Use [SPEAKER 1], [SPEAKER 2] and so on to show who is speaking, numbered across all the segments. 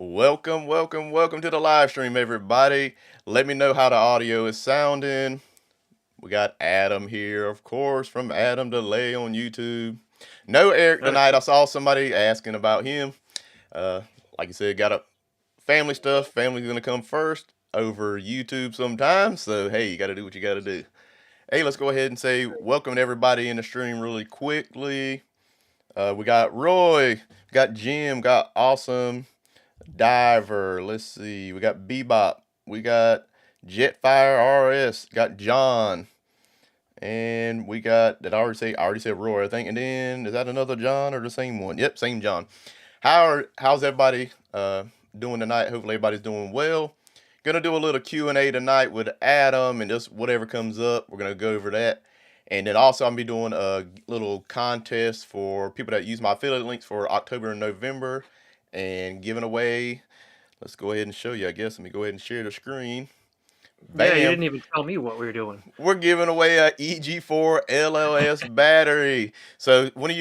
[SPEAKER 1] Welcome to the live stream, everybody. Let me know how the audio is sounding. We got Adam here, of course, from Adam Delay on YouTube. No Eric tonight. I
[SPEAKER 2] Okay.
[SPEAKER 1] saw somebody asking about him. Uh, like I said, got a family stuff. Family's gonna come first over YouTube sometimes. So hey, you got to do what you got to do. Hey, let's go ahead and say welcome to everybody in the stream really quickly. We got Roy, got Jim, got Awesome, Diver. Let's see. We got Bebop. We got Jetfire RS. Got John. And we got, did I already say? I already said Roy, I think. And then, is that another John or the same one? Yep, same John. How's everybody doing tonight? Hopefully everybody's doing well. Gonna do a little Q&A tonight with Adam and just whatever comes up. We're gonna go over that. And then also I'm gonna be doing a little contest for people that use my affiliate links for October and November and giving away. Let's go ahead and show you, I guess. Let me go ahead and share the screen.
[SPEAKER 2] Yeah, you
[SPEAKER 1] Bam.
[SPEAKER 2] didn't even tell me what we were doing.
[SPEAKER 1] We're giving away a EG4 LLS battery. So one of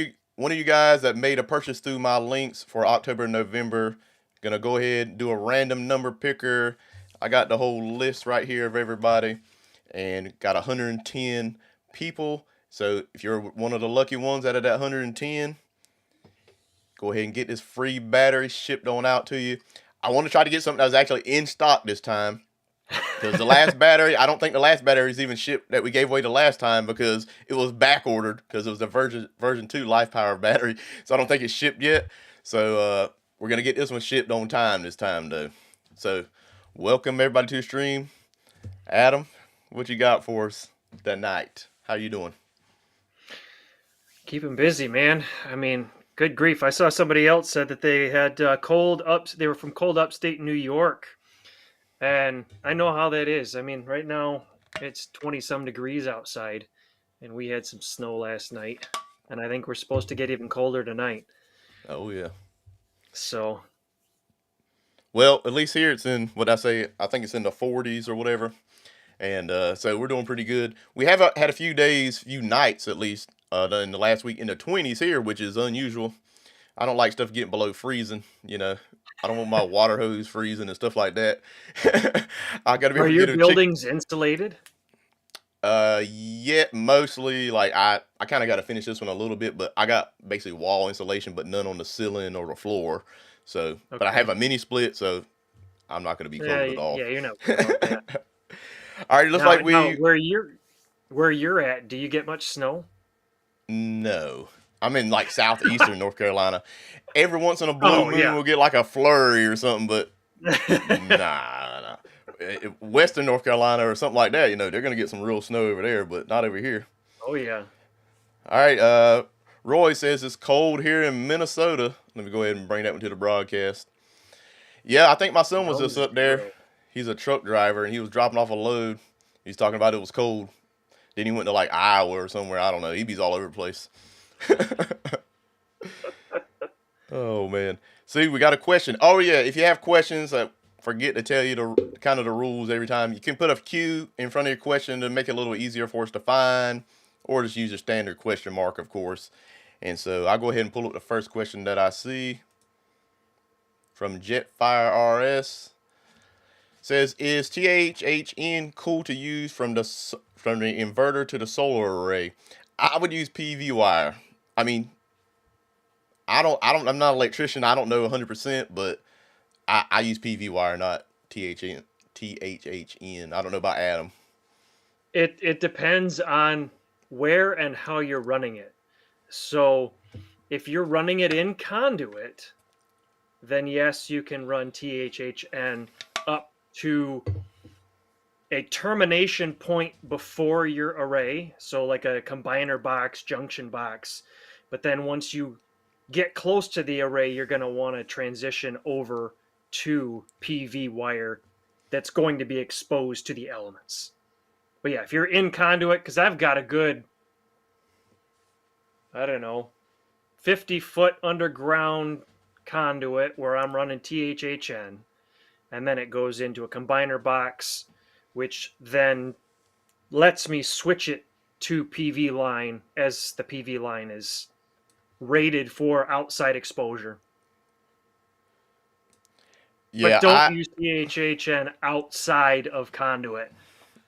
[SPEAKER 1] you guys that made a purchase through my links for October and November, gonna go ahead and do a random number picker. I got the whole list right here of everybody and got 110 people. So if you're one of the lucky ones out of that 110, go ahead and get this free battery shipped on out to you. I want to try to get something that was actually in stock this time. Because the last battery, I don't think the last battery is even shipped that we gave away the last time because it was back ordered because it was a version 2 life power battery. So I don't think it's shipped yet. So we're gonna get this one shipped on time this time though. So welcome everybody to the stream. Adam, what you got for us tonight? How you doing?
[SPEAKER 2] Keep him busy, man. I mean, good grief. I saw somebody else said that they had they were from cold upstate New York. And I know how that is. I mean, right now it's 20 some degrees outside, and we had some snow last night. And I think we're supposed to get even colder tonight.
[SPEAKER 1] Oh yeah.
[SPEAKER 2] So,
[SPEAKER 1] Well, at least here it's in what I say. I think it's in the 40s or whatever. And so we're doing pretty good. We have had a few days, few nights at least, in the last week in the 20s here, which is unusual. I don't like stuff getting below freezing. I don't want my water hose freezing and stuff like that. I got to be
[SPEAKER 2] are
[SPEAKER 1] able to
[SPEAKER 2] your
[SPEAKER 1] get a chick.
[SPEAKER 2] buildings insulated?
[SPEAKER 1] Yeah, mostly like I kind of got to finish this one a little bit, but I got basically wall insulation, but none on the ceiling or the floor. So, but I have
[SPEAKER 2] Okay.
[SPEAKER 1] a mini split, so I'm not going to be
[SPEAKER 2] Yeah,
[SPEAKER 1] cold at all.
[SPEAKER 2] yeah, you're not worried about that.
[SPEAKER 1] All right, it looks
[SPEAKER 2] Now,
[SPEAKER 1] like
[SPEAKER 2] now
[SPEAKER 1] we.
[SPEAKER 2] where you're at, do you get much snow?
[SPEAKER 1] No. I'm in like southeastern North Carolina. Every once in a blue
[SPEAKER 2] Oh
[SPEAKER 1] moon
[SPEAKER 2] yeah.
[SPEAKER 1] we'll get like a flurry or something, but nah. Western North Carolina or something like that, they're gonna get some real snow over there, but not over here.
[SPEAKER 2] Oh yeah.
[SPEAKER 1] All right, Roy says it's cold here in Minnesota. Let me go ahead and bring that one to the broadcast. Yeah, I think my son was
[SPEAKER 2] Down
[SPEAKER 1] just up there.
[SPEAKER 2] zero.
[SPEAKER 1] He's a truck driver and he was dropping off a load. He's talking about it was cold. Then he went to like Iowa or somewhere. I don't know. He be's all over the place. Oh man. See, we got a question. Oh yeah, if you have questions, I forget to tell you the kind of the rules every time. You can put a Q in front of your question to make it a little easier for us to find, or just use a standard question mark, of course. And so I'll go ahead and pull up the first question that I see from Jetfire RS. Says, is THHN cool to use from the inverter to the solar array? I would use PV wire. I mean, I'm not an electrician. I don't know 100%, but I use PV wire, not THHN. I don't know about Adam.
[SPEAKER 2] It depends on where and how you're running it. So if you're running it in conduit, then yes, you can run THHN up to a termination point before your array, so like a combiner box, junction box. But then once you get close to the array, you're going to want to transition over to PV wire that's going to be exposed to the elements. But yeah, if you're in conduit, because I've got a good, I don't know, 50-foot underground conduit where I'm running THHN, and then it goes into a combiner box, which then lets me switch it to PV line as the PV line is rated for outside exposure. But
[SPEAKER 1] Yeah,
[SPEAKER 2] don't use THHN outside of conduit.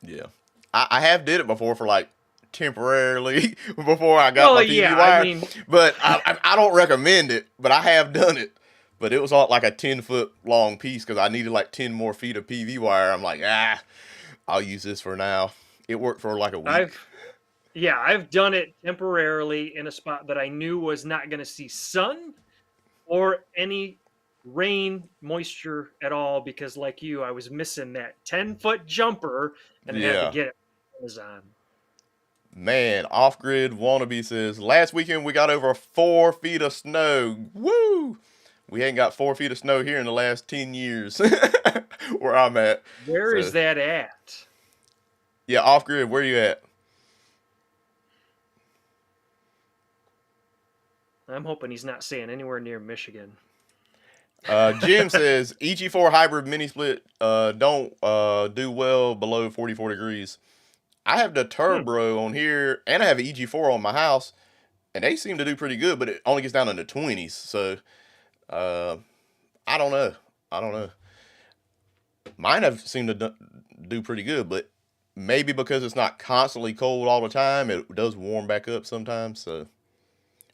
[SPEAKER 1] yeah, I have did it before for like temporarily before I got
[SPEAKER 2] Well,
[SPEAKER 1] my
[SPEAKER 2] yeah,
[SPEAKER 1] PV
[SPEAKER 2] I
[SPEAKER 1] wire,
[SPEAKER 2] mean,
[SPEAKER 1] but I don't recommend it. But I have done it. But it was all like a 10-foot long piece because I needed like 10 more feet of PV wire. I'm like, I'll use this for now. It worked for like a week.
[SPEAKER 2] I've yeah, I've done it temporarily in a spot that I knew was not going to see sun or any rain, moisture at all because like you, I was missing that 10-foot jumper and had to
[SPEAKER 1] Yeah.
[SPEAKER 2] get it on Amazon.
[SPEAKER 1] Man, off grid wannabe says last weekend we got over 4 feet of snow. Woo! We ain't got 4 feet of snow here in the last 10 years where I'm at.
[SPEAKER 2] Where is
[SPEAKER 1] So
[SPEAKER 2] that at?
[SPEAKER 1] yeah, off grid, where you at?
[SPEAKER 2] I'm hoping he's not saying anywhere near Michigan.
[SPEAKER 1] Jim says EG4 hybrid mini split don't do well below 44 degrees. I have the
[SPEAKER 2] Hmm.
[SPEAKER 1] turbo on here and I have an EG4 on my house and they seem to do pretty good, but it only gets down in the 20s. So uh, I don't know. I don't know. Mine have seemed to do pretty good, but maybe because it's not constantly cold all the time, it does warm back up sometimes. So,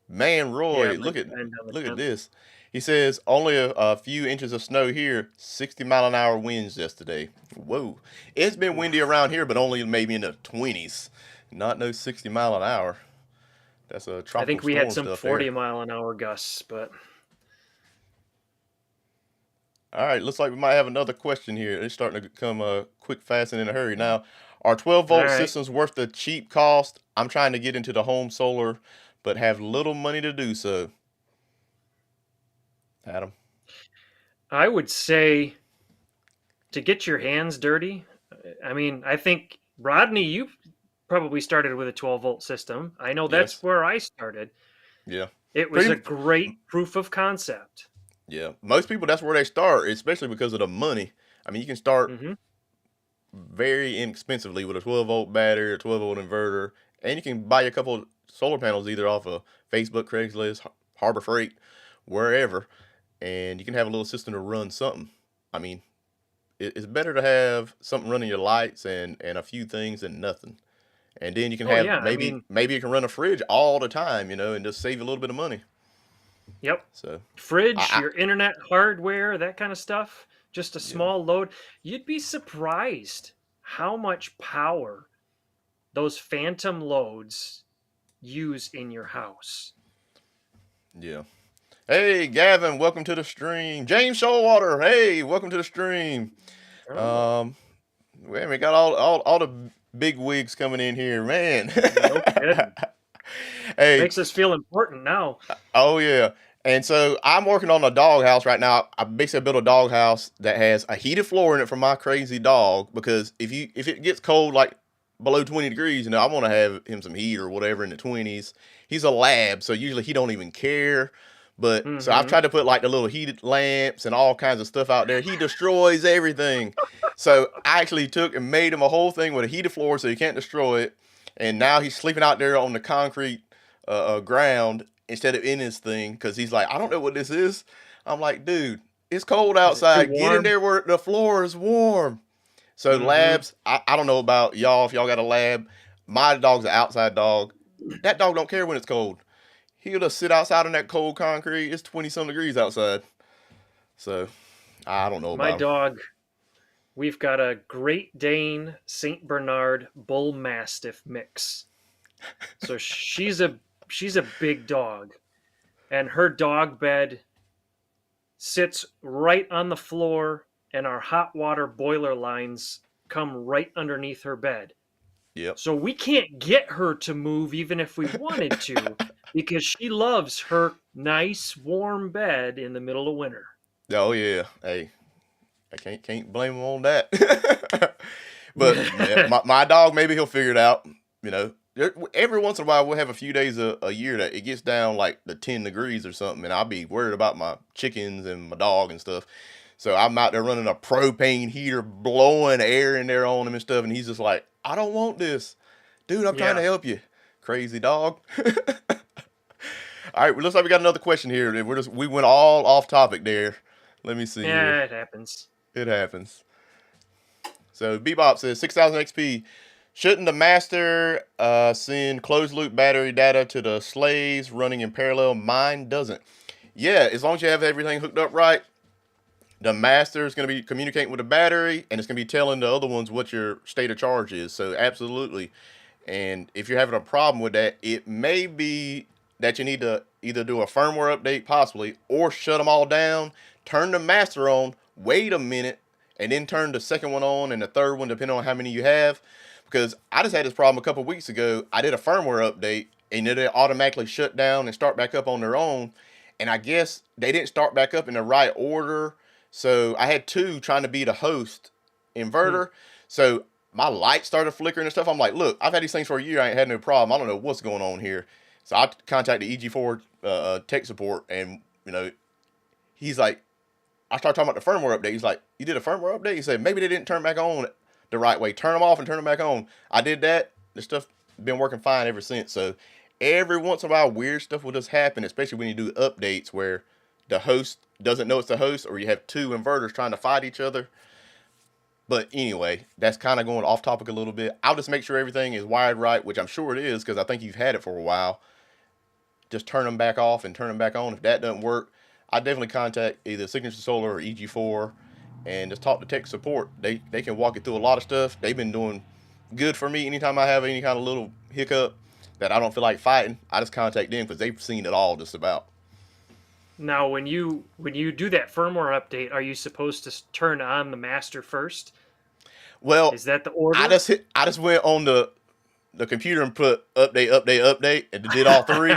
[SPEAKER 1] man,
[SPEAKER 2] Yeah, it
[SPEAKER 1] Roy,
[SPEAKER 2] might depend on the
[SPEAKER 1] look at
[SPEAKER 2] temp.
[SPEAKER 1] this. He says only a few inches of snow here, 60-mile-an-hour winds yesterday. Whoa, it's been windy
[SPEAKER 2] Oof.
[SPEAKER 1] around here, but only maybe in the 20s, not no 60 mile an hour. That's a
[SPEAKER 2] I
[SPEAKER 1] tropical
[SPEAKER 2] think we had
[SPEAKER 1] storm
[SPEAKER 2] some
[SPEAKER 1] stuff there.
[SPEAKER 2] 40-mile-an-hour gusts, but
[SPEAKER 1] All right, looks like we might have another question here. It's starting to come quick, fast, and in a hurry. Now, are 12-volt
[SPEAKER 2] all right.
[SPEAKER 1] systems worth the cheap cost? I'm trying to get into the home solar, but have little money to do so. Adam?
[SPEAKER 2] I would say to get your hands dirty. I mean, I think Rodney, you probably started with a 12-volt system. I know that's
[SPEAKER 1] Yes.
[SPEAKER 2] where I started.
[SPEAKER 1] Yeah.
[SPEAKER 2] It was a
[SPEAKER 1] Pretty.
[SPEAKER 2] great proof of concept.
[SPEAKER 1] Yeah. Most people, that's where they start, especially because of the money. I mean, you can start
[SPEAKER 2] Hmm.
[SPEAKER 1] very inexpensively with a 12-volt battery or 12-volt inverter, and you can buy a couple of solar panels either off of Facebook, Craigslist, Harbor Freight, wherever, and you can have a little system to run something. I mean, it's better to have something running your lights and a few things than nothing. And then you can
[SPEAKER 2] Oh
[SPEAKER 1] have
[SPEAKER 2] yeah, I
[SPEAKER 1] maybe
[SPEAKER 2] mean,
[SPEAKER 1] you can run a fridge all the time, and just save a little bit of money.
[SPEAKER 2] yep.
[SPEAKER 1] So
[SPEAKER 2] Fridge,
[SPEAKER 1] I
[SPEAKER 2] your internet hardware, that kind of stuff, just a
[SPEAKER 1] yeah,
[SPEAKER 2] small load. You'd be surprised how much power those phantom loads use in your house.
[SPEAKER 1] yeah. Hey Gavin, welcome to the stream. James Showalter, hey, welcome to the stream.
[SPEAKER 2] Oh,
[SPEAKER 1] Um, we got all the big wigs coming in here, man.
[SPEAKER 2] no kidding.
[SPEAKER 1] Hey,
[SPEAKER 2] Makes us feel important now.
[SPEAKER 1] oh yeah. And so I'm working on a doghouse right now. I basically built a doghouse that has a heated floor in it for my crazy dog because if it gets cold like below 20 degrees, I want to have him some heat or whatever in the 20s. He's a lab, so usually he don't even care. But so I've
[SPEAKER 2] Hmm.
[SPEAKER 1] tried to put like the little heated lamps and all kinds of stuff out there. He destroys everything. So I actually took and made him a whole thing with a heated floor so he can't destroy it. And now he's sleeping out there on the concrete ground instead of in his thing because he's like, I don't know what this is. I'm like, dude, it's cold
[SPEAKER 2] Is it too
[SPEAKER 1] outside. Get in
[SPEAKER 2] warm?
[SPEAKER 1] there where the floor is warm. So
[SPEAKER 2] Hmm.
[SPEAKER 1] labs, I don't know about y'all if y'all got a lab. My dog's an outside dog. That dog don't care when it's cold. He'll just sit outside on that cold concrete. It's 20 some degrees outside. So I don't know
[SPEAKER 2] My
[SPEAKER 1] about him.
[SPEAKER 2] dog, we've got a Great Dane Saint Bernard Bull Mastiff mix. So she's a big dog, and her dog bed sits right on the floor, and our hot water boiler lines come right underneath her bed.
[SPEAKER 1] Yep.
[SPEAKER 2] So we can't get her to move even if we wanted to because she loves her nice warm bed in the middle of winter.
[SPEAKER 1] Oh yeah. Hey, I can't blame him on that. But yeah, my dog, maybe he'll figure it out. Every once in a while we'll have a few days a year that it gets down like the 10 degrees or something, and I'll be worried about my chickens and my dog and stuff. So I'm out there running a propane heater, blowing air in there on him and stuff, and he's just like, I don't want this, dude. I'm trying to
[SPEAKER 2] Yeah.
[SPEAKER 1] help you, crazy dog. All right, well, looks like we got another question here. We went all off topic there. Let me see here.
[SPEAKER 2] Yeah, it happens.
[SPEAKER 1] It happens. So Bebop says 6,000 XP. Shouldn't the master send closed loop battery data to the slaves running in parallel? Mine doesn't. Yeah, as long as you have everything hooked up right, the master is going to be communicating with the battery, and it's going to be telling the other ones what your state of charge is. So absolutely. And if you're having a problem with that, it may be that you need to either do a firmware update, possibly, or shut them all down, turn the master on, wait a minute, and then turn the second one on and the third one, depending on how many you have. Because I just had this problem a couple of weeks ago. I did a firmware update, and it automatically shut down and start back up on their own. And I guess they didn't start back up in the right order. So I had two trying to be the host inverter. So my light started flickering and stuff. I'm like, look, I've had these things for a year. I ain't had no problem. I don't know what's going on here. So I contacted EG4 tech support, and he's like, I started talking about the firmware update. He's like, you did a firmware update? He said, maybe they didn't turn back on the right way. Turn them off and turn them back on. I did that. The stuff been working fine ever since. So every once in a while, weird stuff will just happen, especially when you do updates where the host doesn't know it's the host, or you have two inverters trying to fight each other. But anyway, that's kind of going off topic a little bit. I'll just make sure everything is wired right, which I'm sure it is, because I think you've had it for a while. Just turn them back off and turn them back on. If that doesn't work, I definitely contact either Signature Solar or EG4 and just talk to tech support. They can walk you through a lot of stuff. They've been doing good for me. Anytime I have any kind of little hiccup that I don't feel like fighting, I just contact them because they've seen it all just about.
[SPEAKER 2] Now, when you do that firmware update, are you supposed to turn on the master first?
[SPEAKER 1] Well,
[SPEAKER 2] Is that the order?
[SPEAKER 1] I just went on the computer and put update, and did all three.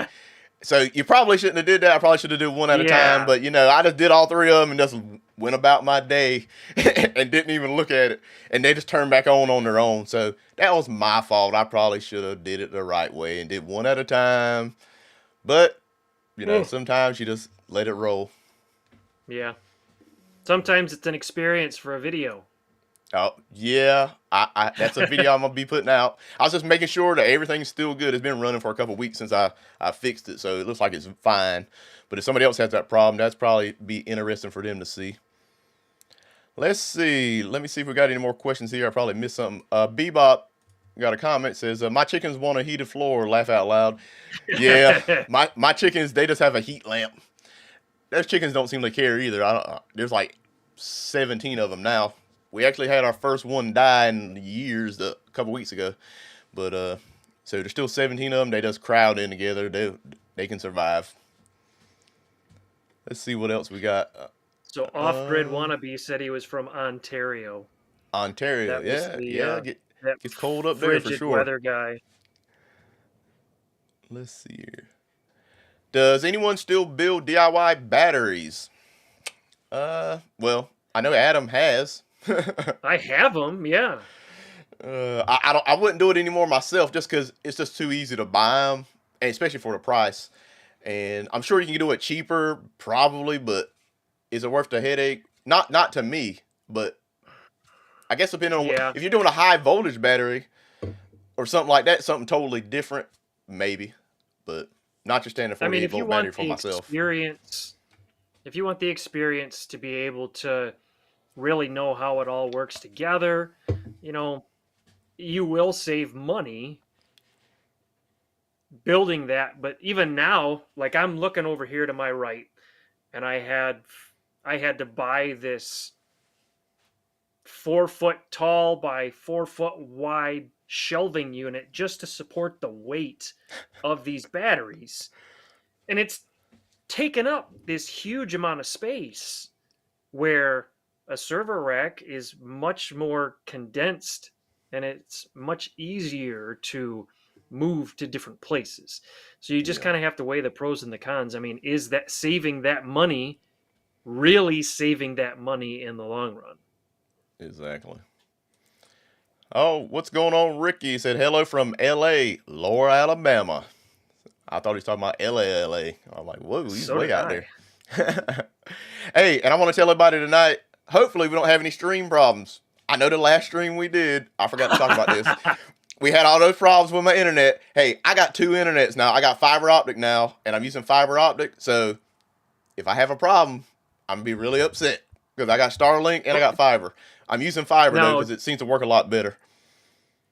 [SPEAKER 1] So you probably shouldn't have did that. I probably should have did one at a time. But I just did all three of them and just went about my day and didn't even look at it. And they just turned back on their own. So that was my fault. I probably should have did it the right way and did one at a time. But sometimes you just let it roll.
[SPEAKER 2] Yeah. Sometimes it's an experience for a video.
[SPEAKER 1] Oh, yeah. I that's a video I'm going to be putting out. I was just making sure that everything's still good. It's been running for a couple of weeks since I fixed it, so it looks like it's fine. But if somebody else has that problem, that's probably be interesting for them to see. Let's see. Let me see if we got any more questions here. I probably missed something. Bebop got a comment. Says, my chickens want a heated floor. Laugh out loud. Yeah, my chickens, they just have a heat lamp. Those chickens don't seem to care either. There's like 17 of them now. We actually had our first one die in years a couple weeks ago. But, so there's still 17 of them. They just crowd in together. They can survive. Let's see what else we got.
[SPEAKER 2] So Off-Grid Wannabe said he was from Ontario.
[SPEAKER 1] Ontario, yeah. Gets cold up there for sure.
[SPEAKER 2] Weather guy.
[SPEAKER 1] Let's see here. Does anyone still build DIY batteries? Well, I know Adam has.
[SPEAKER 2] I have them, yeah.
[SPEAKER 1] I wouldn't do it anymore myself just because it's just too easy to buy them, and especially for the price. And I'm sure you can do it cheaper, probably, but is it worth the headache? Not to me, but I guess depending on if you're doing a high voltage battery or something like that, something totally different, maybe. But not your standard 48 volt battery for myself.
[SPEAKER 2] If you want the experience to be able to really know how it all works together, you will save money building that. But even now, like I'm looking over here to my right, and I had to buy this 4 foot tall by 4 foot wide shelving unit just to support the weight of these batteries. And it's taken up this huge amount of space where a server rack is much more condensed and it's much easier to move to different places. So you just kind of have to weigh the pros and the cons. I mean, is that saving that money really saving that money in the long run?
[SPEAKER 1] Exactly. Oh, what's going on, Ricky? He said, hello from L.A., Lower Alabama. I thought he was talking about L.A. I'm like, whoa, he's way out there. Hey, and I want to tell everybody tonight, hopefully we don't have any stream problems. I know the last stream we did, I forgot to talk about this. We had all those problems with my internet. Hey, I got 2 internets now. I got fiber optic now, and I'm using fiber optic. So if I have a problem, I'm gonna be really upset because I got Starlink and I got fiber. I'm using fiber though
[SPEAKER 2] Now,
[SPEAKER 1] because it seems to work a lot better.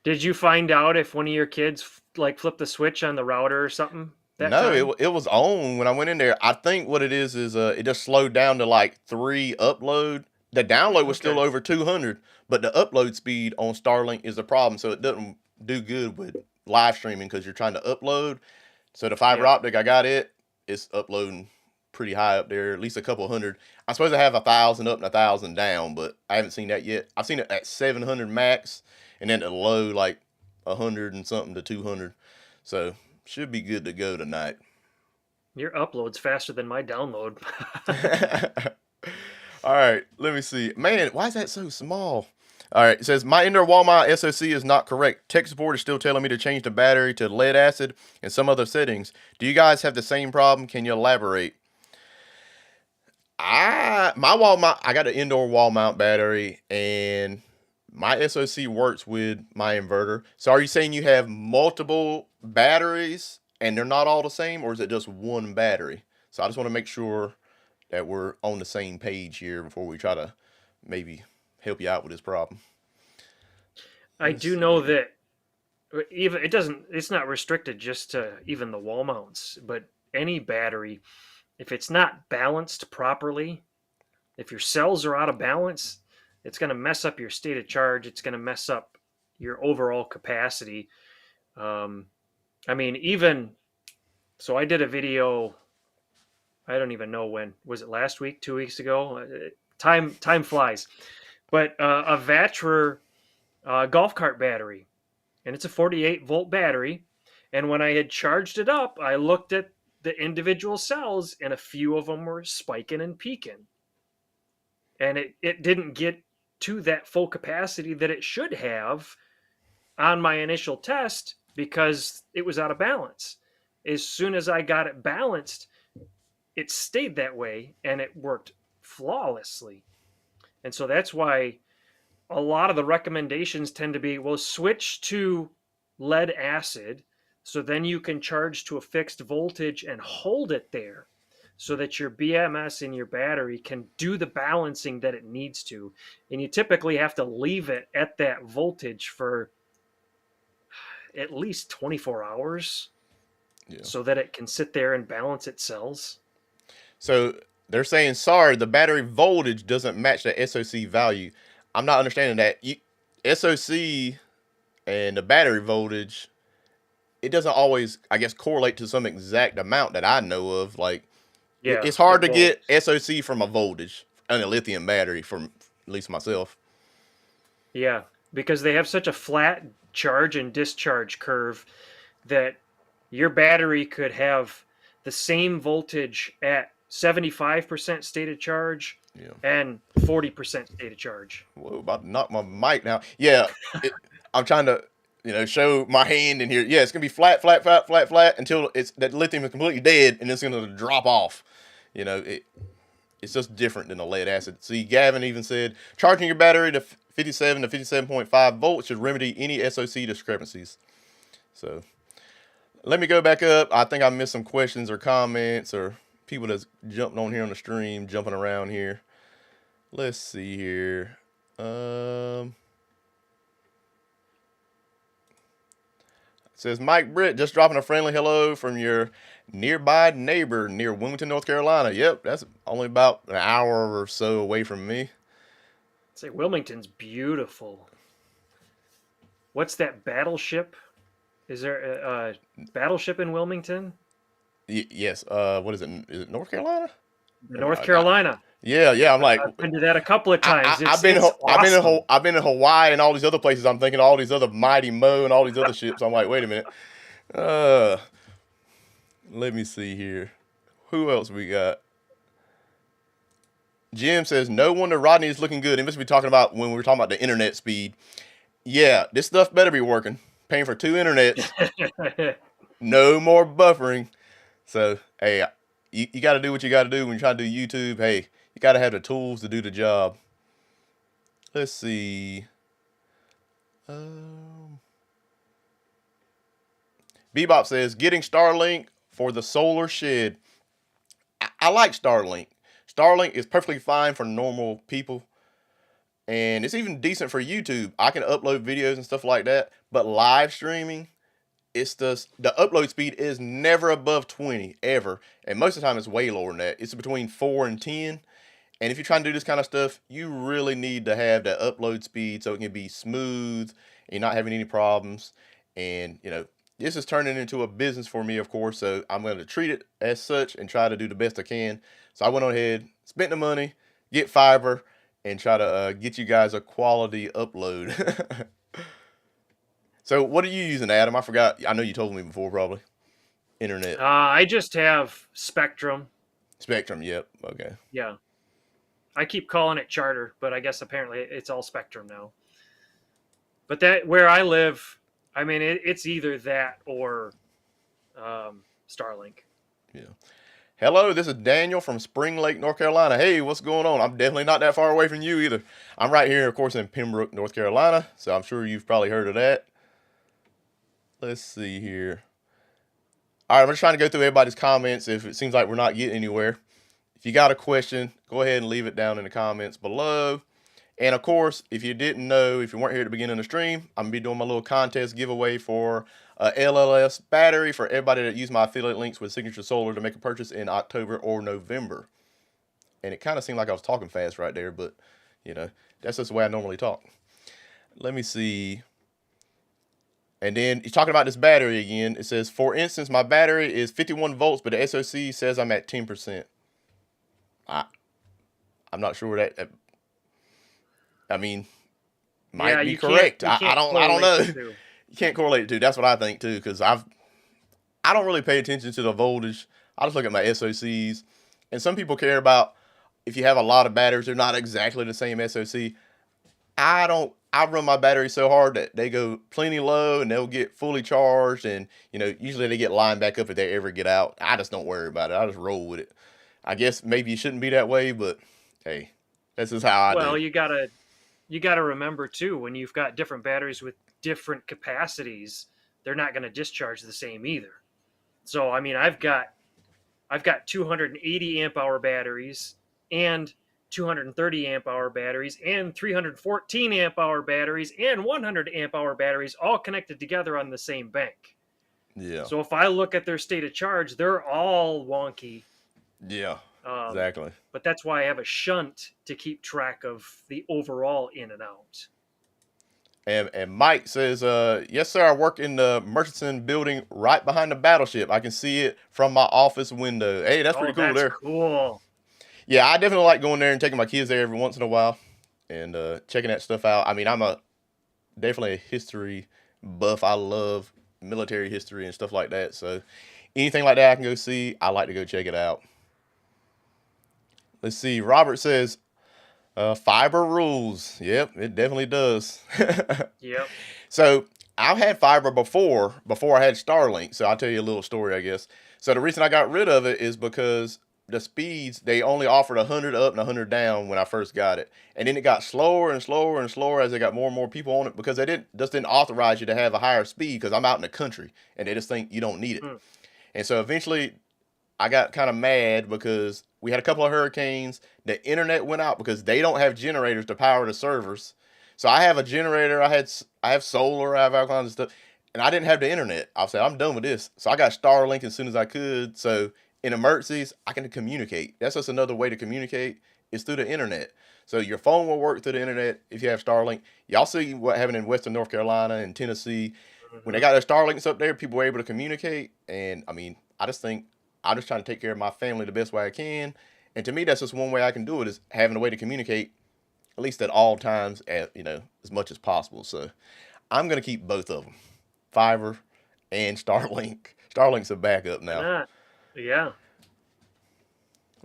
[SPEAKER 2] did you find out if one of your kids like flipped the switch on the router or something that
[SPEAKER 1] No,
[SPEAKER 2] time?
[SPEAKER 1] it was on when I went in there. I think what it is it just slowed down to like 3 upload. The download was still
[SPEAKER 2] Okay.
[SPEAKER 1] over 200, but the upload speed on Starlink is the problem. So it doesn't do good with live streaming because you're trying to upload. So the fiber
[SPEAKER 2] Yeah.
[SPEAKER 1] optic, I got it. It's uploading pretty high up there, at least a couple hundred. I'm supposed to have 1,000 up and 1,000 down, but I haven't seen that yet. I've seen it at 700 max, and then at low like 100 and something to 200. So should be good to go tonight.
[SPEAKER 2] Your upload's faster than my download.
[SPEAKER 1] All right, let me see. Man, why is that so small? All right, it says my indoor wall mount SoC is not correct. Tech support is still telling me to change the battery to lead acid and some other settings. Do you guys have the same problem? Can you elaborate? I got an indoor wall mount battery and my SoC works with my inverter. So are you saying you have multiple batteries and they're not all the same, or is it just one battery? So I just want to make sure that we're on the same page here before we try to maybe help you out with this problem.
[SPEAKER 2] I
[SPEAKER 1] Let's
[SPEAKER 2] do
[SPEAKER 1] see
[SPEAKER 2] know
[SPEAKER 1] here.
[SPEAKER 2] that even it's not restricted just to even the wall mounts, but any battery, if it's not balanced properly, if your cells are out of balance, it's going to mess up your state of charge. It's going to mess up your overall capacity. Um, I mean, even so, I did a video. I don't even know when was it, last week, 2 weeks ago. Time flies. But a Vatra golf cart battery, and it's a 48-volt battery. And when I had charged it up, I looked at the individual cells, and a few of them were spiking and peaking, and it didn't get to that full capacity that it should have on my initial test because it was out of balance. As soon as I got it balanced, it stayed that way and it worked flawlessly. And so that's why a lot of the recommendations tend to be, well, switch to lead acid so then you can charge to a fixed voltage and hold it there so that your BMS in your battery can do the balancing that it needs to. And you typically have to leave it at that voltage for at least 24 hours
[SPEAKER 1] Yeah.
[SPEAKER 2] so that it can sit there and balance its cells.
[SPEAKER 1] So they're saying, sorry, the battery voltage doesn't match the SOC value. I'm not understanding that. SOC and the battery voltage, it doesn't always, I guess, correlate to some exact amount that I know of. Like,
[SPEAKER 2] Yeah,
[SPEAKER 1] it's hard
[SPEAKER 2] it
[SPEAKER 1] to
[SPEAKER 2] won't.
[SPEAKER 1] get SOC from a voltage and a lithium battery, from at least myself.
[SPEAKER 2] Yeah, because they have such a flat charge and discharge curve that your battery could have the same voltage at 75% state of charge
[SPEAKER 1] Yeah.
[SPEAKER 2] and 40% state of charge.
[SPEAKER 1] Whoa, about to knock my mic now. Yeah, I'm trying to, show my hand in here. Yeah, it's gonna be flat, flat, flat, flat, flat until it's that lithium is completely dead, and it's gonna drop off. You know, it's just different than a lead acid. See, Gavin even said charging your battery to 57 to 57.5 volts should remedy any SOC discrepancies. So let me go back up. I think I missed some questions or comments or people that's jumping on here on the stream, jumping around here. Let's see here. It says Mike Britt just dropping a friendly hello from your nearby neighbor near Wilmington, North Carolina. Yep, that's only about an hour or so away from me.
[SPEAKER 2] Say Wilmington's beautiful. What's that battleship? Is there a battleship in Wilmington?
[SPEAKER 1] Yes. What is it? Is it North Carolina?
[SPEAKER 2] North Carolina.
[SPEAKER 1] Yeah. I'm like,
[SPEAKER 2] I've been to that a couple of times.
[SPEAKER 1] I've
[SPEAKER 2] It's awesome.
[SPEAKER 1] I've been in Hawaii and all these other places. I'm thinking all these other Mighty Mo and all these other ships. I'm like, wait a minute. Uh, Let me see here. Who else we got? Jim says, no wonder Rodney is looking good. He must be talking about when we were talking about the internet speed. Yeah, this stuff better be working. Paying for 2 internets. No more buffering. So, hey, you got to do what you got to do when you try to do YouTube. Hey, you got to have the tools to do the job. Let's see. Bebop says, getting Starlink for the solar shed. I like Starlink. Starlink is perfectly fine for normal people, and it's even decent for YouTube. I can upload videos and stuff like that, but live streaming, it's the upload speed is never above 20 ever, and most of the time it's way lower than that. It's between 4 and 10. And if you're trying to do this kind of stuff, you really need to have that upload speed so it can be smooth and you're not having any problems. And, this is turning into a business for me, of course, so I'm going to treat it as such and try to do the best I can. So I went on ahead, spent the money, get fiber, and try to get you guys a quality upload. So what are you using, Adam? I forgot. I know you told me before, probably. Internet.
[SPEAKER 2] I just have Spectrum.
[SPEAKER 1] Spectrum, yep. Okay.
[SPEAKER 2] Yeah. I keep calling it Charter, but I guess apparently it's all Spectrum now. But that where I live, I mean, it's either that or Starlink.
[SPEAKER 1] Yeah. Hello, this is Daniel from Spring Lake, North Carolina. Hey, what's going on? I'm definitely not that far away from you either. I'm right here, of course, in Pembroke, North Carolina, so I'm sure you've probably heard of that. Let's see here. All right, I'm just trying to go through everybody's comments if it seems like we're not getting anywhere. If you got a question, go ahead and leave it down in the comments below. And of course, if you didn't know, if you weren't here at the beginning of the stream, I'm going to be doing my little contest giveaway for a LLS battery for everybody that used my affiliate links with Signature Solar to make a purchase in October or November. And it kind of seemed like I was talking fast right there, but, that's just the way I normally talk. Let me see. And then he's talking about this battery again. It says, for instance, my battery is 51 volts, but the SOC says I'm at 10%. I'm not sure that. I mean, might be correct. I don't know. You can't correlate it to. That's what I think too, because I don't really pay attention to the voltage. I just look at my SOCs, and some people care about if you have a lot of batteries. They're not exactly the same SOC. I don't. I run my battery so hard that they go plenty low and they'll get fully charged, and usually they get lined back up if they ever get out. I just don't worry about it. I just roll with it. I guess maybe you shouldn't be that way, but hey, this is how I do.
[SPEAKER 2] Well, you gotta remember too, when you've got different batteries with different capacities, they're not going to discharge the same either. So I mean, I've got 280 amp hour batteries and 230 amp hour batteries and 314 amp hour batteries and 100 amp hour batteries all connected together on the same bank.
[SPEAKER 1] Yeah.
[SPEAKER 2] So if I look at their state of charge, they're all wonky.
[SPEAKER 1] Yeah. Exactly.
[SPEAKER 2] But that's why I have a shunt to keep track of the overall in and out.
[SPEAKER 1] And Mike says, yes, sir, I work in the Murchison building right behind the battleship. I can see it from my office window. Hey, that's pretty cool there.
[SPEAKER 2] Cool.
[SPEAKER 1] Yeah, I definitely like going there and taking my kids there every once in a while and checking that stuff out. I mean, I'm definitely a history buff. I love military history and stuff like that. So anything like that I can go see, I like to go check it out. Let's see. Robert says, fiber rules. Yep, it definitely does.
[SPEAKER 2] Yep.
[SPEAKER 1] So I've had fiber before I had Starlink. So I'll tell you a little story, I guess. So the reason I got rid of it is because the speeds, they only offered 100 up and 100 down when I first got it. And then it got slower and slower and slower as they got more and more people on it, because they didn't authorize you to have a higher speed, because I'm out in the country and they just think you don't need it. And so eventually I got kind of mad because we had a couple of hurricanes. The internet went out because they don't have generators to power the servers. So I have a generator. I have solar. I have all kinds of stuff, and I didn't have the internet. I said, I'm done with this. So I got Starlink as soon as I could. So in emergencies, I can communicate. That's just another way to communicate, is through the internet. So your phone will work through the internet if you have Starlink. Y'all see what happened in Western North Carolina and Tennessee. When they got their Starlinks up there, people were able to communicate. And I mean, I just think I'm just trying to take care of my family the best way I can. And to me, that's just one way I can do it, is having a way to communicate, at least at all times, as much as possible. So I'm going to keep both of them, fiber and Starlink. Starlink's a backup now.
[SPEAKER 2] Yeah.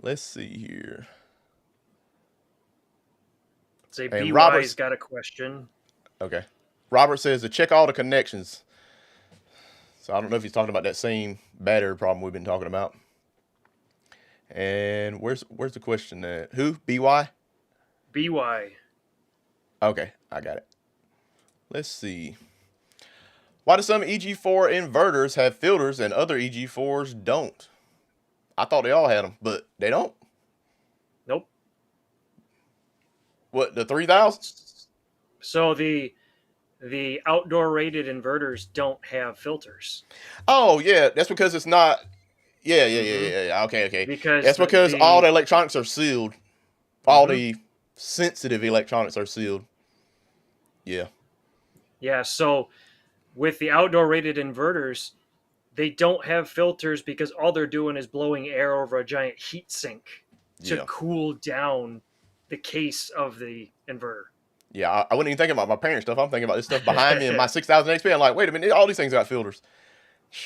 [SPEAKER 1] Let's see here.
[SPEAKER 2] Say BY's got a question.
[SPEAKER 1] Okay. Robert says to check all the connections. So I don't know if he's talking about that same battery problem we've been talking about. And where's the question at? Who? BY?
[SPEAKER 2] BY.
[SPEAKER 1] Okay, I got it. Let's see. Why do some EG4 inverters have filters and other EG4s don't? I thought they all had them, but they don't. What, the 3000?
[SPEAKER 2] So the outdoor rated inverters don't have filters.
[SPEAKER 1] Oh yeah, that's because it's not. Yeah, yeah, yeah,
[SPEAKER 2] Hmm.
[SPEAKER 1] yeah, yeah. Okay, okay.
[SPEAKER 2] Because
[SPEAKER 1] That's because all the electronics are sealed. All
[SPEAKER 2] mhm.
[SPEAKER 1] the sensitive electronics are sealed. Yeah,
[SPEAKER 2] Yeah, so with the outdoor rated inverters, they don't have filters because all they're doing is blowing air over a giant heat sink to
[SPEAKER 1] yeah,
[SPEAKER 2] cool down the case of the inverter.
[SPEAKER 1] yeah. I wasn't even thinking about my parent stuff. I'm thinking about this stuff behind me and my 6000 XP. I'm like, wait a minute, all these things got filters.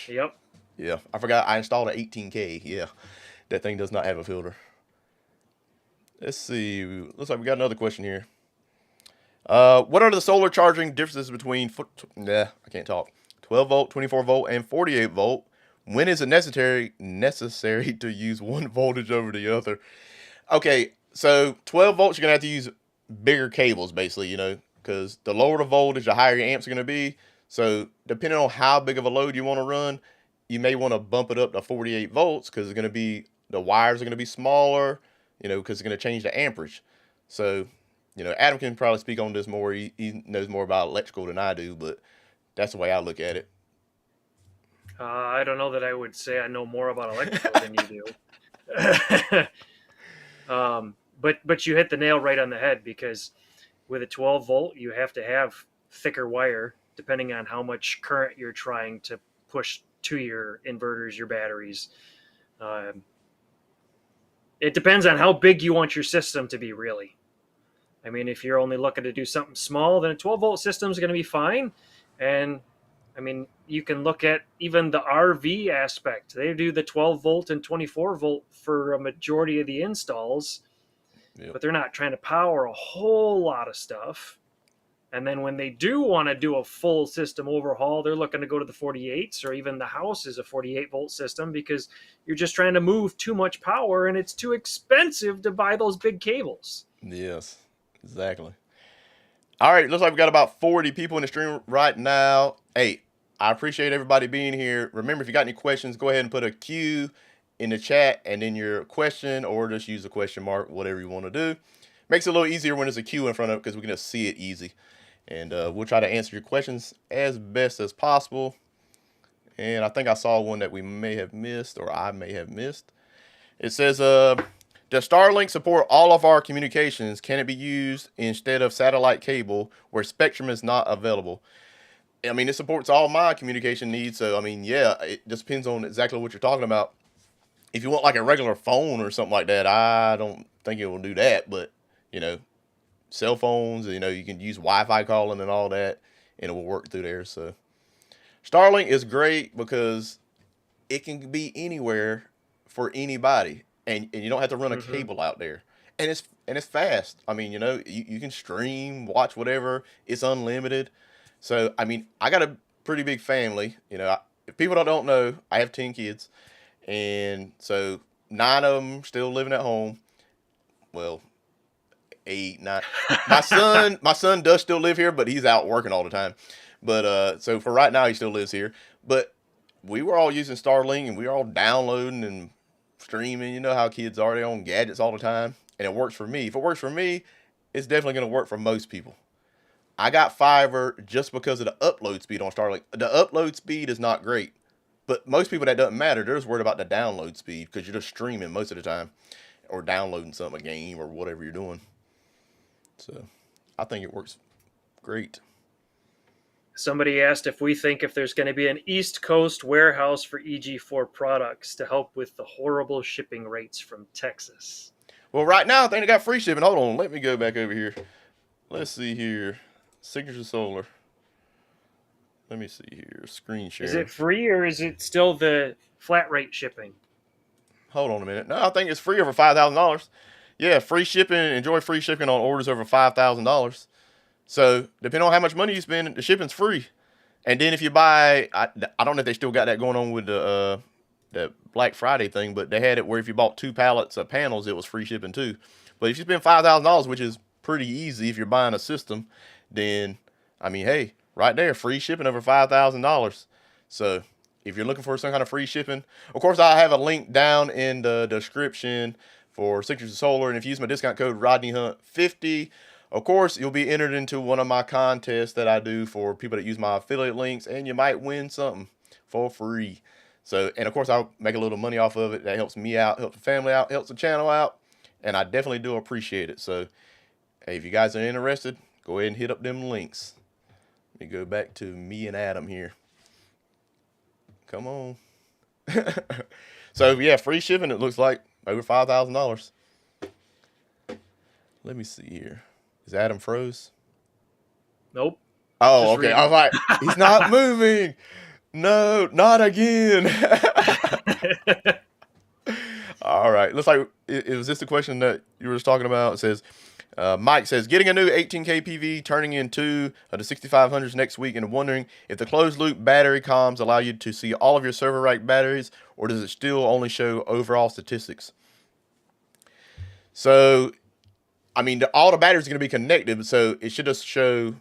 [SPEAKER 2] Yep.
[SPEAKER 1] Yeah, I forgot I installed an 18K. Yeah, that thing does not have a filter. Let's see. Looks like we got another question here. What are the solar charging differences between I can't talk. 12 volt, 24 volt, and 48 volt. When is it necessary to use one voltage over the other? Okay, so 12 volts you're gonna have to use bigger cables, basically, because the lower the voltage, the higher your amps are gonna be. So depending on how big of a load you want to run, you may want to bump it up to 48 volts because it's gonna be the wires are gonna be smaller, because it's gonna change the amperage. So Adam can probably speak on this more. He knows more about electrical than I do, but that's the way I look at it.
[SPEAKER 2] I don't know that I would say I know more about electrical than you do. But you hit the nail right on the head because with a 12 volt, you have to have thicker wire depending on how much current you're trying to push to your inverters, your batteries. Um, it depends on how big you want your system to be, really. I mean, if you're only looking to do something small, then a 12 volt system is going to be fine. And I mean, you can look at even the RV aspect. They do the 12 volt and 24 volt for a majority of the installs,
[SPEAKER 1] Yep.
[SPEAKER 2] but they're not trying to power a whole lot of stuff. And then when they do want to do a full system overhaul, they're looking to go to the 48s, or even the house is a 48 volt system because you're just trying to move too much power and it's too expensive to buy those big cables.
[SPEAKER 1] Yes, exactly. All right, looks like we got about 40 people in the stream right now. Hey, I appreciate everybody being here. Remember, if you got any questions, go ahead and put a Q in the chat and then your question, or just use a question mark, whatever you want to do. Makes it a little easier when there's a Q in front of it because we can just see it easy. And we'll try to answer your questions as best as possible. And I think I saw one that we may have missed, or I may have missed. It says, does Starlink support all of our communications? Can it be used instead of satellite cable where spectrum is not available? I mean, it supports all my communication needs. So, I mean, yeah, it just depends on exactly what you're talking about. If you want like a regular phone or something like that, I don't think it will do that. But, you know, cell phones, you can use Wi-Fi calling and all that, and it will work through there. So, Starlink is great because it can be anywhere for anybody, and you don't have to run a
[SPEAKER 2] Mm-hmm.
[SPEAKER 1] cable out there, and it's fast. I mean, you can stream, watch whatever. It's unlimited. So I mean, I got a pretty big family. If people don't know, I have 10 kids, and so 9 of them still living at home. Well, 8, 9. My son does still live here, but he's out working all the time. But so for right now, he still lives here. But we were all using Starlink, and we were all downloading and streaming. You know how kids are; they on gadgets all the time, and it works for me. If it works for me, it's definitely going to work for most people. I got fiber just because of the upload speed on Starlink. The upload speed is not great, but most people that doesn't matter. They're just worried about the download speed because you're just streaming most of the time, or downloading something, a game or whatever you're doing. So, I think it works great.
[SPEAKER 2] Somebody asked if there's going to be an East Coast warehouse for EG4 products to help with the horrible shipping rates from Texas.
[SPEAKER 1] Well, right now I think they got free shipping. Hold on, let me go back over here. Let's see here. Signature Solar. Let me see here. Screen
[SPEAKER 2] Is
[SPEAKER 1] sharing.
[SPEAKER 2] it free or is it still the flat rate shipping?
[SPEAKER 1] Hold on a minute. No, I think it's free over $5,000. Yeah, free shipping. Enjoy free shipping on orders over $5,000. So depending on how much money you spend, the shipping's free. And then if you buy, I don't know if they still got that going on with the Black Friday thing, but they had it where if you bought 2 pallets of panels, it was free shipping too. But if you spend $5,000, which is pretty easy if you're buying a system, then I mean, hey, right there, free shipping over $5,000. So if you're looking for some kind of free shipping, of course, I have a link down in the description for Signature Solar, and if you use my discount code Rodney Hunt 50, Of course, you'll be entered into one of my contests that I do for people that use my affiliate links, and you might win something for free. So, and of course, I'll make a little money off of it. That helps me out, helps the family out, helps the channel out, and I definitely do appreciate it. So, hey, if you guys are interested, go ahead and hit up them links. Let me go back to me and Adam here. Come on. So, yeah, free shipping, it looks like over $5,000. Let me see here. Is Adam froze?
[SPEAKER 2] Nope.
[SPEAKER 1] Oh,
[SPEAKER 2] Just
[SPEAKER 1] okay. I was
[SPEAKER 2] reading.
[SPEAKER 1] like, he's not moving. No, not again. All right. Looks like it was this the question that you were just talking about. It says, Mike says, getting a new 18K PV, turning in two of the 6500s next week, and wondering if the closed loop battery comms allow you to see all of your server rack batteries, or does it still only show overall statistics? So, I mean, all the batteries are going to be connected, so it should just show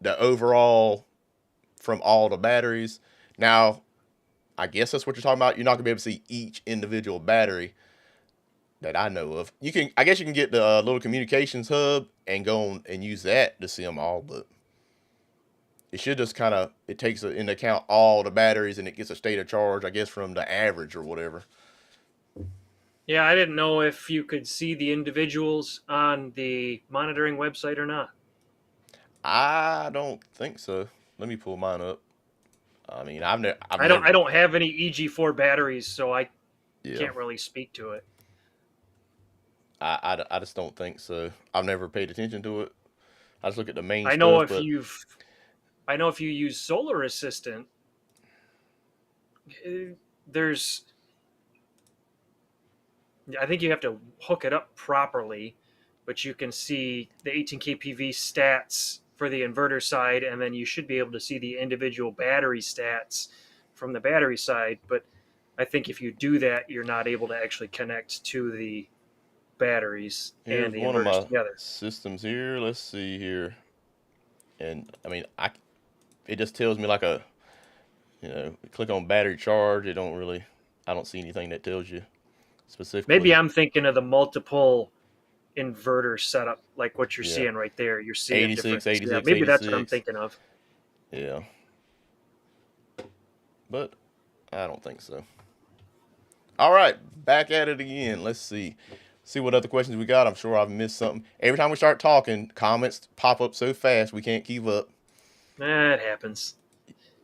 [SPEAKER 1] the overall from all the batteries. Now, I guess that's what you're talking about. You're not going to be able to see each individual battery that I know of. You can, I guess you can get the little communications hub and go on and use that to see them all, but it should just kind of, it takes into account all the batteries and it gets a state of charge, I guess, from the average or whatever.
[SPEAKER 2] Yeah, I didn't know if you could see the individuals on the monitoring website or not.
[SPEAKER 1] I don't think so. Let me pull mine up. I mean, I've
[SPEAKER 2] I
[SPEAKER 1] never,
[SPEAKER 2] don't have any EG4 batteries, so I
[SPEAKER 1] yeah.
[SPEAKER 2] can't really speak to it.
[SPEAKER 1] I just don't think so. I've never paid attention to it. I just look at the main
[SPEAKER 2] I know
[SPEAKER 1] stuff, but
[SPEAKER 2] if you use Solar Assistant, there's I think you have to hook it up properly, but you can see the 18K PV stats for the inverter side, and then you should be able to see the individual battery stats from the battery side. But I think if you do that, you're not able to actually connect to the batteries and
[SPEAKER 1] here's
[SPEAKER 2] the
[SPEAKER 1] one of
[SPEAKER 2] inverters
[SPEAKER 1] my
[SPEAKER 2] together.
[SPEAKER 1] systems here. Let's see here. And I mean, it just tells me like a, click on battery charge. It don't really, I don't see anything that tells you
[SPEAKER 2] Maybe
[SPEAKER 1] specifically.
[SPEAKER 2] I'm thinking of the multiple inverter setup, like what you're
[SPEAKER 1] Yeah,
[SPEAKER 2] seeing right there. You're seeing different.
[SPEAKER 1] 86,
[SPEAKER 2] Yeah,
[SPEAKER 1] 86,
[SPEAKER 2] maybe that's what I'm
[SPEAKER 1] 86.
[SPEAKER 2] thinking of.
[SPEAKER 1] Yeah, but I don't think so. All right, back at it again. Let's see what other questions we got. I'm sure I've missed something. Every time we start talking, comments pop up so fast we can't keep up.
[SPEAKER 2] That happens.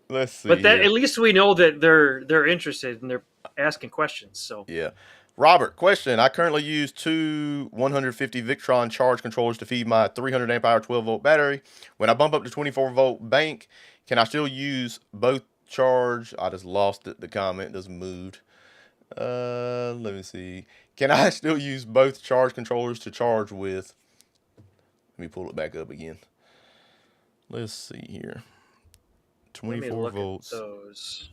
[SPEAKER 1] Let's see
[SPEAKER 2] But that
[SPEAKER 1] here.
[SPEAKER 2] at least we know that they're interested and they're asking questions. So
[SPEAKER 1] Yeah. Robert, question. I currently use two 150 Victron charge controllers to feed my 300 amp hour 12 volt battery. When I bump up to 24 volt bank, can I still use both charge? I just lost it. The comment just moved. Let me see. Can I still use both charge controllers to charge with? Let me pull it back up again. Let's see here.
[SPEAKER 2] let me
[SPEAKER 1] 24
[SPEAKER 2] look at
[SPEAKER 1] volts.
[SPEAKER 2] those.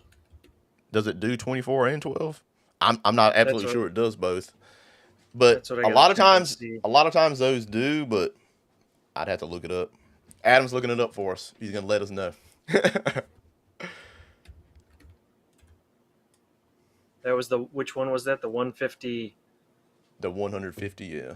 [SPEAKER 1] Does it do 24 and 12? I'm not
[SPEAKER 2] That's
[SPEAKER 1] absolutely
[SPEAKER 2] what
[SPEAKER 1] sure it does both. But
[SPEAKER 2] that's what I
[SPEAKER 1] a
[SPEAKER 2] gotta
[SPEAKER 1] lot of
[SPEAKER 2] check and
[SPEAKER 1] times,
[SPEAKER 2] see.
[SPEAKER 1] those do, but I'd have to look it up. Adam's looking it up for us. He's gonna let us know.
[SPEAKER 2] That was the which one was that? The 150.
[SPEAKER 1] The 150, yeah.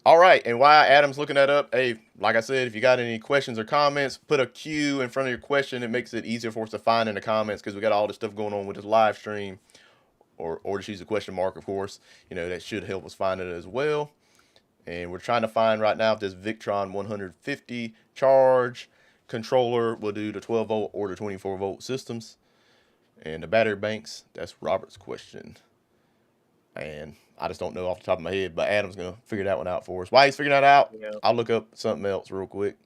[SPEAKER 1] All right, and while Adam's looking that up, hey, like I said, if you got any questions or comments, put a Q in front of your question. It makes it easier for us to find in the comments because we got all this stuff going on with this live stream. Or just use a question mark, of course. That should help us find it as well. And we're trying to find right now if this Victron 150 charge controller will do the 12 volt or the 24 volt systems. And the battery banks, that's Robert's question. And I just don't know off the top of my head, but Adam's going to figure that one out for us. While he's figuring that out,
[SPEAKER 2] Yeah.
[SPEAKER 1] I'll look up something else real quick.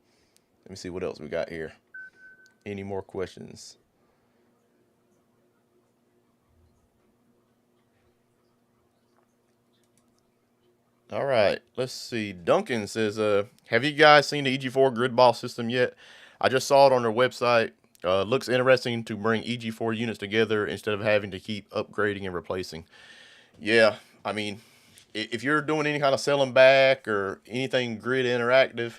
[SPEAKER 1] Let me see what else we got here. Any more questions? All right, let's see. Duncan says, have you guys seen the EG4 grid ball system yet? I just saw it on their website. Looks interesting to bring EG4 units together instead of having to keep upgrading and replacing. Yeah, I mean, if you're doing any kind of selling back or anything grid interactive,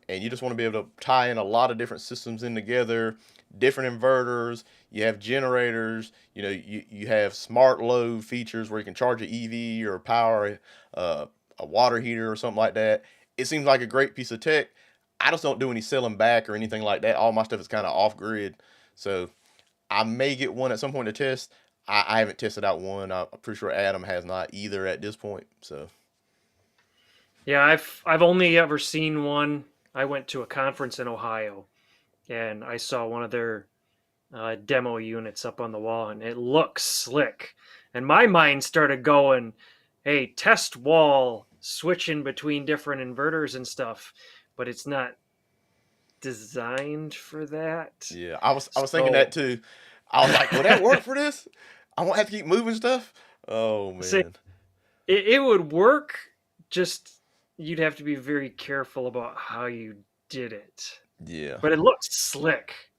[SPEAKER 1] and you just want to be able to tie in a lot of different systems in together different inverters, you have generators, you have smart load features where you can charge an EV or power a water heater or something like that. It seems like a great piece of tech. I just don't do any selling back or anything like that. All my stuff is kind of off grid. So I may get one at some point to test. I haven't tested out one. I'm pretty sure Adam has not either at this point. So
[SPEAKER 2] Yeah, I've only ever seen one. I went to a conference in Ohio, and I saw one of their demo units up on the wall, and it looks slick. And my mind started going, "Hey, test wall switching between different inverters and stuff," but it's not designed for that.
[SPEAKER 1] yeah, I was thinking
[SPEAKER 2] So,
[SPEAKER 1] that too. I was like, will that work for this? I won't have to keep moving stuff. Oh
[SPEAKER 2] see,
[SPEAKER 1] man.
[SPEAKER 2] it would work. Just you'd have to be very careful about how you did it.
[SPEAKER 1] Yeah.
[SPEAKER 2] But it looks slick.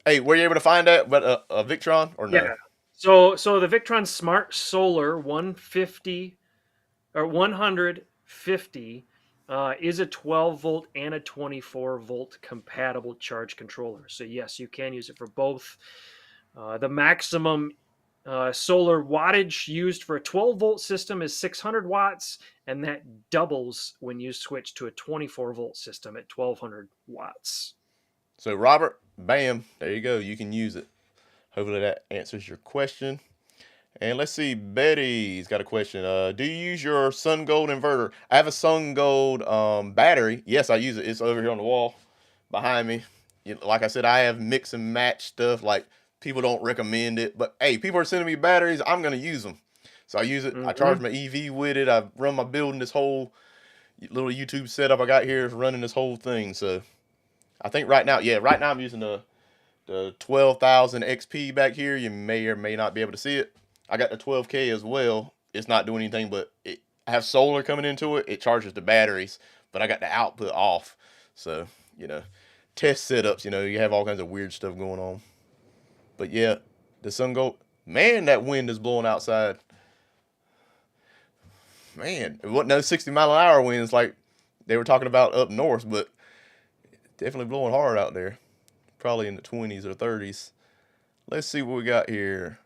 [SPEAKER 1] Hey, were you able to find that? But a Victron or no?
[SPEAKER 2] Yeah. So the Victron Smart Solar 150 or 150 is a 12 volt and a 24 volt compatible charge controller. So yes, you can use it for both. The maximum solar wattage used for a 12 volt system is 600 watts, and that doubles when you switch to a 24 volt system at 1200 watts.
[SPEAKER 1] So Robert, bam, there you go. You can use it. Hopefully that answers your question. And let's see, Betty's got a question. Do you use your Sun Gold inverter? I have a Sun Gold battery. Yes, I use it. It's over here on the wall behind me. Like I said, I have mix and match stuff. Like people don't recommend it, but hey, people are sending me batteries. I'm gonna use them, so I use it. I charge my EV with it. I run my building. This whole little YouTube setup I got here is running this whole thing. So I think right now, yeah, right now I'm using the 12,000 XP back here. You may or may not be able to see it. I got the 12K as well. It's not doing anything, but I have solar coming into it. It charges the batteries, but I got the output off. So, test setups, you have all kinds of weird stuff going on. But yeah, the Sun Gold, man, that wind is blowing outside. Man, it wasn't no 60-mile-an-hour winds like they were talking about up north, but definitely blowing hard out there. Probably in the 20s or 30s. Let's see what we got here.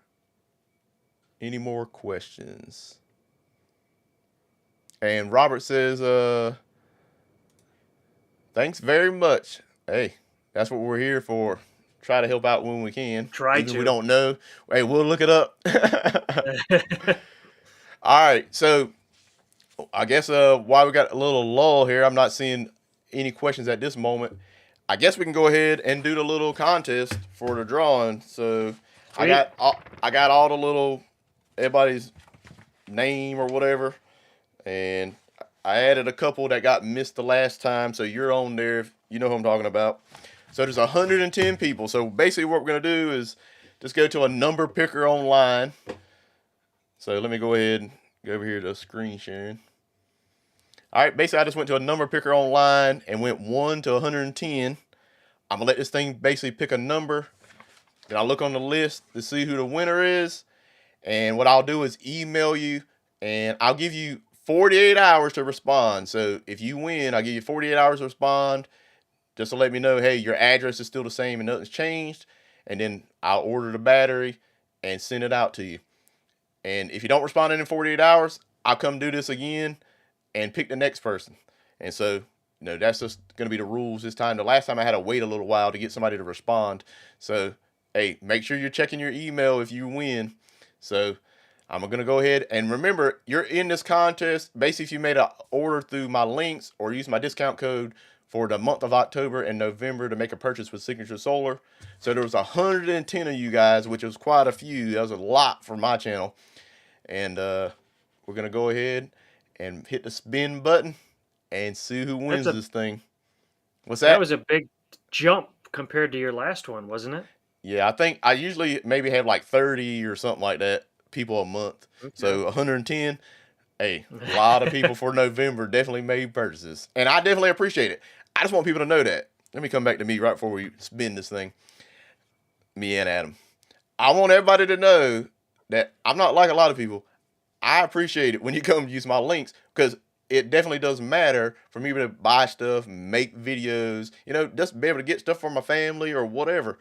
[SPEAKER 1] Any more questions? And Robert says, thanks very much. Hey, that's what we're here for. Try to help out when we can.
[SPEAKER 2] Try
[SPEAKER 1] Even if
[SPEAKER 2] to.
[SPEAKER 1] we don't know. Hey, we'll look it up. All right. So I guess while we got a little lull here, I'm not seeing any questions at this moment. I guess we can go ahead and do the little contest for the drawing. So I got all the little everybody's name or whatever, and I added a couple that got missed the last time. So you're on there, if you know who I'm talking about. So there's 110 people. So basically, what we're gonna do is just go to a number picker online. So let me go ahead and go over here to screen sharing. All right, basically I just went to a number picker online and went 1 to 110. I'm gonna let this thing basically pick a number. Then I'll look on the list to see who the winner is. And what I'll do is email you, and I'll give you 48 hours to respond. So if you win, I'll give you 48 hours to respond, just to let me know, hey, your address is still the same and nothing's changed. And then I'll order the battery and send it out to you. And if you don't respond in 48 hours, I'll come do this again and pick the next person. And so, that's just going to be the rules this time. The last time I had to wait a little while to get somebody to respond. So, hey, make sure you're checking your email if you win. So, I'm going to go ahead and remember, you're in this contest. Basically, if you made an order through my links or use my discount code for the month of October and November to make a purchase with Signature Solar. So, there was 110 of you guys, which was quite a few. That was a lot for my channel. And we're going to go ahead and hit the spin button and see who wins this thing. What's that?
[SPEAKER 2] That was a big jump compared to your last one, wasn't it?
[SPEAKER 1] Yeah, I think I usually maybe have like 30 or something like that people a month. Okay. So 110, hey, a lot of people for November definitely made purchases. And I definitely appreciate it. I just want people to know that. Let me come back to me right before we spin this thing. Me and Adam. I want everybody to know that I'm not like a lot of people. I appreciate it when you come use my links, because it definitely does matter for me to buy stuff, make videos, just be able to get stuff for my family or whatever.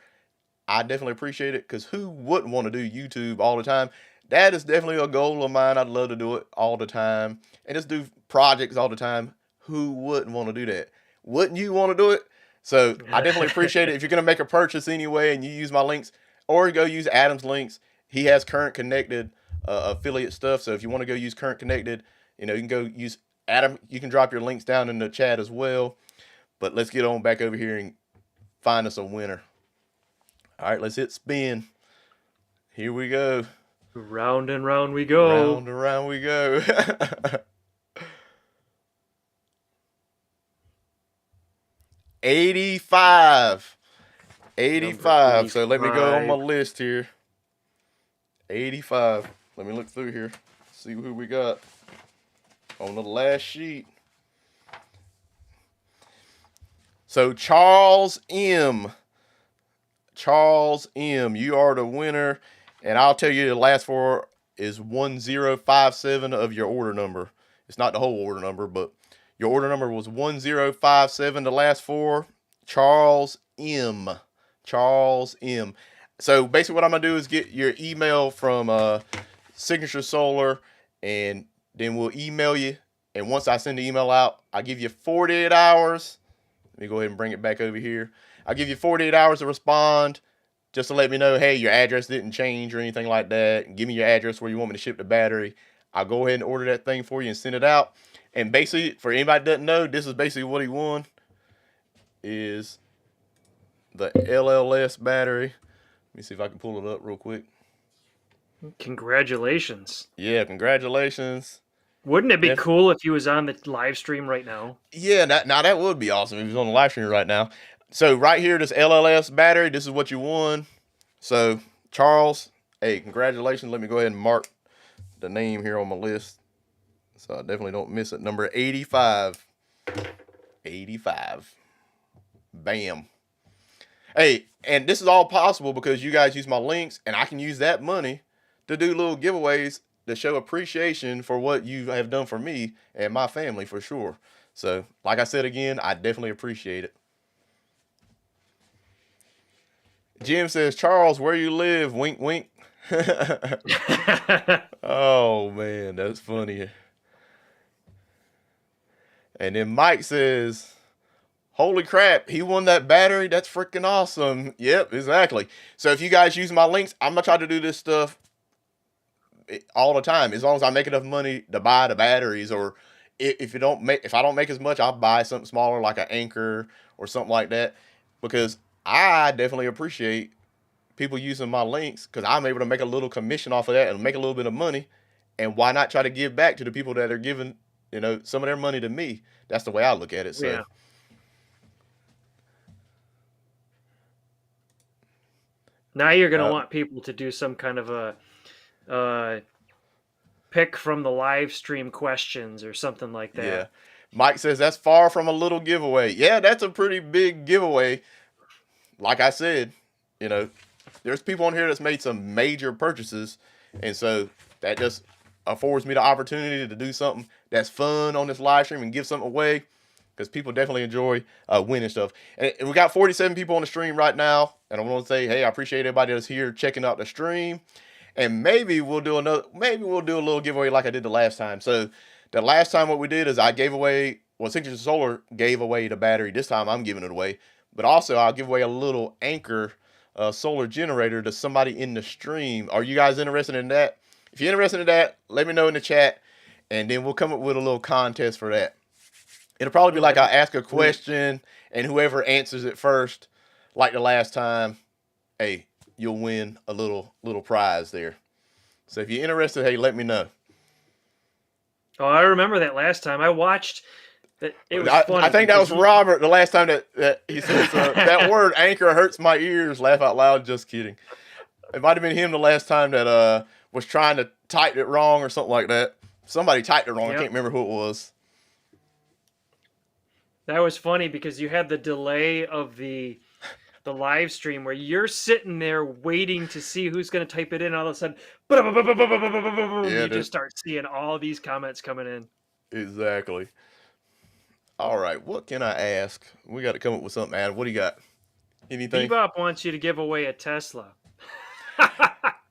[SPEAKER 1] I definitely appreciate it, because who wouldn't want to do YouTube all the time? That is definitely a goal of mine. I'd love to do it all the time and just do projects all the time. Who wouldn't want to do that? Wouldn't you want to do it? So I definitely appreciate it. If you're going to make a purchase anyway and you use my links, or go use Adam's links, he has current connected affiliate stuff. So if you want to go use current connected, you can go use Adam. You can drop your links down in the chat as well. But let's get on back over here and find us a winner. All right, let's hit spin. Here we go.
[SPEAKER 2] Round and round we go.
[SPEAKER 1] Round and round we go. 85. 85. So let me go on my list here. 85. Let me look through here. See who we got on the last sheet. So Charles M. Charles M. You are the winner. And I'll tell you, the last four is 1057 of your order number. It's not the whole order number, but your order number was 1057. The last four, Charles M. Charles M. So basically what I'm going to do is get your email from Signature Solar, and then we'll email you. And once I send the email out, I'll give you 48 hours. Let me go ahead and bring it back over here. I'll give you 48 hours to respond, just to let me know, hey, your address didn't change or anything like that. Give me your address where you want me to ship the battery. I'll go ahead and order that thing for you and send it out. And basically, for anybody that doesn't know, this is basically what he won, is the LLS battery. Let me see if I can pull it up real quick.
[SPEAKER 2] Congratulations.
[SPEAKER 1] Yeah, congratulations.
[SPEAKER 2] Wouldn't it be cool if he was on the live stream right now?
[SPEAKER 1] Yeah, now that would be awesome if he was on the live stream right now. So right here, this LLS battery, this is what you won. So Charles, hey, congratulations. Let me go ahead and mark the name here on my list, so I definitely don't miss it. Number 85. 85. Bam. Hey, and this is all possible because you guys use my links, and I can use that money to do little giveaways to show appreciation for what you have done for me and my family, for sure. So, like I said again, I definitely appreciate it. Jim says, Charles, where you live? Wink, wink. Oh, man, that's funny. And then Mike says, holy crap, he won that battery. That's freaking awesome. Yep, exactly. So if you guys use my links, I'm going to try to do this stuff all the time, as long as I make enough money to buy the batteries. Or if I don't make as much, I'll buy something smaller like an Anchor or something like that, because I definitely appreciate people using my links, because I'm able to make a little commission off of that and make a little bit of money. And why not try to give back to the people that are giving, some of their money to me? That's the way I look at it. So yeah.
[SPEAKER 2] Now you're going to want people to do some kind of a pick from the live stream questions or something like that.
[SPEAKER 1] Yeah. Mike says that's far from a little giveaway. Yeah, that's a pretty big giveaway. Like I said, there's people on here that's made some major purchases, and so that just affords me the opportunity to do something that's fun on this live stream and give something away, because people definitely enjoy winning stuff. And we got 47 people on the stream right now, and I want to say, hey, I appreciate everybody that's here checking out the stream. And maybe we'll do a little giveaway like I did the last time. So the last time what we did is I gave away, Signature Solar gave away the battery. This time I'm giving it away. But also I'll give away a little Anchor solar generator to somebody in the stream. Are you guys interested in that? If you're interested in that, let me know in the chat, and then we'll come up with a little contest for that. It'll probably be like I ask a question, and whoever answers it first, like the last time, hey, you'll win a little prize there. So if you're interested, hey, let me know.
[SPEAKER 2] Oh, I remember that last time. I watched that. It was funny.
[SPEAKER 1] I think that was Robert the last time that he said that word Anchor hurts my ears. Laugh out loud. Just kidding. It might have been him the last time that was trying to type it wrong or something like that. Somebody typed it wrong. Yep. I can't remember who it was.
[SPEAKER 2] That was funny because you had the delay of the live stream where you're sitting there waiting to see who's going to type it in. All of a sudden, you just start seeing all these comments coming in.
[SPEAKER 1] Exactly. All right, what can I ask? We got to come up with something, Adam. What do you got? Anything?
[SPEAKER 2] Bebop wants you to give away a Tesla.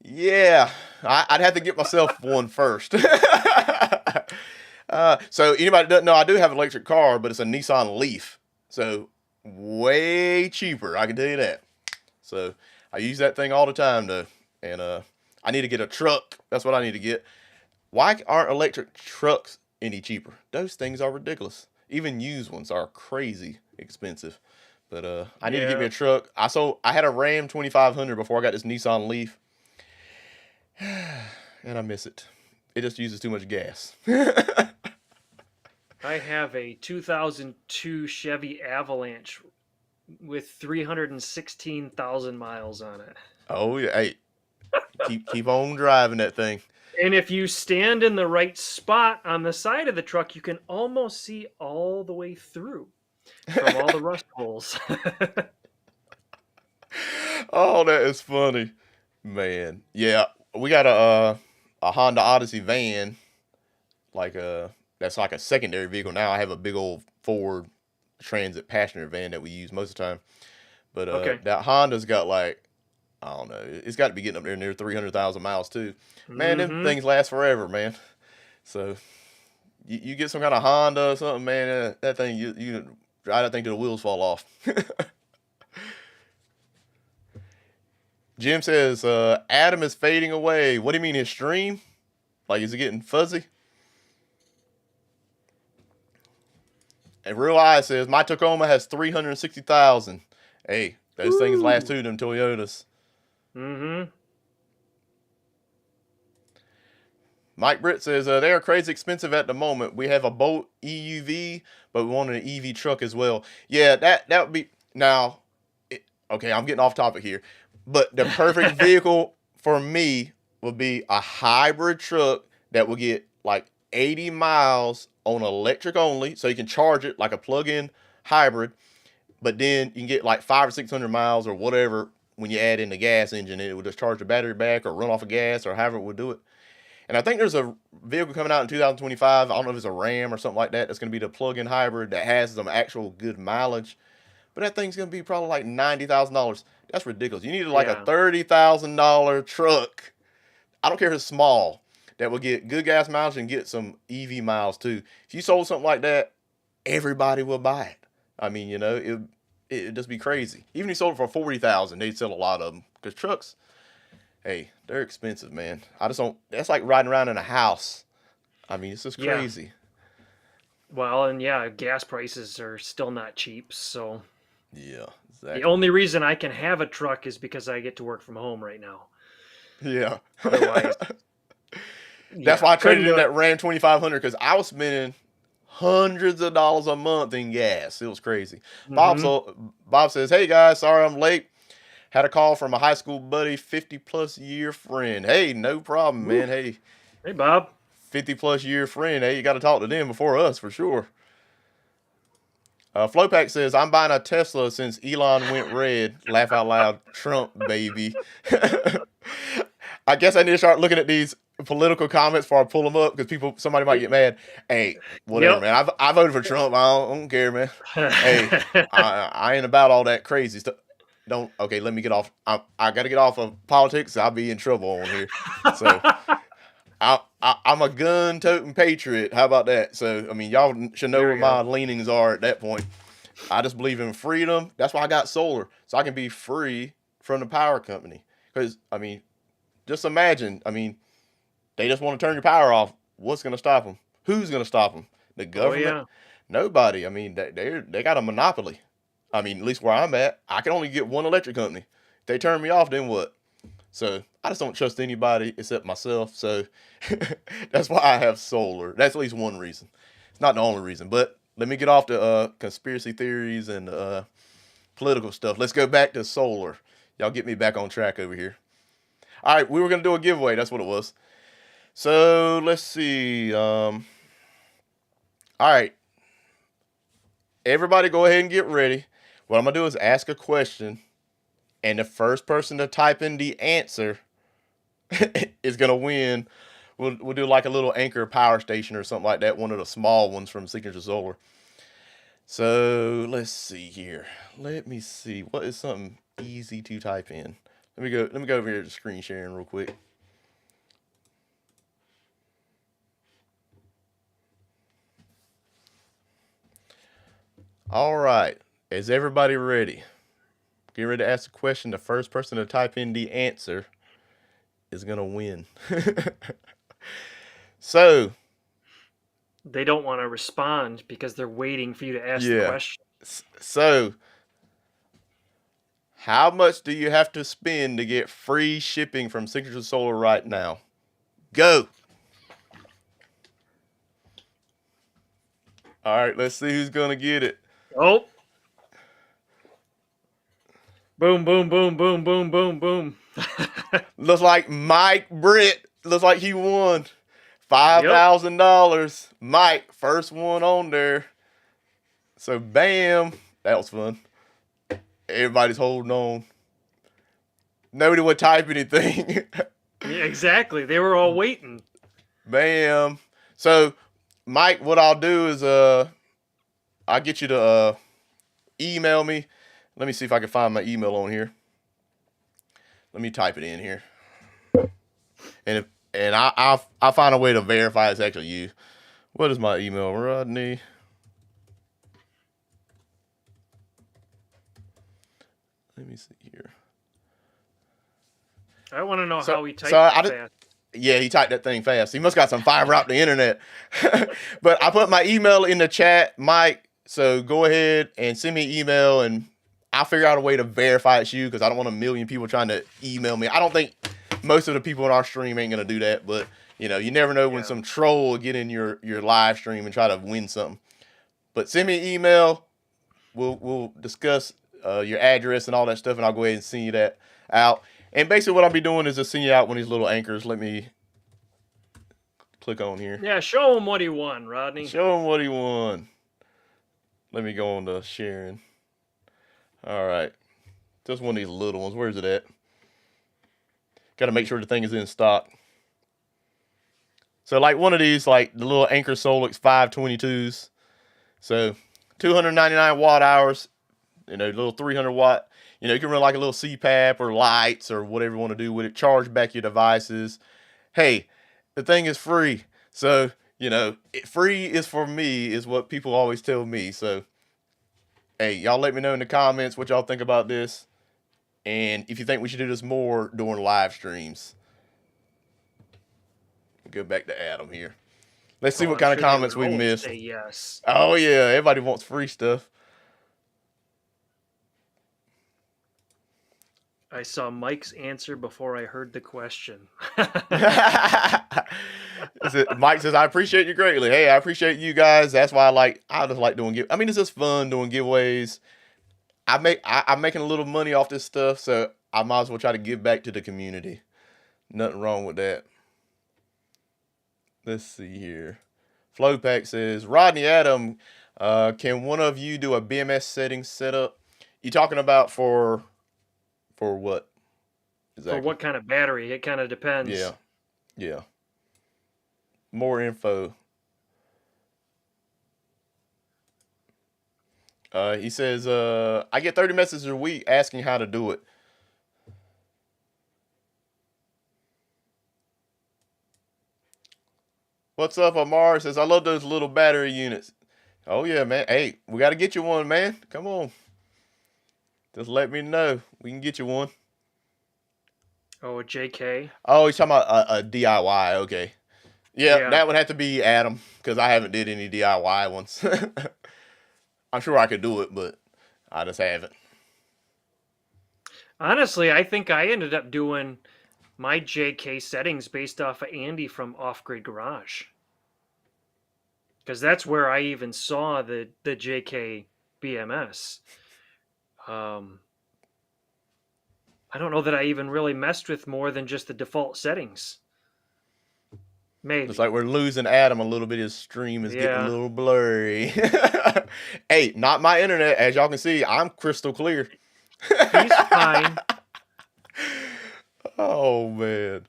[SPEAKER 1] Yeah, I'd have to get myself one first. So anybody that doesn't know, I do have an electric car, but it's a Nissan Leaf. So way cheaper, I can tell you that. So I use that thing all the time though. And I need to get a truck. That's what I need to get. Why aren't electric trucks any cheaper? Those things are ridiculous. Even used ones are crazy expensive. But I need to get me
[SPEAKER 2] Yeah,
[SPEAKER 1] a truck. I had a Ram 2500 before I got this Nissan Leaf, and I miss it. It just uses too much gas.
[SPEAKER 2] I have a 2002 Chevy Avalanche with 316,000 miles on it.
[SPEAKER 1] Oh yeah, hey, keep on driving that thing.
[SPEAKER 2] And if you stand in the right spot on the side of the truck, you can almost see all the way through from all the rust holes.
[SPEAKER 1] Oh, that is funny, man. Yeah, we got a Honda Odyssey van, like that's like a secondary vehicle now. I have a big old Ford Transit passenger van that we use most of the time. But
[SPEAKER 2] Okay.
[SPEAKER 1] that Honda's got like, I don't know, it's got to be getting up there near 300,000 miles too. Man, them
[SPEAKER 2] Mm-hmm.
[SPEAKER 1] things last forever, man. So you get some kind of Honda or something, man. That thing you drive that thing till the wheels fall off. Jim says Adam is fading away. What do you mean his stream? Like is it getting fuzzy? And Real Eye says my Tacoma has 360,000. Hey, those things last
[SPEAKER 2] Woo.
[SPEAKER 1] too. Them Toyotas.
[SPEAKER 2] Mm-hmm.
[SPEAKER 1] Mike Britt says they are crazy expensive at the moment. We have a Bolt EUV, but we want an EV truck as well. Yeah, that would be now. Okay, I'm getting off topic here, but the perfect vehicle for me would be a hybrid truck that will get like 80 miles on electric only, so you can charge it like a plug-in hybrid. But then you can get like 500 or 600 miles or whatever when you add in the gas engine, and it will just charge the battery back or run off of gas or however it would do it. And I think there's a vehicle coming out in 2025. I don't know if it's a Ram or something like that. That's going to be the plug-in hybrid that has some actual good mileage. But that thing's going to be probably like $90,000. That's ridiculous. You need like a
[SPEAKER 2] Yeah.
[SPEAKER 1] $30,000 truck. I don't care if it's small, that will get good gas mileage and get some EV miles too. If you sold something like that, everybody will buy it. I mean, it'd just be crazy. Even if you sold it for 40,000, they'd sell a lot of them because trucks, hey, they're expensive, man. I just don't. That's like riding around in a house. I mean, it's just
[SPEAKER 2] Yeah.
[SPEAKER 1] crazy.
[SPEAKER 2] Well, and yeah, gas prices are still not cheap. So
[SPEAKER 1] Yeah,
[SPEAKER 2] the
[SPEAKER 1] exactly.
[SPEAKER 2] only reason I can have a truck is because I get to work from home right now.
[SPEAKER 1] Yeah.
[SPEAKER 2] Otherwise,
[SPEAKER 1] That's
[SPEAKER 2] yeah,
[SPEAKER 1] why I
[SPEAKER 2] couldn't
[SPEAKER 1] traded in
[SPEAKER 2] do it.
[SPEAKER 1] that Ram 2500 because I was spending hundreds of dollars a month in gas. It was crazy.
[SPEAKER 2] Mm-hmm.
[SPEAKER 1] Bob says, "Hey guys, sorry I'm late. Had a call from a high school buddy, 50 plus year friend. Hey, no problem,
[SPEAKER 2] Woo.
[SPEAKER 1] man. Hey,
[SPEAKER 2] Hey, Bob.
[SPEAKER 1] 50 plus year friend. Hey, you got to talk to them before us for sure." Flowpack says, "I'm buying a Tesla since Elon went red. Laugh out loud, Trump baby." I guess I need to start looking at these political comments before I pull them up because somebody might get mad. Hey, whatever,
[SPEAKER 2] Yep.
[SPEAKER 1] man. I voted for Trump. I don't care, man. Hey, I ain't about all that crazy stuff. Don't. Okay, let me get off. I got to get off of politics. I'll be in trouble on here. So I'm a gun toting patriot. How about that? So I mean, y'all should know
[SPEAKER 2] There
[SPEAKER 1] where
[SPEAKER 2] we
[SPEAKER 1] my
[SPEAKER 2] go.
[SPEAKER 1] leanings are at that point. I just believe in freedom. That's why I got solar, so I can be free from the power company. Because I mean, just imagine. I mean, they just want to turn your power off. What's going to stop them? Who's going to stop them? The
[SPEAKER 2] Oh
[SPEAKER 1] government?
[SPEAKER 2] yeah.
[SPEAKER 1] Nobody. I mean, they got a monopoly. I mean, at least where I'm at, I can only get one electric company. If they turn me off, then what? So I just don't trust anybody except myself. So that's why I have solar. That's at least one reason. It's not the only reason. But let me get off the conspiracy theories and political stuff. Let's go back to solar. Y'all get me back on track over here. All right, we were gonna do a giveaway. That's what it was. So let's see. All right, everybody, go ahead and get ready. What I'm gonna do is ask a question, and the first person to type in the answer is gonna win we'll do like a little Anchor power station or something like that. One of the small ones from Signature Solar. So let's see here. Let me see. What is something easy to type in? Let me go over here to screen sharing real quick. All right. Is everybody ready? Get ready to ask a question. The first person to type in the answer is gonna win. So
[SPEAKER 2] They don't want to respond because they're waiting for you to ask the
[SPEAKER 1] yeah.
[SPEAKER 2] question.
[SPEAKER 1] So how much do you have to spend to get free shipping from Signature Solar right now? Go. All right, let's see who's gonna get it.
[SPEAKER 2] Oh. Boom, boom, boom, boom, boom, boom, boom.
[SPEAKER 1] Looks like Mike Britt. Looks like he won
[SPEAKER 2] Yep.
[SPEAKER 1] $5,000. Mike, first one on there. So bam, that was fun. Everybody's holding on. Nobody would type anything.
[SPEAKER 2] Yeah, exactly. They were all waiting.
[SPEAKER 1] Bam. So Mike, what I'll do is I'll get you to email me. Let me see if I can find my email on here. Let me type it in here. And I'll find a way to verify it's actually you. What is my email, Rodney? Let me see here.
[SPEAKER 2] I want to know how he typed
[SPEAKER 1] it
[SPEAKER 2] fast.
[SPEAKER 1] Yeah, he typed that thing fast. He must got some fiber out the internet. But I put my email in the chat, Mike. So go ahead and send me an email, and I'll figure out a way to verify it's you because I don't want a million people trying to email me. I don't think most of the people in our stream ain't gonna do that, but you know, you never know when some troll will get in your live stream and try to win something. But send me an email. We'll discuss your address and all that stuff, and I'll go ahead and send you that out. And basically what I'll be doing is just send you out one of these little anchors. Let me click on here.
[SPEAKER 2] Yeah, show him what he won, Rodney.
[SPEAKER 1] Show him what he won. Let me go on to sharing. All right. Just one of these little ones. Where's it at? Got to make sure the thing is in stock. So like one of these, like the little Anchor Solix 522s. So 299 watt hours, you know, little 300 watt. You know, you can run like a little CPAP or lights or whatever you want to do with it. Charge back your devices. Hey, the thing is free. So, you know, free is for me is what people always tell me. So, hey, y'all let me know in the comments what y'all think about this. And if you think we should do this more during live streams. Go back to Adam here. Let's see what kind of comments we missed.
[SPEAKER 2] Say yes.
[SPEAKER 1] Oh, yeah. Everybody wants free stuff.
[SPEAKER 2] I saw Mike's answer before I heard the question.
[SPEAKER 1] Mike says, I appreciate you greatly. Hey, I appreciate you guys. That's why I just like doing I mean, it's just fun doing giveaways. I'm making a little money off this stuff, so I might as well try to give back to the community. Nothing wrong with that. Let's see here. Flowpack says, Rodney Adam, can one of you do a BMS settings setup? You talking about for what?
[SPEAKER 2] Exactly. For what kind of battery? It kind of depends.
[SPEAKER 1] Yeah. Yeah. More info. He says, I get 30 messages a week asking how to do it. What's up, Amar? Says, I love those little battery units. Oh, yeah, man. Hey, we got to get you one, man. Come on. Just let me know. We can get you one.
[SPEAKER 2] Oh, a JK?
[SPEAKER 1] Oh, he's talking about a DIY. Okay. Yeah, that would have to be Adam because I haven't did any DIY ones. I'm sure I could do it, but I just haven't.
[SPEAKER 2] Honestly, I think I ended up doing my JK settings based off of Andy from Off Grid Garage. Because that's where I even saw the JK BMS. I don't know that I even really messed with more than just the default settings. Maybe.
[SPEAKER 1] It's like we're losing Adam a little bit. His stream is getting a little blurry. Hey, not my internet. As y'all can see, I'm crystal clear.
[SPEAKER 2] He's fine.
[SPEAKER 1] Oh, man.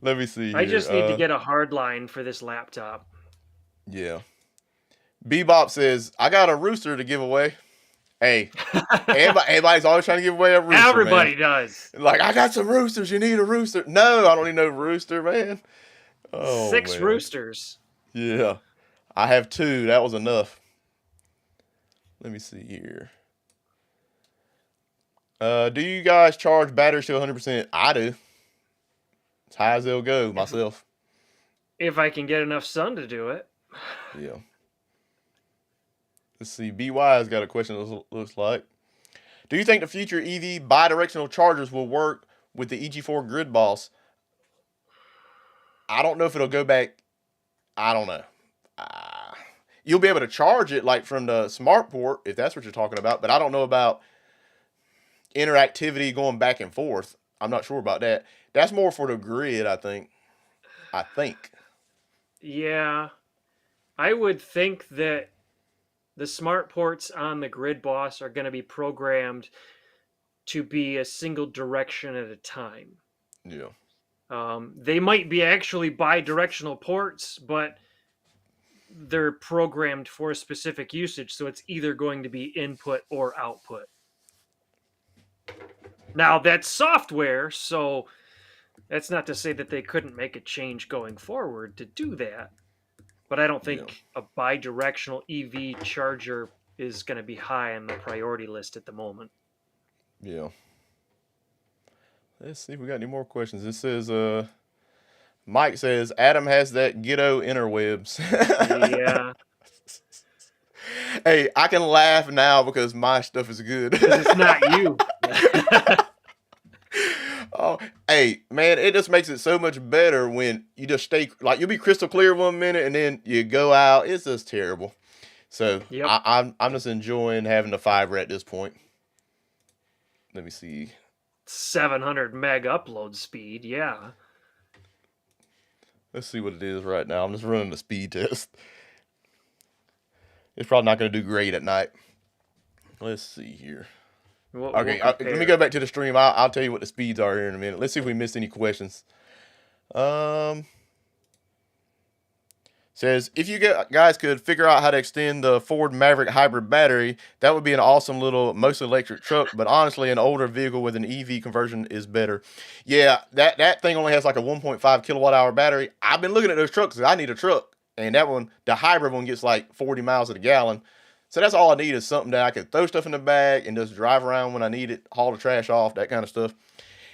[SPEAKER 1] Let me see
[SPEAKER 2] I
[SPEAKER 1] here.
[SPEAKER 2] just need to get a hard line for this laptop.
[SPEAKER 1] Yeah. Bebop says, I got a rooster to give away. Hey, everybody's always trying to give away a rooster, man.
[SPEAKER 2] Everybody does.
[SPEAKER 1] Like, I got some roosters. You need a rooster. No, I don't need no rooster, man. Oh,
[SPEAKER 2] 6
[SPEAKER 1] man.
[SPEAKER 2] roosters.
[SPEAKER 1] Yeah. I have 2. That was enough. Let me see here. Do you guys charge batteries to 100%? I do. As high as they'll go, myself.
[SPEAKER 2] If I can get enough sun to do it.
[SPEAKER 1] Yeah. Let's see. BY has got a question that looks like. Do you think the future EV bidirectional chargers will work with the EG4 Grid Boss? I don't know if it'll go back. I don't know. You'll be able to charge it like from the smart port if that's what you're talking about, but I don't know about interactivity going back and forth. I'm not sure about that. That's more for the grid, I think.
[SPEAKER 2] Yeah. I would think that the smart ports on the Grid Boss are going to be programmed to be a single direction at a time.
[SPEAKER 1] Yeah.
[SPEAKER 2] They might be actually bi-directional ports, but they're programmed for a specific usage, so it's either going to be input or output. Now, that's software, so that's not to say that they couldn't make a change going forward to do that. But I don't think a bi-directional EV charger is going to be high on the priority list at the moment.
[SPEAKER 1] Yeah. Let's see if we got any more questions. This says, Mike says, Adam has that ghetto interwebs.
[SPEAKER 2] Yeah.
[SPEAKER 1] Hey, I can laugh now because my stuff is good.
[SPEAKER 2] Because it's not you.
[SPEAKER 1] Oh, hey, man, it just makes it so much better when you just stay, like, you'll be crystal clear 1 minute and then you go out. It's just terrible. So
[SPEAKER 2] Yep.
[SPEAKER 1] I'm just enjoying having the fiber at this point. Let me see.
[SPEAKER 2] 700 meg upload speed, yeah.
[SPEAKER 1] Let's see what it is right now. I'm just running the speed test. It's probably not going to do great at night. Let's see here. Okay, let me go back to the stream. I'll tell you what the speeds are here in a minute. Let's see if we missed any questions. Says, if you guys could figure out how to extend the Ford Maverick hybrid battery, that would be an awesome little, mostly electric truck. But honestly, an older vehicle with an EV conversion is better. Yeah, that thing only has like a 1.5 kilowatt hour battery. I've been looking at those trucks because I need a truck. And that one, the hybrid one, gets like 40 miles to the gallon. So that's all I need is something that I can throw stuff in the bag and just drive around when I need it, haul the trash off, that kind of stuff.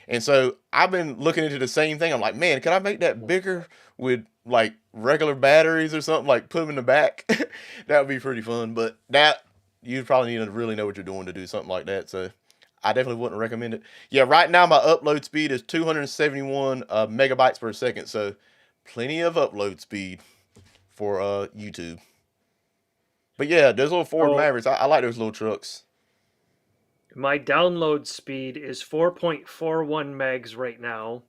[SPEAKER 1] And so I've been looking into the same thing. I'm like, man, can I make that bigger with like regular batteries or something? Like put them in the back. That would be pretty fun. But that, you'd probably need to really know what you're doing to do something like that. So I definitely wouldn't recommend it. Yeah, right now my upload speed is 271 megabytes per second. So plenty of upload speed for YouTube. But yeah, those little Ford Mavericks, I like those little trucks.
[SPEAKER 2] My download speed is 4.41 megs right now,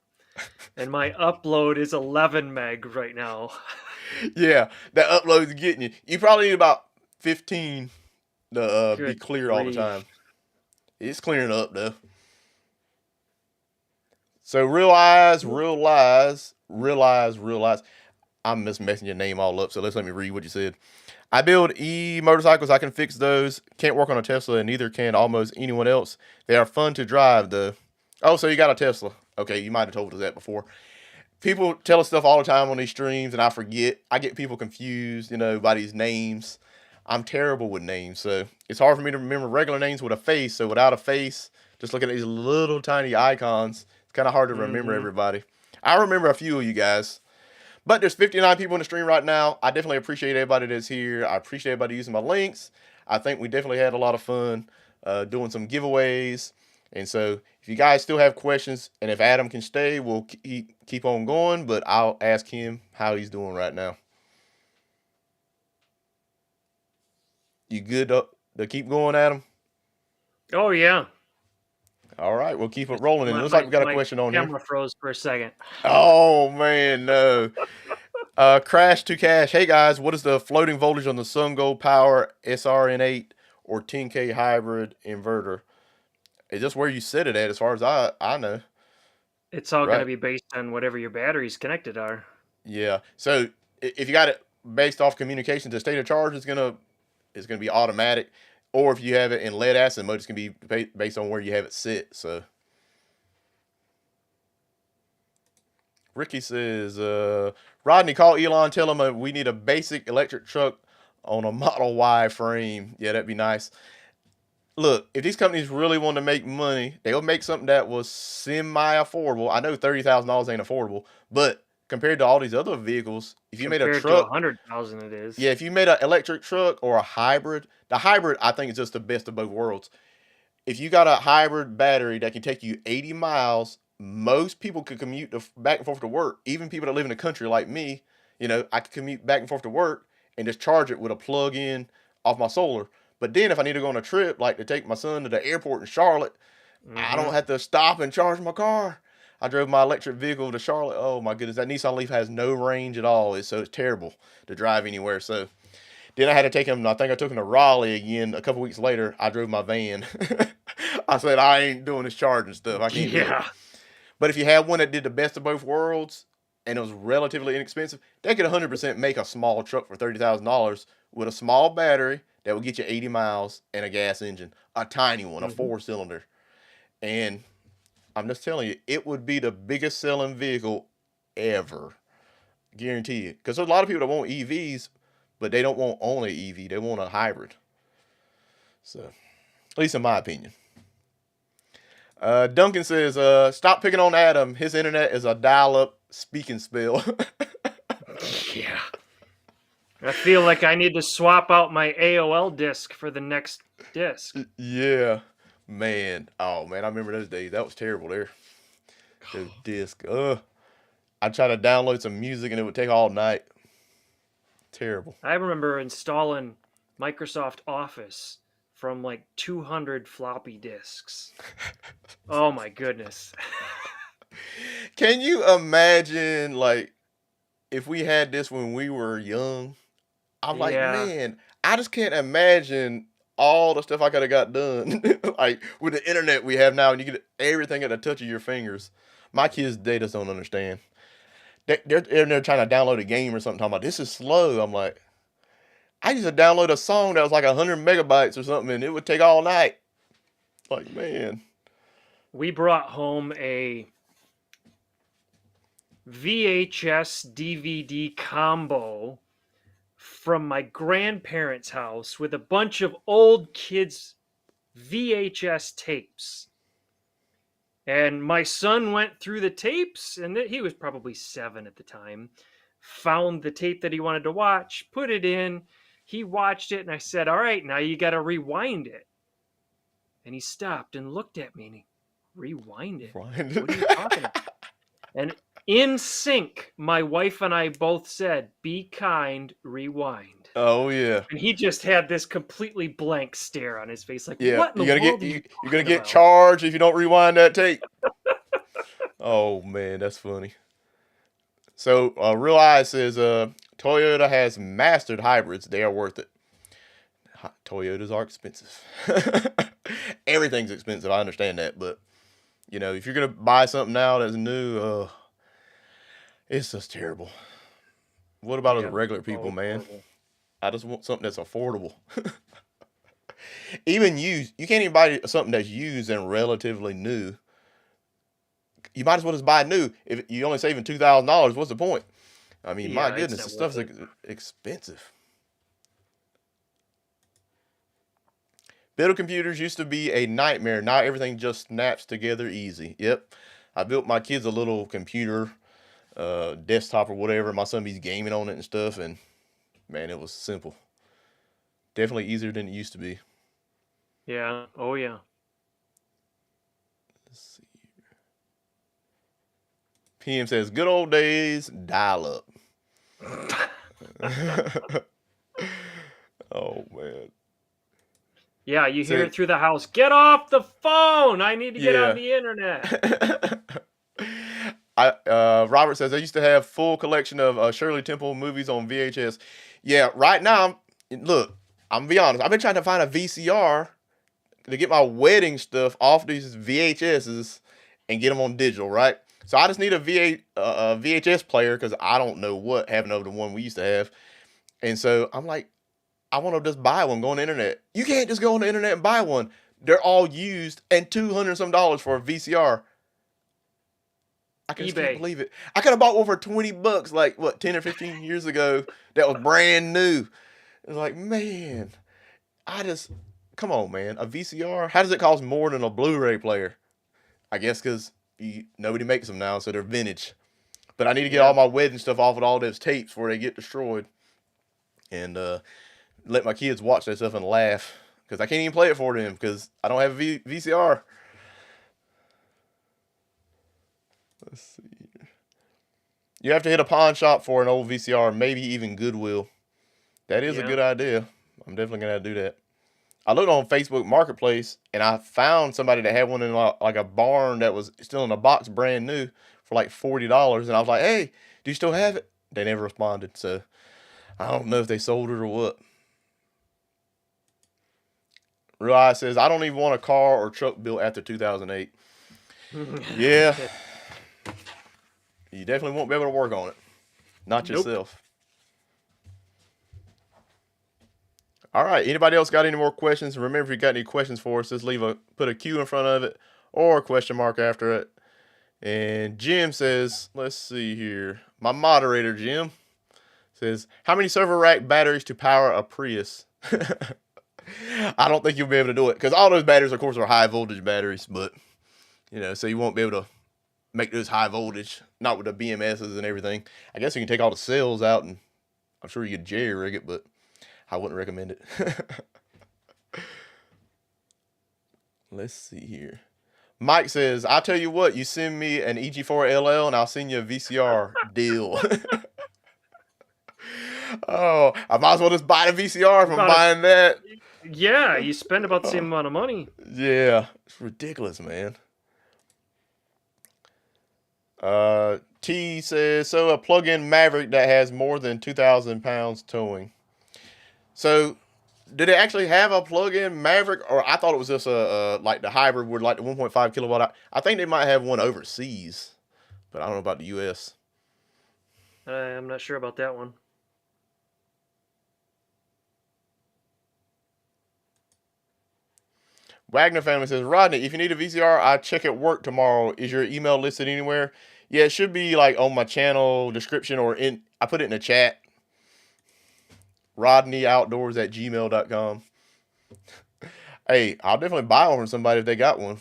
[SPEAKER 2] and my upload is 11 meg right now.
[SPEAKER 1] Yeah, that upload's getting you. You probably need about 15 to be clear all the time. It's clearing up though. So realize. I'm just messing your name all up, so let's let me read what you said. I build motorcycles. I can fix those. Can't work on a Tesla, and neither can almost anyone else. They are fun to drive, though. Oh, so you got a Tesla. Okay, you might have told us that before. People tell us stuff all the time on these streams, and I forget. I get people confused, by these names. I'm terrible with names, so it's hard for me to remember regular names with a face. So without a face, just looking at these little tiny icons, it's kind of hard to remember everybody. I remember a few of you guys. But there's 59 people in the stream right now. I definitely appreciate everybody that's here. I appreciate everybody using my links. I think we definitely had a lot of fun doing some giveaways. And so if you guys still have questions, and if Adam can stay, we'll keep on going. But I'll ask him how he's doing right now. You good to keep going, Adam?
[SPEAKER 2] Oh, yeah.
[SPEAKER 1] All right, we'll keep it rolling. And it looks like we got a question on here.
[SPEAKER 2] Camera froze for a second.
[SPEAKER 1] Oh, man, no. Crash to Cash. Hey, guys, what is the floating voltage on the SunGold Power SRN8 or 10K hybrid inverter? Is this where you set it at as far as I know?
[SPEAKER 2] It's all going to
[SPEAKER 1] right?
[SPEAKER 2] be based on whatever your batteries connected are.
[SPEAKER 1] Yeah. So if you got it based off communication, the state of charge is gonna be automatic, or if you have it in lead acid mode, it's gonna be based on where you have it sit. So Ricky says, Rodney, call Elon, tell him we need a basic electric truck on a Model Y frame. Yeah, that'd be nice. Look, if these companies really want to make money, they'll make something that was semi-affordable. I know $30,000 ain't affordable, but compared to all these other vehicles, if you made a
[SPEAKER 2] Compared to
[SPEAKER 1] truck,
[SPEAKER 2] 100,000 it is.
[SPEAKER 1] yeah, if you made an electric truck or a hybrid, the hybrid I think is just the best of both worlds. If you got a hybrid battery that can take you 80 miles, most people could commute back and forth to work. Even people that live in the country like me, I could commute back and forth to work and just charge it with a plug in off my solar. But then if I need to go on a trip, like to take my son to the airport in Charlotte, I
[SPEAKER 2] Mm-hmm.
[SPEAKER 1] don't have to stop and charge my car. I drove my electric vehicle to Charlotte. Oh my goodness, that Nissan Leaf has no range at all. It's terrible to drive anywhere. So then I had to take him. I think I took him to Raleigh again. A couple weeks later, I drove my van. I said I ain't doing this charging stuff. I can't do it.
[SPEAKER 2] Yeah.
[SPEAKER 1] But if you had one that did the best of both worlds and it was relatively inexpensive, they could 100% make a small truck for $30,000 with a small battery that would get you 80 miles and a gas engine, a tiny one, a
[SPEAKER 2] Mm-hmm.
[SPEAKER 1] 4-cylinder. And I'm just telling you, it would be the biggest selling vehicle ever. Guarantee it. Because there's a lot of people that want EVs, but they don't want only EV. They want a hybrid. So, at least in my opinion. Duncan says, stop picking on Adam. His internet is a dial-up speaking spell.
[SPEAKER 2] Yeah. I feel like I need to swap out my AOL disc for the next disc.
[SPEAKER 1] Yeah. Man. Oh, man. I remember those days. That was terrible there. Those discs. I'd try to download some music and it would take all night. Terrible.
[SPEAKER 2] I remember installing Microsoft Office from like 200 floppy disks. Oh my goodness.
[SPEAKER 1] Can you imagine, like, if we had this when we were young? I'm like,
[SPEAKER 2] Yeah.
[SPEAKER 1] man, I just can't imagine all the stuff I could have got done. Like, with the internet we have now, and you get everything at the touch of your fingers. My kids, they just don't understand. They're trying to download a game or something, talking about this is slow. I'm like, I used to download a song that was like 100 megabytes or something, and it would take all night. Like, man.
[SPEAKER 2] We brought home a VHS DVD combo from my grandparents' house with a bunch of old kids' VHS tapes. And my son went through the tapes, and he was probably 7 at the time, found the tape that he wanted to watch, put it in. He watched it, and I said, all right, now you got to rewind it. And he stopped and looked at me, and he, rewind it? What are you talking about? And in sync, my wife and I both said, be kind, rewind.
[SPEAKER 1] Oh, yeah.
[SPEAKER 2] And he just had this completely blank stare on his face, like,
[SPEAKER 1] Yeah,
[SPEAKER 2] what in the world
[SPEAKER 1] you're gonna
[SPEAKER 2] talking
[SPEAKER 1] get
[SPEAKER 2] about?
[SPEAKER 1] charged if you don't rewind that tape. Oh man, that's funny. So Real Eye says Toyota has mastered hybrids. They are worth it. Toyotas are expensive. Everything's expensive. I understand that, but if you're gonna buy something now that's new, it's just terrible. What about
[SPEAKER 2] Yeah.
[SPEAKER 1] us regular people,
[SPEAKER 2] Oh,
[SPEAKER 1] man?
[SPEAKER 2] horrible.
[SPEAKER 1] I just want something that's affordable. Even used, you can't even buy something that's used and relatively new. You might as well just buy new. If you only saving $2,000, what's the point? I mean, my
[SPEAKER 2] Yeah, it's
[SPEAKER 1] goodness,
[SPEAKER 2] not
[SPEAKER 1] this stuff's
[SPEAKER 2] worth it.
[SPEAKER 1] expensive. Building computers used to be a nightmare. Now everything just snaps together easy. Yep, I built my kids a little computer, desktop or whatever. My son be gaming on it and stuff, and man, it was simple. Definitely easier than it used to be.
[SPEAKER 2] Yeah. Oh, yeah.
[SPEAKER 1] Let's see. PM says, good old days, dial up. Oh, man.
[SPEAKER 2] Yeah, you hear it through the house. Get off the phone! I need to get on the internet.
[SPEAKER 1] Robert says, I used to have full collection of Shirley Temple movies on VHS. Yeah, right now, look, I'm gonna be honest. I've been trying to find a VCR to get my wedding stuff off these VHSs and get them on digital, right? So I just need a VHS player because I don't know what happened over the one we used to have. And so I'm like, I want to just buy one, go on the internet. You can't just go on the internet and buy one. They're all used and $200 some for a VCR. I just can't
[SPEAKER 2] eBay.
[SPEAKER 1] believe it. I could have bought one for $20, like what, 10 or 15 years ago. That was brand new. It's like, man, I just come on, man. A VCR? How does it cost more than a Blu-ray player? I guess because nobody makes them now, so they're vintage. But I need to get all
[SPEAKER 2] Yeah.
[SPEAKER 1] my wedding stuff off of all those tapes before they get destroyed, and let my kids watch that stuff and laugh because I can't even play it for them because I don't have a VCR. Let's see. You have to hit a pawn shop for an old VCR, maybe even Goodwill. That is a
[SPEAKER 2] Yeah.
[SPEAKER 1] good idea. I'm definitely gonna do that. I looked on Facebook Marketplace and I found somebody that had one in like a barn that was still in a box, brand new, for like $40. And I was like, "Hey, do you still have it?" They never responded, so I don't know if they sold it or what. Real Eye says, "I don't even want a car or truck built after 2008." Yeah, you definitely won't be able to work on it. Not
[SPEAKER 2] Nope.
[SPEAKER 1] yourself. All right. Anybody else got any more questions? Remember, if you got any questions for us, just put a Q in front of it or a question mark after it. And Jim says, let's see here. My moderator, Jim, says, how many server rack batteries to power a Prius? I don't think you'll be able to do it because all those batteries, of course, are high voltage batteries, but so you won't be able to make those high voltage, not with the BMSs and everything. I guess you can take all the cells out and I'm sure you could jerry rig it, but I wouldn't recommend it. Let's see here. Mike says, I'll tell you what, you send me an EG4LL and I'll send you a VCR. Deal. Oh, I might as well just buy the VCR if I'm
[SPEAKER 2] About a,
[SPEAKER 1] buying that.
[SPEAKER 2] yeah, you spend about the same
[SPEAKER 1] Oh,
[SPEAKER 2] amount of money.
[SPEAKER 1] yeah, it's ridiculous, man. T says, so a plug-in Maverick that has more than 2,000 pounds towing. So, did it actually have a plug-in Maverick, or I thought it was just a like the hybrid with like the 1.5 kilowatt? I think they might have one overseas, but I don't know about the U.S.
[SPEAKER 2] I'm not sure about that one.
[SPEAKER 1] Wagner family says, Rodney, if you need a VCR, I check at work tomorrow. Is your email listed anywhere? Yeah, it should be like on my channel description or I put it in the chat. RodneyOutdoors@gmail.com. Hey, I'll definitely buy one from somebody if they got one.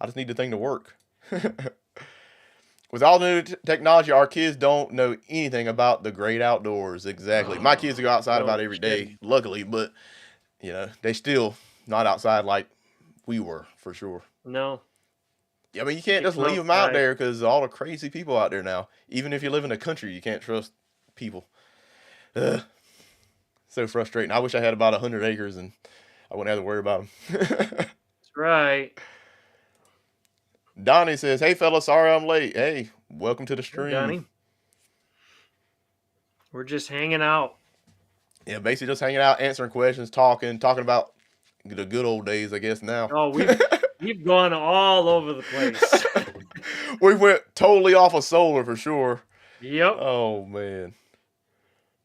[SPEAKER 1] I just need the thing to work. With all the new technology, our kids don't know anything about the great outdoors. Exactly. My kids go outside
[SPEAKER 2] No
[SPEAKER 1] about every day,
[SPEAKER 2] kidding.
[SPEAKER 1] luckily, but they still not outside like we were for sure.
[SPEAKER 2] No.
[SPEAKER 1] I mean, you can't
[SPEAKER 2] Keep
[SPEAKER 1] just
[SPEAKER 2] them
[SPEAKER 1] leave them out
[SPEAKER 2] outside.
[SPEAKER 1] there because all the crazy people out there now. Even if you live in the country, you can't trust people. Ugh, so frustrating. I wish I had about 100 acres and I wouldn't have to worry about them.
[SPEAKER 2] That's right.
[SPEAKER 1] Donnie says, hey, fella, sorry I'm late. Hey, welcome to the
[SPEAKER 2] Hey,
[SPEAKER 1] stream.
[SPEAKER 2] Donnie. We're just hanging out.
[SPEAKER 1] Yeah, basically just hanging out, answering questions, talking about the good old days, I guess, now.
[SPEAKER 2] Oh, we've gone all over the place.
[SPEAKER 1] We went totally off of solar for sure.
[SPEAKER 2] Yep.
[SPEAKER 1] Oh, man.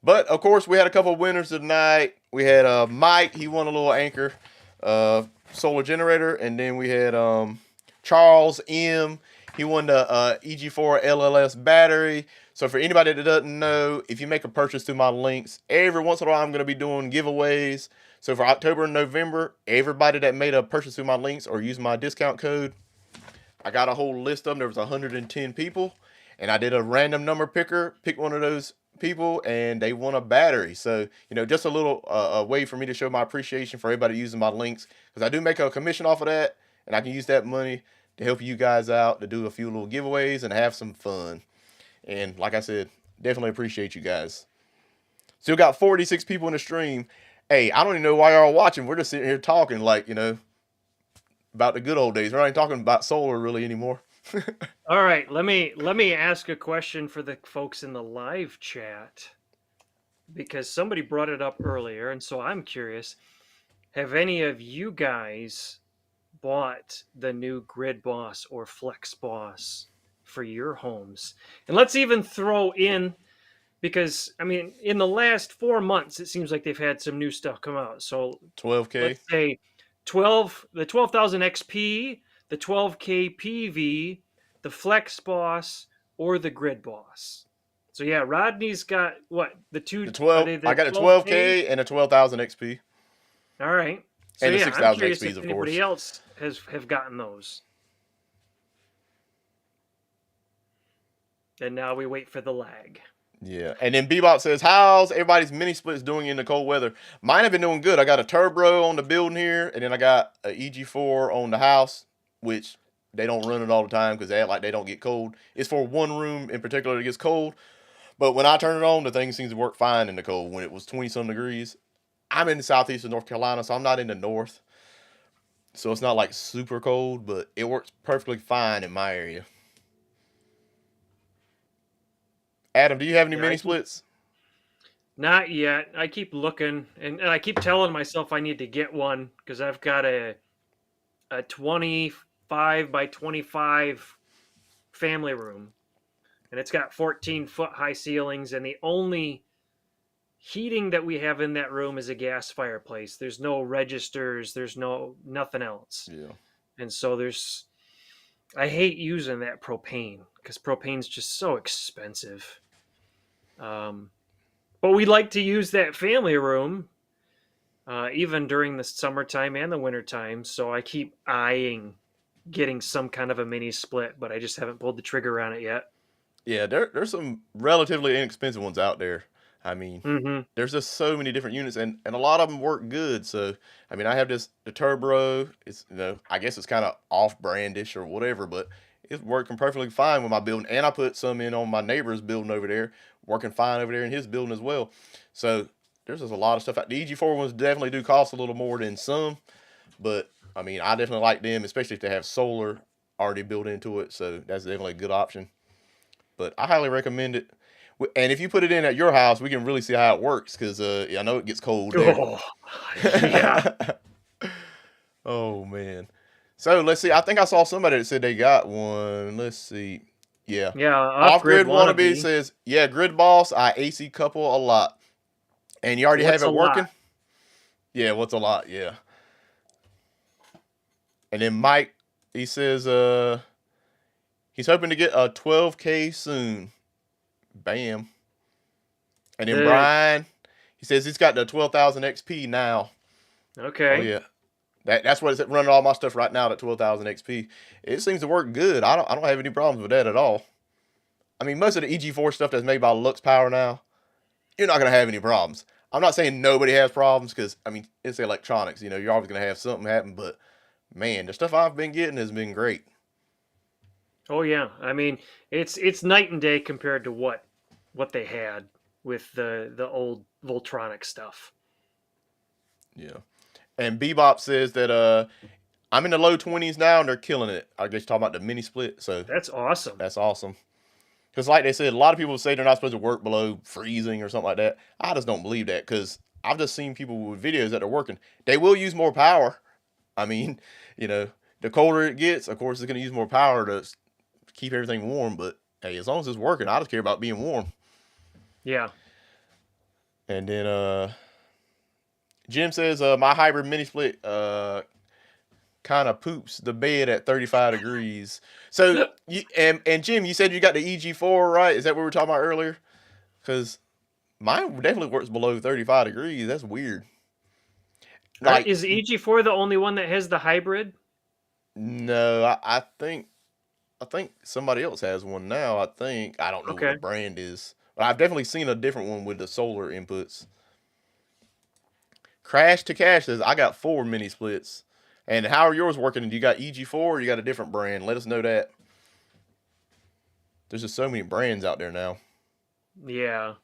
[SPEAKER 1] But of course, we had a couple of winners tonight. We had Mike, he won a little Anchor solar generator, and then we had Charles M. He won the EG4 LLS battery. So for anybody that doesn't know, if you make a purchase through my links, every once in a while I'm going to be doing giveaways. So for October and November, everybody that made a purchase through my links or used my discount code, I got a whole list of them. There was 110 people, and I did a random number picker, pick one of those people, and they won a battery. So, just a little a way for me to show my appreciation for everybody using my links, because I do make a commission off of that, and I can use that money to help you guys out, to do a few little giveaways and have some fun. And like I said, definitely appreciate you guys. Still got 46 people in the stream. Hey, I don't even know why y'all are watching. We're just sitting here talking like, about the good old days. We're not even talking about solar really anymore.
[SPEAKER 2] All right. Let me ask a question for the folks in the live chat, because somebody brought it up earlier, and so I'm curious. Have any of you guys bought the new Grid Boss or Flex Boss for your homes. And let's even throw in, because I mean, in the last 4 months, it seems like they've had some new stuff come out. So
[SPEAKER 1] 12K.
[SPEAKER 2] let's say the 12,000 XP, the 12K PV, the Flex Boss, or the Grid Boss. So yeah, Rodney's got what, the two?
[SPEAKER 1] The
[SPEAKER 2] Are
[SPEAKER 1] 12.
[SPEAKER 2] they
[SPEAKER 1] I
[SPEAKER 2] the
[SPEAKER 1] got a
[SPEAKER 2] 12K?
[SPEAKER 1] 12K and a 12,000 XP
[SPEAKER 2] All right. So
[SPEAKER 1] and the
[SPEAKER 2] yeah, I'm
[SPEAKER 1] 6,000
[SPEAKER 2] curious if
[SPEAKER 1] XPs, of
[SPEAKER 2] anybody
[SPEAKER 1] course.
[SPEAKER 2] else have gotten those. And now we wait for the lag.
[SPEAKER 1] Yeah, and then Bebop says, "How's everybody's mini splits doing in the cold weather?" Mine have been doing good. I got a turbo on the building here, and then I got a EG4 on the house, which they don't run it all the time because they act like they don't get cold. It's for one room in particular that gets cold, but when I turn it on, the thing seems to work fine in the cold. When it was 20 some degrees, I'm in the southeast of North Carolina, so I'm not in the north, so it's not like super cold, but it works perfectly fine in my area. Adam, do you have any
[SPEAKER 2] Yeah,
[SPEAKER 1] mini splits?
[SPEAKER 2] not yet. I keep looking, and I keep telling myself I need to get one because I've got a 25 by 25 family room, and it's got 14-foot high ceilings, and the only heating that we have in that room is a gas fireplace. There's no registers, there's nothing else.
[SPEAKER 1] Yeah.
[SPEAKER 2] And so I hate using that propane because propane's just so expensive. But we like to use that family room even during the summertime and the wintertime. So I keep eyeing getting some kind of a mini split, but I just haven't pulled the trigger on it yet.
[SPEAKER 1] Yeah, there's some relatively inexpensive ones out there. I mean,
[SPEAKER 2] Mm-hmm.
[SPEAKER 1] there's just so many different units, and a lot of them work good. So, I mean, I have the turbo. It's I guess it's kind of off brandish or whatever, but it's working perfectly fine with my building. And I put some in on my neighbor's building over there, working fine over there in his building as well. So there's just a lot of stuff. The EG4 ones definitely do cost a little more than some, but I mean, I definitely like them, especially if they have solar already built into it. So that's definitely a good option. But I highly recommend it. And if you put it in at your house, we can really see how it works because I know it gets cold there.
[SPEAKER 2] Oh, yeah.
[SPEAKER 1] Oh man. So let's see. I think I saw somebody that said they got one. Let's see. Yeah.
[SPEAKER 2] Yeah. Off
[SPEAKER 1] Off
[SPEAKER 2] grid
[SPEAKER 1] Grid Wannabe
[SPEAKER 2] wannabe.
[SPEAKER 1] says, yeah, Grid Boss, I AC couple a lot. And you already have
[SPEAKER 2] What's a
[SPEAKER 1] it
[SPEAKER 2] lot?
[SPEAKER 1] working? Yeah, what's a lot? Yeah. And then Mike, he says he's hoping to get a 12K soon. Bam. And then
[SPEAKER 2] The
[SPEAKER 1] Brian, he says he's got the 12,000 XP now. Oh
[SPEAKER 2] Okay.
[SPEAKER 1] yeah, that's what it's running all my stuff right now at 12,000 XP. It seems to work good. I don't have any problems with that at all. I mean, most of the EG4 stuff that's made by Lux Power now, you're not gonna have any problems. I'm not saying nobody has problems because I mean it's electronics. You're always gonna have something happen. But man, the stuff I've been getting has been great.
[SPEAKER 2] Oh yeah. I mean, it's night and day compared to what they had with the old Voltronic stuff.
[SPEAKER 1] Yeah. And Bebop says that I'm in the low 20s now and they're killing it. I guess you're talking about the mini split. So
[SPEAKER 2] That's awesome.
[SPEAKER 1] that's awesome. Because, like they said, a lot of people say they're not supposed to work below freezing or something like that. I just don't believe that because I've just seen people with videos that are working. They will use more power. I mean, you know, the colder it gets, of course, it's going to use more power to keep everything warm. But hey, as long as it's working, I just care about being warm.
[SPEAKER 2] Yeah.
[SPEAKER 1] And then Jim says my hybrid mini split kind of poops the bed at 35 degrees. So, and Jim, you said you got the EG4, right? Is that what we were talking about earlier? Because mine definitely works below 35 degrees. That's weird. Like,
[SPEAKER 2] Is EG4 the only one that has the hybrid?
[SPEAKER 1] no, I think somebody else has one now. I don't know what the
[SPEAKER 2] Okay.
[SPEAKER 1] brand is, but I've definitely seen a different one with the solar inputs. Crash to Cash says I got 4 mini splits. And how are yours working? Do you got EG4 or you got a different brand? Let us know that. There's just so many brands out there now.
[SPEAKER 2] Yeah.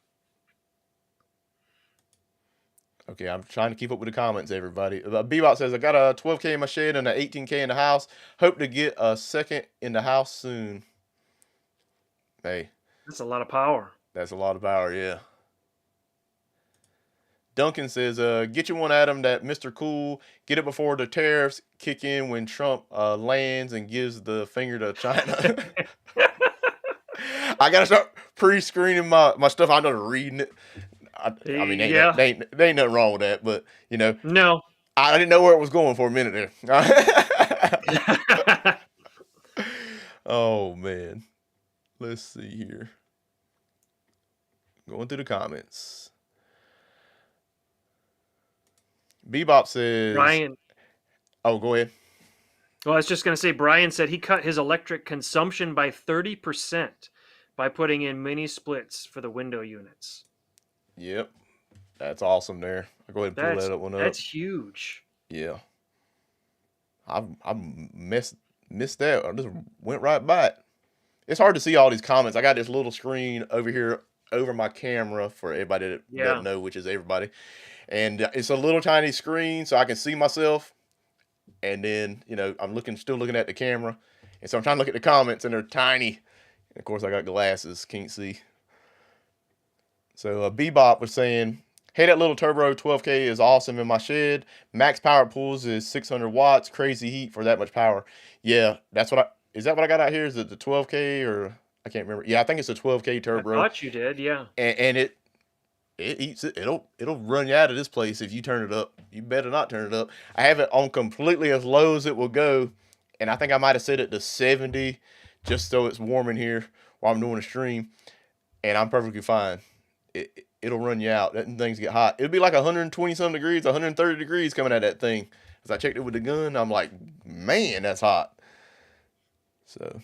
[SPEAKER 1] Okay, I'm trying to keep up with the comments, everybody. Bebop says I got a 12K in my shed and a 18K in the house. Hope to get a second in the house soon. Hey,
[SPEAKER 2] That's a lot of power.
[SPEAKER 1] that's a lot of power, yeah. Duncan says, get you one, Adam, that Mr. Cool. Get it before the tariffs kick in when Trump lands and gives the finger to China. I gotta start pre-screening my stuff. I'm not reading it. I mean,
[SPEAKER 2] Yeah.
[SPEAKER 1] there ain't nothing wrong with that, but you know,
[SPEAKER 2] No.
[SPEAKER 1] I didn't know where it was going for a minute there. Oh man, let's see here. Going through the comments. Bebop says,
[SPEAKER 2] Brian.
[SPEAKER 1] "Oh, go ahead."
[SPEAKER 2] Well, I was just going to say, Brian said he cut his electric consumption by 30% by putting in mini splits for the window units.
[SPEAKER 1] Yep, that's awesome. There, I'll go ahead and pull
[SPEAKER 2] That's
[SPEAKER 1] that up one up.
[SPEAKER 2] that's huge.
[SPEAKER 1] Yeah, I missed that. I just went right by it. It's hard to see all these comments. I got this little screen over here over my camera for everybody that doesn't
[SPEAKER 2] Yeah.
[SPEAKER 1] know, which is everybody. And it's a little tiny screen, so I can see myself. And then I'm still looking at the camera, and so I'm trying to look at the comments, and they're tiny. And of course, I got glasses, can't see. So Bebop was saying, "Hey, that little turbo 12K is awesome in my shed. Max power pulls is 600 watts. Crazy heat for that much power." Yeah, is that what I got out here? Is it the 12K or I can't remember? Yeah, I think it's a 12K
[SPEAKER 2] I
[SPEAKER 1] turbo,
[SPEAKER 2] thought you did. Yeah.
[SPEAKER 1] and it eats it. It'll run you out of this place if you turn it up. You better not turn it up. I have it on completely as low as it will go, and I think I might have set it to 70 just so it's warm in here while I'm doing a stream, and I'm perfectly fine. It'll run you out. That things get hot. It'll be like 120 some degrees, 130 degrees coming at that thing. As I checked it with the gun, I'm like, man, that's hot. So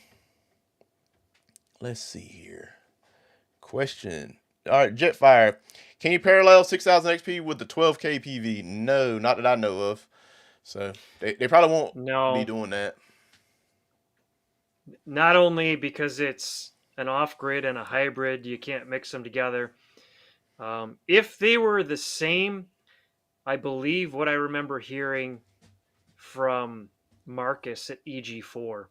[SPEAKER 1] let's see here. Question. All right, Jetfire. Can you parallel 6000 XP with the 12K PV? No, not that I know of. So they probably won't be
[SPEAKER 2] No.
[SPEAKER 1] doing that.
[SPEAKER 2] Not only because it's an off-grid and a hybrid, you can't mix them together. If they were the same, I believe what I remember hearing from Marcus at EG4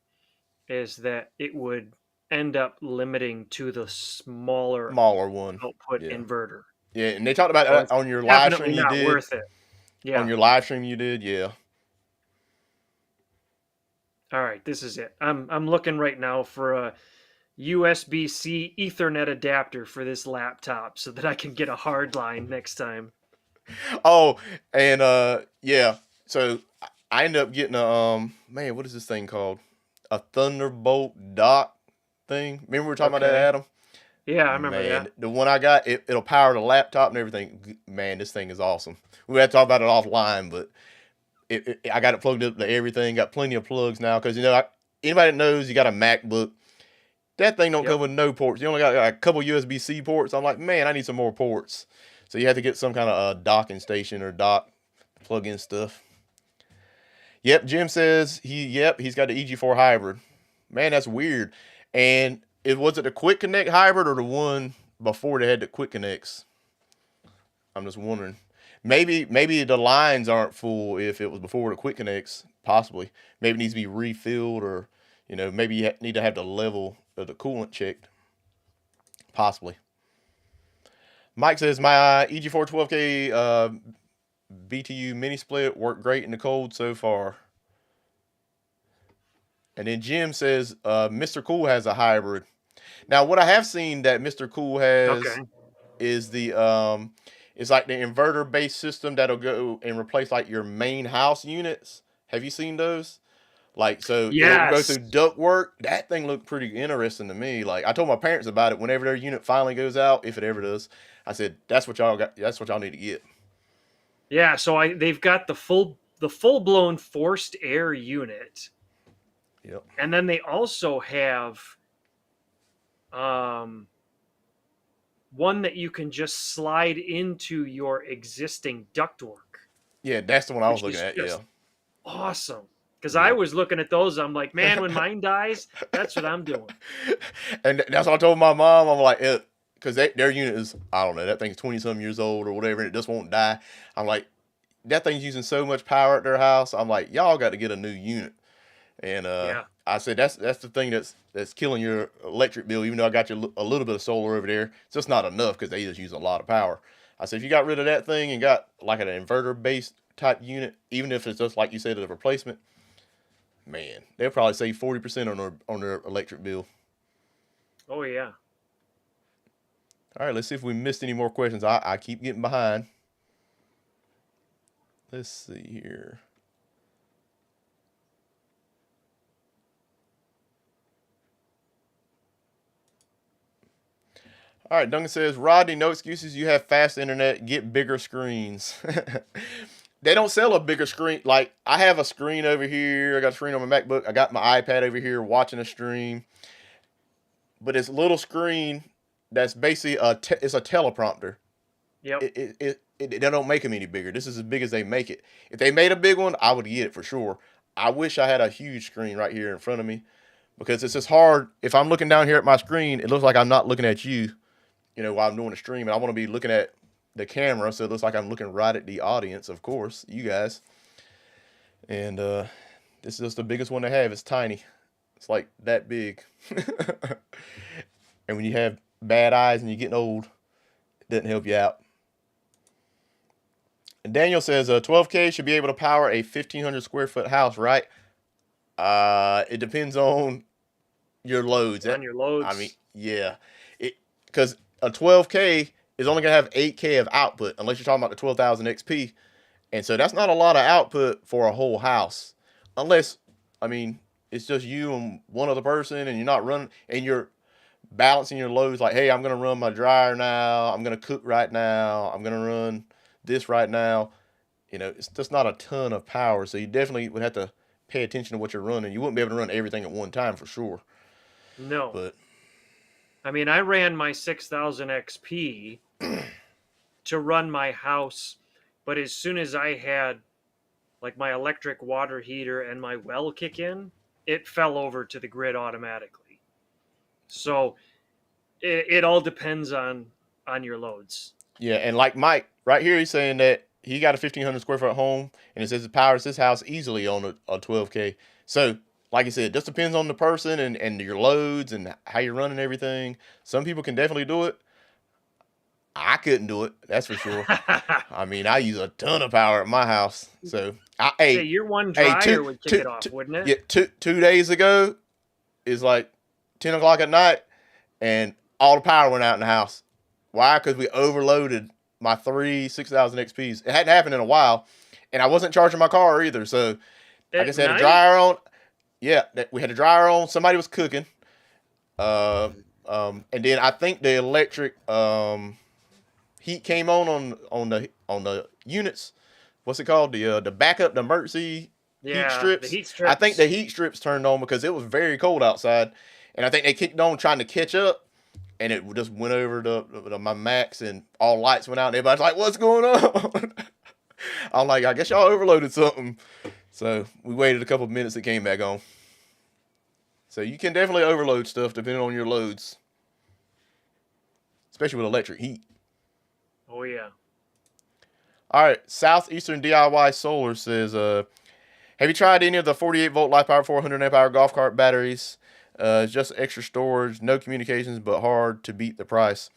[SPEAKER 2] is that it would end up limiting to the smaller
[SPEAKER 1] Smaller one.
[SPEAKER 2] output
[SPEAKER 1] Yeah.
[SPEAKER 2] inverter.
[SPEAKER 1] Yeah, and they talked about
[SPEAKER 2] So
[SPEAKER 1] that
[SPEAKER 2] it's
[SPEAKER 1] on your live
[SPEAKER 2] definitely
[SPEAKER 1] stream you
[SPEAKER 2] not
[SPEAKER 1] did.
[SPEAKER 2] worth it. Yeah.
[SPEAKER 1] On your live stream you did, yeah.
[SPEAKER 2] All right, this is it. I'm looking right now for a USB-C Ethernet adapter for this laptop so that I can get a hard line next time.
[SPEAKER 1] Oh, and yeah. So I ended up getting a man, what is this thing called? A Thunderbolt dock thing. Remember we were talking about that, Adam?
[SPEAKER 2] Yeah, I remember
[SPEAKER 1] Man,
[SPEAKER 2] that.
[SPEAKER 1] the one I got, it'll power the laptop and everything. Man, this thing is awesome. We had to talk about it offline, but I got it plugged up to everything. Got plenty of plugs now because anybody that knows you got a MacBook, that thing don't
[SPEAKER 2] Yep.
[SPEAKER 1] come with no ports. You only got a couple USB-C ports. I'm like, man, I need some more ports. So you have to get some kind of docking station or dock plug-in stuff. Yep, Jim says he's got the EG4 hybrid. Man, that's weird. And was it the Quick Connect hybrid or the one before they had the Quick Connects? I'm just wondering. Maybe the lines aren't full if it was before the Quick Connects. Possibly. Maybe it needs to be refilled, or maybe you need to have the level of the coolant checked. Possibly. Mike says my EG4 12K BTU mini split worked great in the cold so far. And then Jim says Mr. Cool has a hybrid. Now, what I have seen that Mr. Cool has is the it's like the inverter based system that'll go and replace like your main house units. Have you seen those? Like, so it'll go through duct work. That thing looked pretty interesting to me. Like, I told my parents about it whenever their unit finally goes out, if it ever does. I said, that's what y'all got. That's what y'all need to get.
[SPEAKER 2] Yeah, so they've got the full blown forced air unit.
[SPEAKER 1] Yep.
[SPEAKER 2] And then they also have one that you can just slide into your existing ductwork.
[SPEAKER 1] Yeah, that's the one I was looking at. Yeah.
[SPEAKER 2] Awesome. Because
[SPEAKER 1] Yeah.
[SPEAKER 2] I was looking at those, I'm like, man, when mine dies, that's what I'm doing.
[SPEAKER 1] And that's what I told my mom. I'm like, because their unit is, I don't know, that thing's 20-some years old or whatever, and it just won't die. I'm like, that thing's using so much power at their house. I'm like, y'all got to get a new unit. And I said, that's the thing that's killing your electric bill, even though I got you a little bit of solar over there. It's just not enough because they just use a lot of power. I said, if you got rid of that thing and got like an inverter-based type unit, even if it's just like you said, a replacement, man, they'll probably save 40% on their electric bill.
[SPEAKER 2] Oh, yeah.
[SPEAKER 1] All right, let's see if we missed any more questions. I keep getting behind. Let's see here. All right, Duncan says, Rodney, no excuses. You have fast internet. Get bigger screens. They don't sell a bigger screen. Like, I have a screen over here. I got a screen on my MacBook. I got my iPad over here watching a stream. But it's a little screen that's basically it's a teleprompter.
[SPEAKER 2] Yep.
[SPEAKER 1] They don't make them any bigger. This is as big as they make it. If they made a big one, I would get it for sure. I wish I had a huge screen right here in front of me, because it's just hard. If I'm looking down here at my screen, it looks like I'm not looking at you, while I'm doing the stream, and I want to be looking at the camera, so it looks like I'm looking right at the audience, of course, you guys. And this is just the biggest one they have. It's tiny. It's like that big. And when you have bad eyes and you're getting old, it doesn't help you out. And Daniel says 12K should be able to power a 1,500 square foot house, right? It depends on your loads.
[SPEAKER 2] On your loads.
[SPEAKER 1] I mean, yeah. Because a 12K is only going to have 8K of output, unless you're talking about the 12,000 XP. And so that's not a lot of output for a whole house. Unless, I mean, it's just you and one other person, and you're not running, and you're balancing your loads. Like, hey, I'm going to run my dryer now. I'm going to cook right now. I'm going to run this right now. It's just not a ton of power. So you definitely would have to pay attention to what you're running. You wouldn't be able to run everything at one time for sure.
[SPEAKER 2] No.
[SPEAKER 1] But
[SPEAKER 2] I mean, I ran my 6,000 XP to run my house, but as soon as I had like my electric water heater and my well kick in, it fell over to the grid automatically. So it all depends on your loads.
[SPEAKER 1] Yeah, and like Mike right here, he's saying that he got a 1,500 square foot home, and it says it powers his house easily on a 12K. So, like I said, it just depends on the person and your loads and how you're running everything. Some people can definitely do it. I couldn't do it, that's for sure. I mean, I use a ton of power at my house. So,
[SPEAKER 2] your one dryer would kick it off, wouldn't it?
[SPEAKER 1] Yeah, 2 days ago is like 10 o'clock at night, and all the power went out in the house. Why? Because we overloaded my 6,000 XPs. It hadn't happened in a while, and I wasn't charging my car either. So I just had a dryer on. Yeah, we had a dryer on. Somebody was cooking. And then I think the electric heat came on the units. What's it called? The backup, the emergency heat strips.
[SPEAKER 2] The heat strips.
[SPEAKER 1] I think the heat strips turned on because it was very cold outside, and I think they kicked on trying to catch up. And it just went over to my max, and all lights went out, and everybody's like, what's going on? I'm like, I guess y'all overloaded something. So we waited a couple of minutes, it came back on. So you can definitely overload stuff depending on your loads, especially with electric heat.
[SPEAKER 2] Oh, yeah.
[SPEAKER 1] All right, Southeastern DIY Solar says, have you tried any of the 48 volt light power 400 amp hour golf cart batteries? Just extra storage, no communications, but hard to beat the price.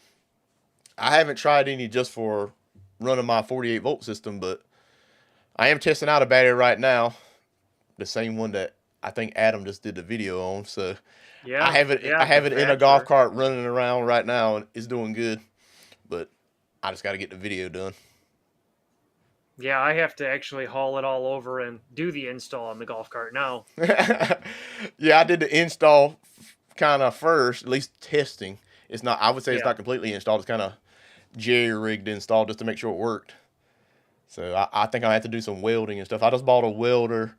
[SPEAKER 1] I haven't tried any just for running my 48 volt system, but I am testing out a battery right now, the same one that I think Adam just did the video on. So yeah, I have it in a golf cart running around right now, and it's doing good. But I just got to get the video done.
[SPEAKER 2] Yeah, I have to actually haul it all over and do the install on the golf cart now.
[SPEAKER 1] Yeah, I did the install kind of first, at least testing. It's not, I would say it's not completely installed. It's kind of jerry-rigged install just to make sure it worked. So I think I have to do some welding and stuff. I just bought a welder.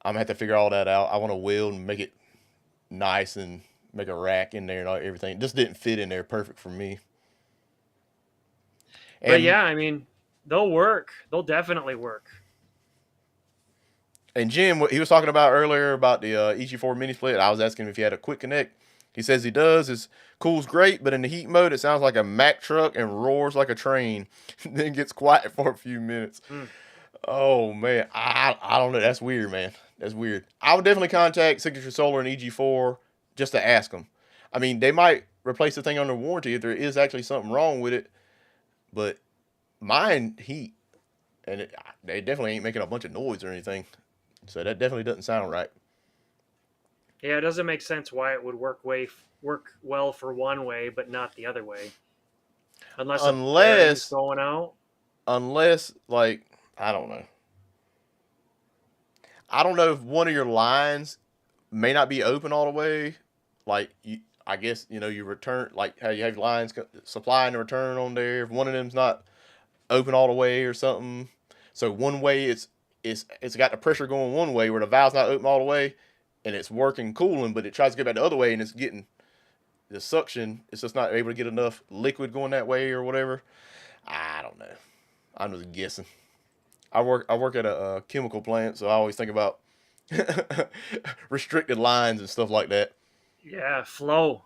[SPEAKER 1] I'm going to have to figure all that out. I want to weld and make it nice and make a rack in there and everything. It just didn't fit in there perfect for me.
[SPEAKER 2] And, but yeah, I mean, they'll work. They'll definitely work.
[SPEAKER 1] And Jim, what he was talking about earlier about the EG4 mini split, I was asking him if he had a quick connect. He says he does. His cool's great, but in the heat mode, it sounds like a Mack truck and roars like a train. Then gets quiet for a few minutes. Oh, man. I don't know. That's weird, man. That's weird. I would definitely contact Signature Solar and EG4 just to ask them. I mean, they might replace the thing under warranty if there is actually something wrong with it. But mine heat, and they definitely ain't making a bunch of noise or anything. So that definitely doesn't sound right.
[SPEAKER 2] Yeah, it doesn't make sense why it would work well for one way, but not the other way. unless a bearing's
[SPEAKER 1] unless
[SPEAKER 2] going out.
[SPEAKER 1] like I don't know. I don't know if one of your lines may not be open all the way. Like I guess you return like how you have lines supply and return on there. If one of them's not open all the way or something, so one way it's got the pressure going one way where the valve's not open all the way, and it's working cooling, but it tries to get back the other way and it's getting the suction. It's just not able to get enough liquid going that way or whatever. I don't know. I'm just guessing. I work at a chemical plant, so I always think about restricted lines and stuff like that.
[SPEAKER 2] Yeah, flow.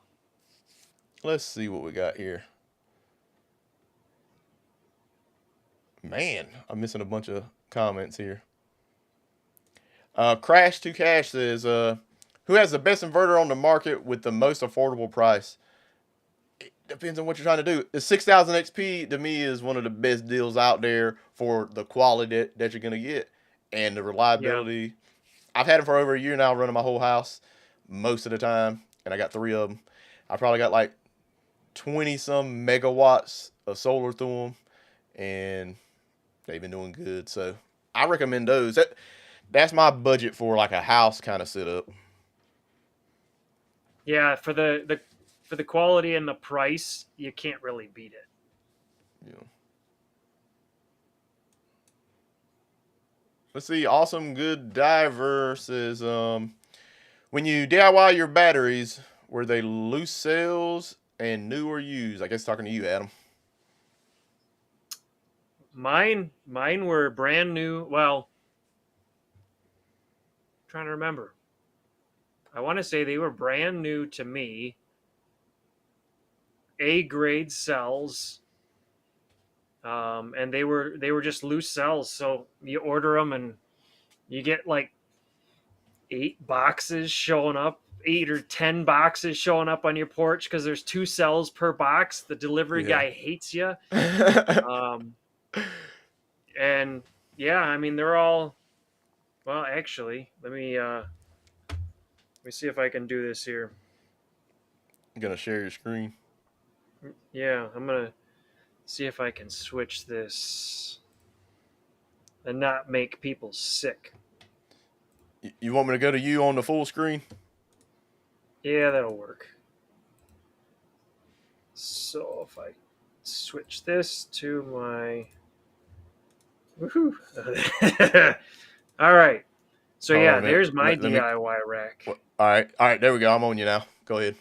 [SPEAKER 1] Let's see what we got here. Man, I'm missing a bunch of comments here. Crash to Cash says, who has the best inverter on the market with the most affordable price? It depends on what you're trying to do. The 6000 XP to me is one of the best deals out there for the quality that you're going to get and the
[SPEAKER 2] Yeah.
[SPEAKER 1] reliability. I've had them for over a year now, running my whole house most of the time, and I got 3 of them. I probably got like 20 some megawatts of solar through them, and they've been doing good. So I recommend those. That's my budget for like a house kind of setup.
[SPEAKER 2] Yeah, for the quality and the price, you can't really beat it.
[SPEAKER 1] Yeah. Let's see. Awesome Good Diver says, when you DIY your batteries, were they loose cells and new or used? I guess talking to you, Adam.
[SPEAKER 2] Mine were brand new. Well, I'm trying to remember. I want to say they were brand new to me. A grade cells, and they were just loose cells. So you order them and you get like 8 boxes showing up, 8 or 10 boxes showing up on your porch because there's 2 cells per box. The delivery
[SPEAKER 1] Yeah.
[SPEAKER 2] guy hates you. And yeah, I mean they're all. Well, actually, let me see if I can do this here.
[SPEAKER 1] I'm gonna share your screen.
[SPEAKER 2] Yeah, I'm gonna see if I can switch this and not make people sick.
[SPEAKER 1] You want me to go to you on the full screen?
[SPEAKER 2] Yeah, that'll work. So if I switch this to my woohoo. All right. So
[SPEAKER 1] Hold on
[SPEAKER 2] yeah,
[SPEAKER 1] a minute.
[SPEAKER 2] there's my
[SPEAKER 1] Let me.
[SPEAKER 2] DIY rack.
[SPEAKER 1] All right. There we go. I'm on you now. Go ahead.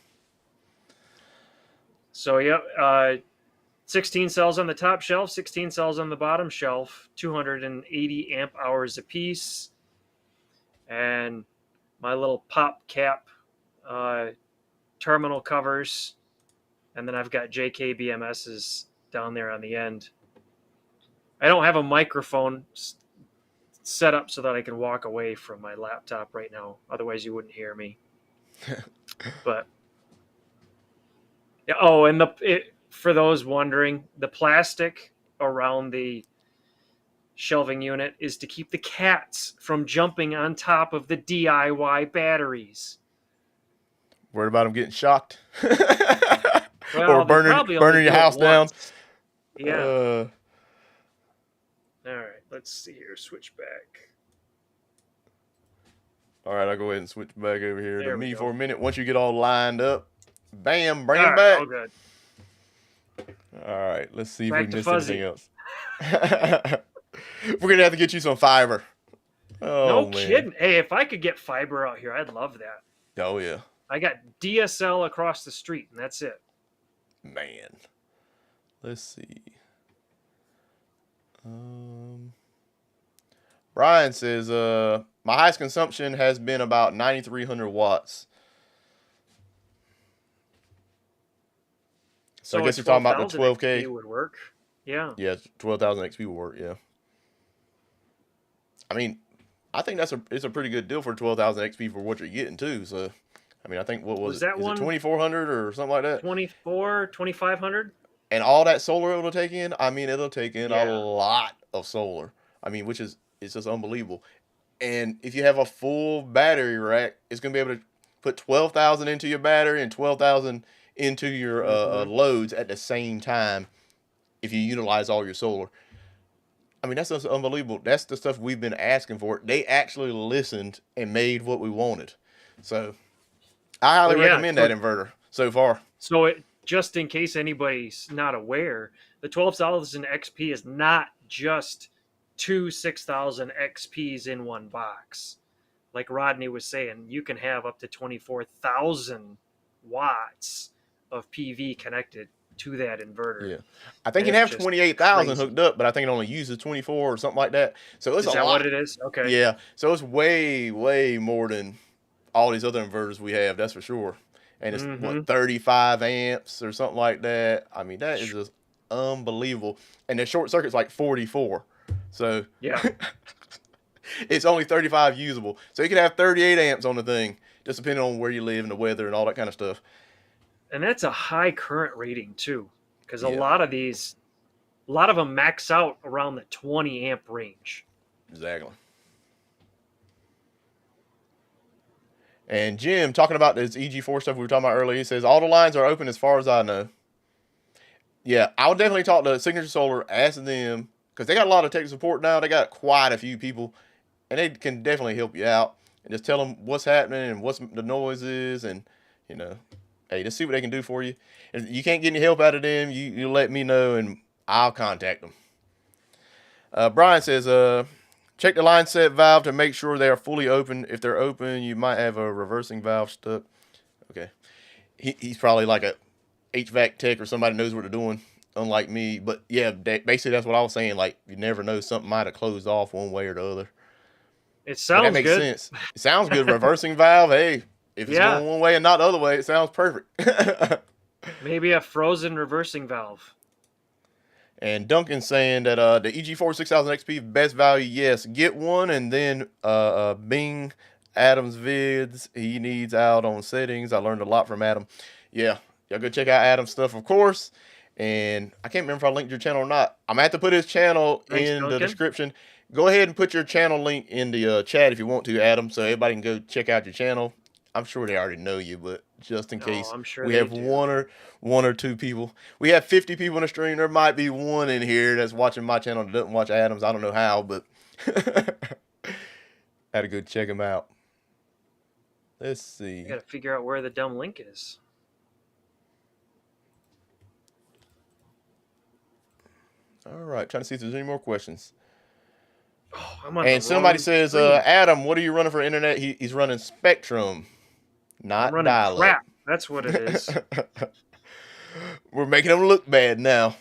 [SPEAKER 2] So yep, 16 cells on the top shelf, 16 cells on the bottom shelf, 280 amp hours apiece, and my little pop cap terminal covers, and then I've got JKBMSs down there on the end. I don't have a microphone set up so that I can walk away from my laptop right now. Otherwise, you wouldn't hear me. But yeah. Oh, and for those wondering, the plastic around the shelving unit is to keep the cats from jumping on top of the DIY batteries.
[SPEAKER 1] Worried about them getting shocked?
[SPEAKER 2] Well,
[SPEAKER 1] Or
[SPEAKER 2] they probably only
[SPEAKER 1] burning your
[SPEAKER 2] do it
[SPEAKER 1] house down?
[SPEAKER 2] once. Yeah. All right. Let's see here. Switch back.
[SPEAKER 1] All right, I'll go ahead and switch back over here to
[SPEAKER 2] There we
[SPEAKER 1] me
[SPEAKER 2] go.
[SPEAKER 1] for a minute. Once you get all lined up, bam, bring
[SPEAKER 2] All
[SPEAKER 1] them
[SPEAKER 2] right.
[SPEAKER 1] back.
[SPEAKER 2] Oh, good.
[SPEAKER 1] All right, let's see
[SPEAKER 2] Back
[SPEAKER 1] if we
[SPEAKER 2] to
[SPEAKER 1] missed
[SPEAKER 2] fuzzy.
[SPEAKER 1] anything else. We're gonna have to get you some fiber. Oh
[SPEAKER 2] No
[SPEAKER 1] man.
[SPEAKER 2] kidding. Hey, if I could get fiber out here, I'd love that.
[SPEAKER 1] Oh yeah.
[SPEAKER 2] I got DSL across the street, and that's it.
[SPEAKER 1] Man. Let's see. Brian says, my highest consumption has been about 9,300 watts. So I guess you're talking about the 12K.
[SPEAKER 2] XP would work. Yeah.
[SPEAKER 1] Yeah, 12,000 XP will work. Yeah. I mean, I think it's a pretty good deal for 12,000 XP for what you're getting too. So, I mean, I think what was it?
[SPEAKER 2] that
[SPEAKER 1] Is
[SPEAKER 2] one
[SPEAKER 1] it 2,400 or something like that?
[SPEAKER 2] 2,500?
[SPEAKER 1] And all that solar it'll take in. I mean, it'll take in a
[SPEAKER 2] Yeah.
[SPEAKER 1] lot of solar. I mean, it's just unbelievable. And if you have a full battery rack, it's gonna be able to put 12,000 into your battery and 12,000 into your loads at the same time. if you utilize all your solar. I mean, that's just unbelievable. That's the stuff we've been asking for. They actually listened and made what we wanted. So I highly
[SPEAKER 2] Well, yeah.
[SPEAKER 1] recommend that inverter so far.
[SPEAKER 2] So it, just in case anybody's not aware, the 12,000 XP is not just two 6,000 XPs in one box. Like Rodney was saying, you can have up to 24,000 watts of PV connected to that inverter.
[SPEAKER 1] Yeah, I think
[SPEAKER 2] And
[SPEAKER 1] you can
[SPEAKER 2] it's
[SPEAKER 1] have
[SPEAKER 2] just
[SPEAKER 1] 28,000 hooked
[SPEAKER 2] crazy.
[SPEAKER 1] up, but I think it only uses 24 or something like that. So it's
[SPEAKER 2] Is
[SPEAKER 1] a
[SPEAKER 2] that what
[SPEAKER 1] lot.
[SPEAKER 2] it is? Okay.
[SPEAKER 1] Yeah, so it's way more than all these other inverters we have. That's for sure. And it's
[SPEAKER 2] Mm-hmm.
[SPEAKER 1] what 35 amps or something like that. I mean, that is just unbelievable. And the short circuit's like 44. So
[SPEAKER 2] Yeah.
[SPEAKER 1] it's only 35 usable. So you can have 38 amps on the thing, just depending on where you live and the weather and all that kind of stuff.
[SPEAKER 2] And that's a high current rating too. Because
[SPEAKER 1] Yeah,
[SPEAKER 2] a lot of them max out around the 20 amp range.
[SPEAKER 1] exactly. And Jim, talking about this EG4 stuff we were talking about earlier, he says all the lines are open as far as I know. Yeah, I would definitely talk to Signature Solar, ask them, because they got a lot of tech support now. They got quite a few people, and they can definitely help you out. And just tell them what's happening and what's the noise is, and you know, hey, just see what they can do for you. If you can't get any help out of them, you let me know, and I'll contact them. Brian says, check the line set valve to make sure they are fully open. If they're open, you might have a reversing valve stuck. Okay, he's probably like a HVAC tech or somebody knows what they're doing, unlike me. But yeah, basically that's what I was saying. Like you never know, something might have closed off one way or the other.
[SPEAKER 2] It
[SPEAKER 1] But that
[SPEAKER 2] sounds
[SPEAKER 1] makes
[SPEAKER 2] good.
[SPEAKER 1] sense. It sounds good. Reversing valve. Hey, if it's
[SPEAKER 2] Yeah.
[SPEAKER 1] going one way and not the other way, it sounds perfect.
[SPEAKER 2] Maybe a frozen reversing valve.
[SPEAKER 1] And Duncan's saying that the EG4 6000 XP best value. Yes, get one, and then Bing Adam's vids he needs out on settings. I learned a lot from Adam. Yeah, y'all go check out Adam's stuff, of course. And I can't remember if I linked your channel or not. I'm gonna have to put his channel
[SPEAKER 2] Thanks,
[SPEAKER 1] in the
[SPEAKER 2] Duncan.
[SPEAKER 1] description. Go ahead and put your channel link in the chat if you want to, Adam, so everybody can go check out your channel. I'm sure they already know you, but just in
[SPEAKER 2] Oh,
[SPEAKER 1] case
[SPEAKER 2] I'm sure
[SPEAKER 1] we
[SPEAKER 2] they
[SPEAKER 1] have
[SPEAKER 2] do.
[SPEAKER 1] one or two people. We have 50 people in the stream. There might be one in here that's watching my channel that doesn't watch Adam's. I don't know how, but had to go check him out. Let's see.
[SPEAKER 2] I got to figure out where the dumb link is.
[SPEAKER 1] All right, trying to see if there's any more questions.
[SPEAKER 2] Oh, I'm on
[SPEAKER 1] And
[SPEAKER 2] the
[SPEAKER 1] somebody
[SPEAKER 2] wrong
[SPEAKER 1] says,
[SPEAKER 2] screen.
[SPEAKER 1] Adam, what are you running for internet? He's running Spectrum,
[SPEAKER 2] I'm
[SPEAKER 1] not
[SPEAKER 2] running
[SPEAKER 1] dial-up.
[SPEAKER 2] crap. That's what it is.
[SPEAKER 1] We're making him look bad now.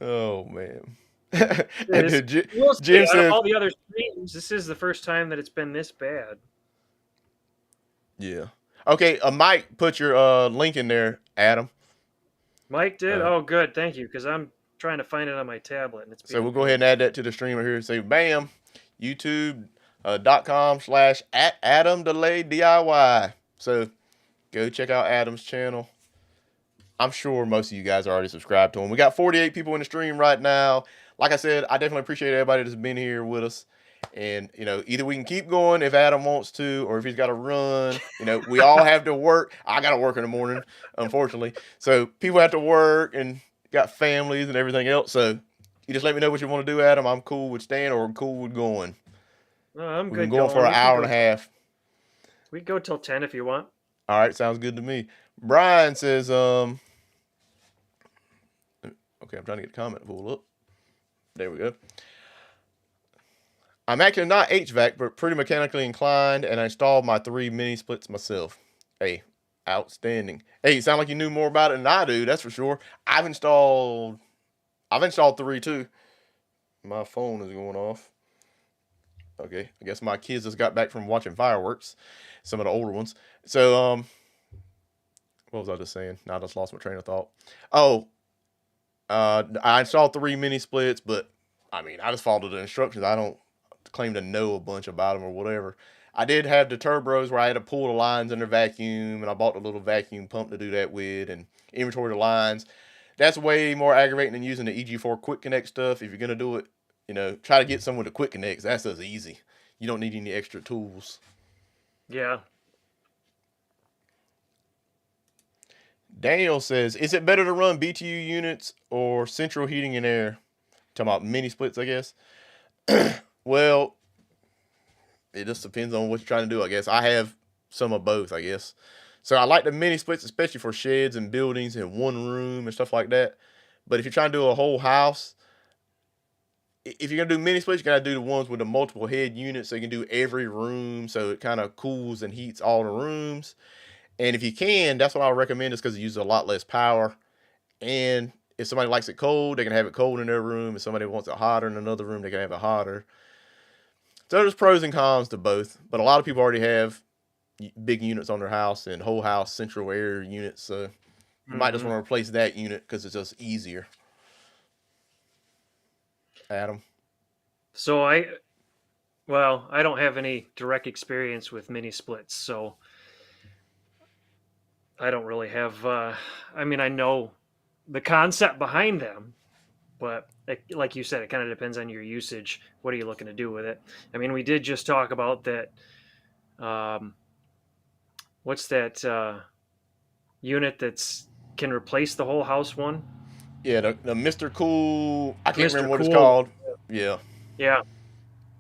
[SPEAKER 1] Oh man.
[SPEAKER 2] It
[SPEAKER 1] And
[SPEAKER 2] is.
[SPEAKER 1] then
[SPEAKER 2] We'll see.
[SPEAKER 1] Jim
[SPEAKER 2] Out of
[SPEAKER 1] says,
[SPEAKER 2] all the other streams, this is the first time that it's been this bad.
[SPEAKER 1] yeah. Okay, Mike, put your link in there, Adam.
[SPEAKER 2] Mike did?
[SPEAKER 1] Uh,
[SPEAKER 2] Oh, good. Thank you. Because I'm trying to find it on my tablet and it's
[SPEAKER 1] so
[SPEAKER 2] being
[SPEAKER 1] we'll
[SPEAKER 2] a
[SPEAKER 1] go ahead
[SPEAKER 2] pain.
[SPEAKER 1] and add that to the streamer here. Say, bam, youtube.com/@AdamDelayDIY. So go check out Adam's channel. I'm sure most of you guys are already subscribed to him. We got 48 people in the stream right now. Like I said, I definitely appreciate everybody that's been here with us. And, you know, either we can keep going if Adam wants to, or if he's got to run. You know, we all have to work. I got to work in the morning, unfortunately. So people have to work and got families and everything else. So you just let me know what you want to do, Adam. I'm cool with staying or I'm cool with going.
[SPEAKER 2] No, I'm
[SPEAKER 1] We've been
[SPEAKER 2] good
[SPEAKER 1] going for
[SPEAKER 2] going.
[SPEAKER 1] an hour and a half.
[SPEAKER 2] We can go till 10 if you want.
[SPEAKER 1] All right, sounds good to me. Brian says, okay, I'm trying to get the comment pulled up. There we go. I'm actually not HVAC, but pretty mechanically inclined, and I installed my 3 mini splits myself. Hey, outstanding. Hey, you sound like you knew more about it than I do, that's for sure. I've installed 3 too. My phone is going off. Okay, I guess my kids just got back from watching fireworks, some of the older ones. So, what was I just saying? Now I just lost my train of thought. Oh, I installed 3 mini splits, but I mean, I just followed the instructions. I don't claim to know a bunch about them or whatever. I did have the turbos where I had to pull the lines under vacuum, and I bought the little vacuum pump to do that with, and inventory the lines. That's way more aggravating than using the EG4 quick connect stuff. If you're gonna do it, you know, try to get someone to quick connects. That's just easy. You don't need any extra tools.
[SPEAKER 2] Yeah.
[SPEAKER 1] Daniel says, is it better to run BTU units or central heating and air? Talking about mini splits, I guess. Well, it just depends on what you're trying to do, I guess. I have some of both, I guess. So I like the mini splits, especially for sheds and buildings and one room and stuff like that. But if you're trying to do a whole house, if you're gonna do mini splits, you gotta do the ones with the multiple head units, so you can do every room, so it kind of cools and heats all the rooms. And if you can, that's what I recommend, is because it uses a lot less power. And if somebody likes it cold, they can have it cold in their room. If somebody wants it hotter in another room, they can have it hotter. So there's pros and cons to both. But a lot of people already have big units on their house and whole house central air units. So you might just want to replace that unit because it's just easier. Adam.
[SPEAKER 2] So I don't have any direct experience with mini splits, so I don't really have. I mean, I know the concept behind them, but like you said, it kind of depends on your usage. What are you looking to do with it? I mean, we did just talk about that. What's that unit that's can replace the whole house one?
[SPEAKER 1] Yeah, the Mr. Cool. I can't
[SPEAKER 2] Mr.
[SPEAKER 1] remember what it's
[SPEAKER 2] Cool.
[SPEAKER 1] called. Yeah.
[SPEAKER 2] Yeah,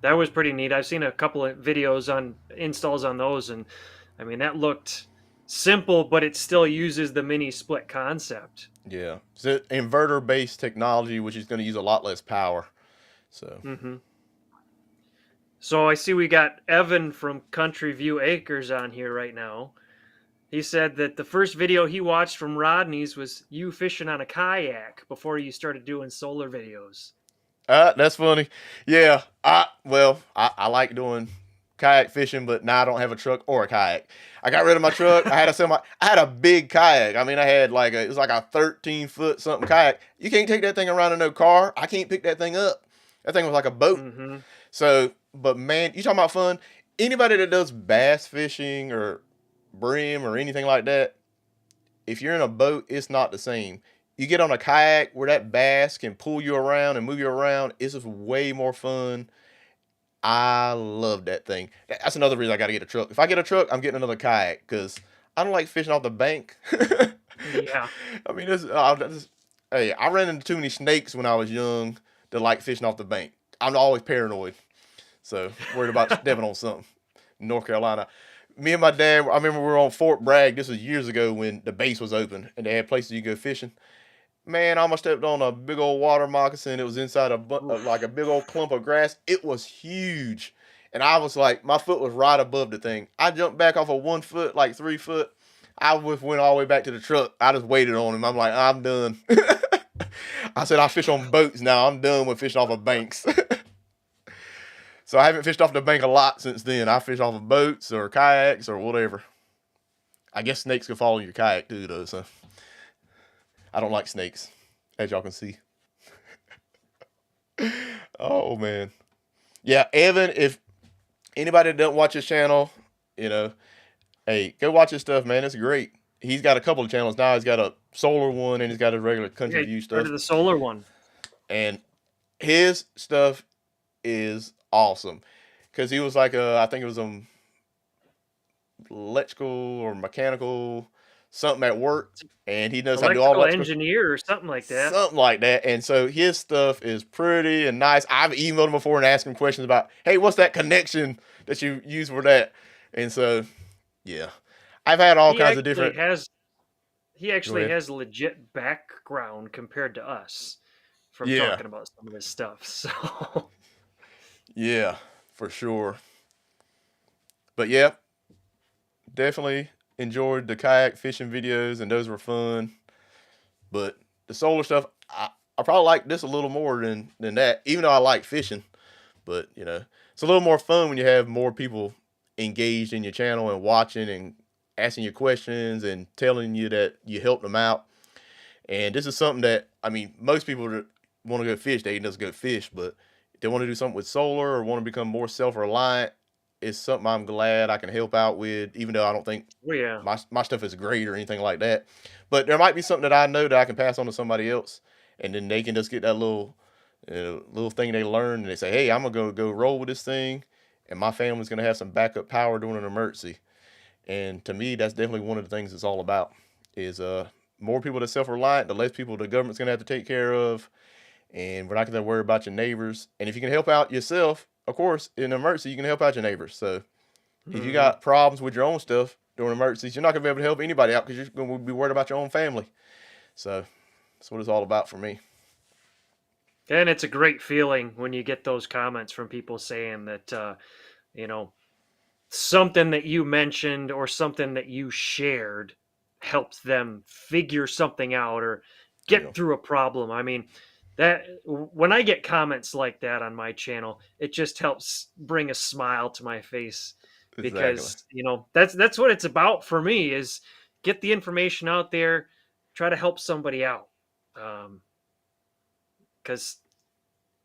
[SPEAKER 2] that was pretty neat. I've seen a couple of videos on installs on those, and I mean that looked simple, but it still uses the mini split concept.
[SPEAKER 1] Yeah. It's an inverter based technology, which is going to use a lot less power. So.
[SPEAKER 2] Mm-hmm. So I see we got Evan from Country View Acres on here right now. He said that the first video he watched from Rodney's was you fishing on a kayak before you started doing solar videos.
[SPEAKER 1] That's funny. Yeah. I like doing kayak fishing, but now I don't have a truck or a kayak. I got rid of my truck. I had a big kayak. I mean, I had it was like a 13-foot something kayak. You can't take that thing around in no car. I can't pick that thing up. That thing was like a boat.
[SPEAKER 2] Mm-hmm.
[SPEAKER 1] So, but man, you talking about fun? Anybody that does bass fishing or brim or anything like that, if you're in a boat, it's not the same. You get on a kayak where that bass can pull you around and move you around. It's just way more fun. I love that thing. That's another reason I got to get a truck. If I get a truck, I'm getting another kayak because I don't like fishing off the bank.
[SPEAKER 2] Yeah.
[SPEAKER 1] I mean, hey, I ran into too many snakes when I was young to like fishing off the bank. I'm always paranoid, so worried about stepping on something. North Carolina, me and my dad, I remember we were on Fort Bragg. This was years ago when the base was open and they had places you go fishing. Man, I almost stepped on a big old water moccasin. It was inside like a big old clump of grass. It was huge. And I was like, my foot was right above the thing. I jumped back off of 1 foot, like 3 foot. I went all the way back to the truck. I just waited on him. I'm like, I'm done. I said, I fish on boats now. I'm done with fishing off of banks. So I haven't fished off the bank a lot since then. I fish off of boats or kayaks or whatever. I guess snakes can fall in your kayak too, though. So I don't like snakes, as y'all can see. Oh man, yeah, Evan. If anybody that doesn't watch his channel, hey, go watch his stuff, man. It's great. He's got a couple of channels now. He's got a solar one and he's got a regular country
[SPEAKER 2] Yeah,
[SPEAKER 1] view stuff.
[SPEAKER 2] started the solar one.
[SPEAKER 1] And his stuff is awesome because he was like I think it was electrical or mechanical something at work, and he knows how to do all
[SPEAKER 2] Electrical
[SPEAKER 1] electrical
[SPEAKER 2] engineer or something like that.
[SPEAKER 1] something like that. And so his stuff is pretty and nice. I've emailed him before and asked him questions about, hey, what's that connection that you use for that? And so yeah, I've had all kinds of different.
[SPEAKER 2] He actually has legit background compared to us from talking about some of this stuff. So
[SPEAKER 1] yeah, for sure. But yeah, definitely enjoyed the kayak fishing videos, and those were fun. But the solar stuff, I probably like this a little more than that, even though I like fishing. But it's a little more fun when you have more people engaged in your channel and watching and asking you questions and telling you that you helped them out. And this is something that, I mean, most people that want to go fish, they can just go fish. But if they want to do something with solar or want to become more self-reliant, it's something I'm glad I can help out with, even though I don't think my stuff is great or anything like that. But there might be something that I know that I can pass on to somebody else, and then they can just get that little thing they learn, and they say, hey, I'm gonna go roll with this thing, and my family's gonna have some backup power during an emergency. And to me, that's definitely one of the things it's all about, is more people that self-reliant, the less people the government's gonna have to take care of, and we're not gonna worry about your neighbors. And if you can help out yourself, of course, in an emergency, you can help out your neighbors. So if you
[SPEAKER 2] Hmm.
[SPEAKER 1] got problems with your own stuff during emergencies, you're not gonna be able to help anybody out because you're gonna be worried about your own family. So that's what it's all about for me.
[SPEAKER 2] And it's a great feeling when you get those comments from people saying that, you know, something that you mentioned or something that you shared helped them figure something out or
[SPEAKER 1] Yeah,
[SPEAKER 2] get through a problem. I mean, that when I get comments like that on my channel, it just helps bring a smile to my face
[SPEAKER 1] exactly.
[SPEAKER 2] because, that's what it's about for me is get the information out there, try to help somebody out. Cuz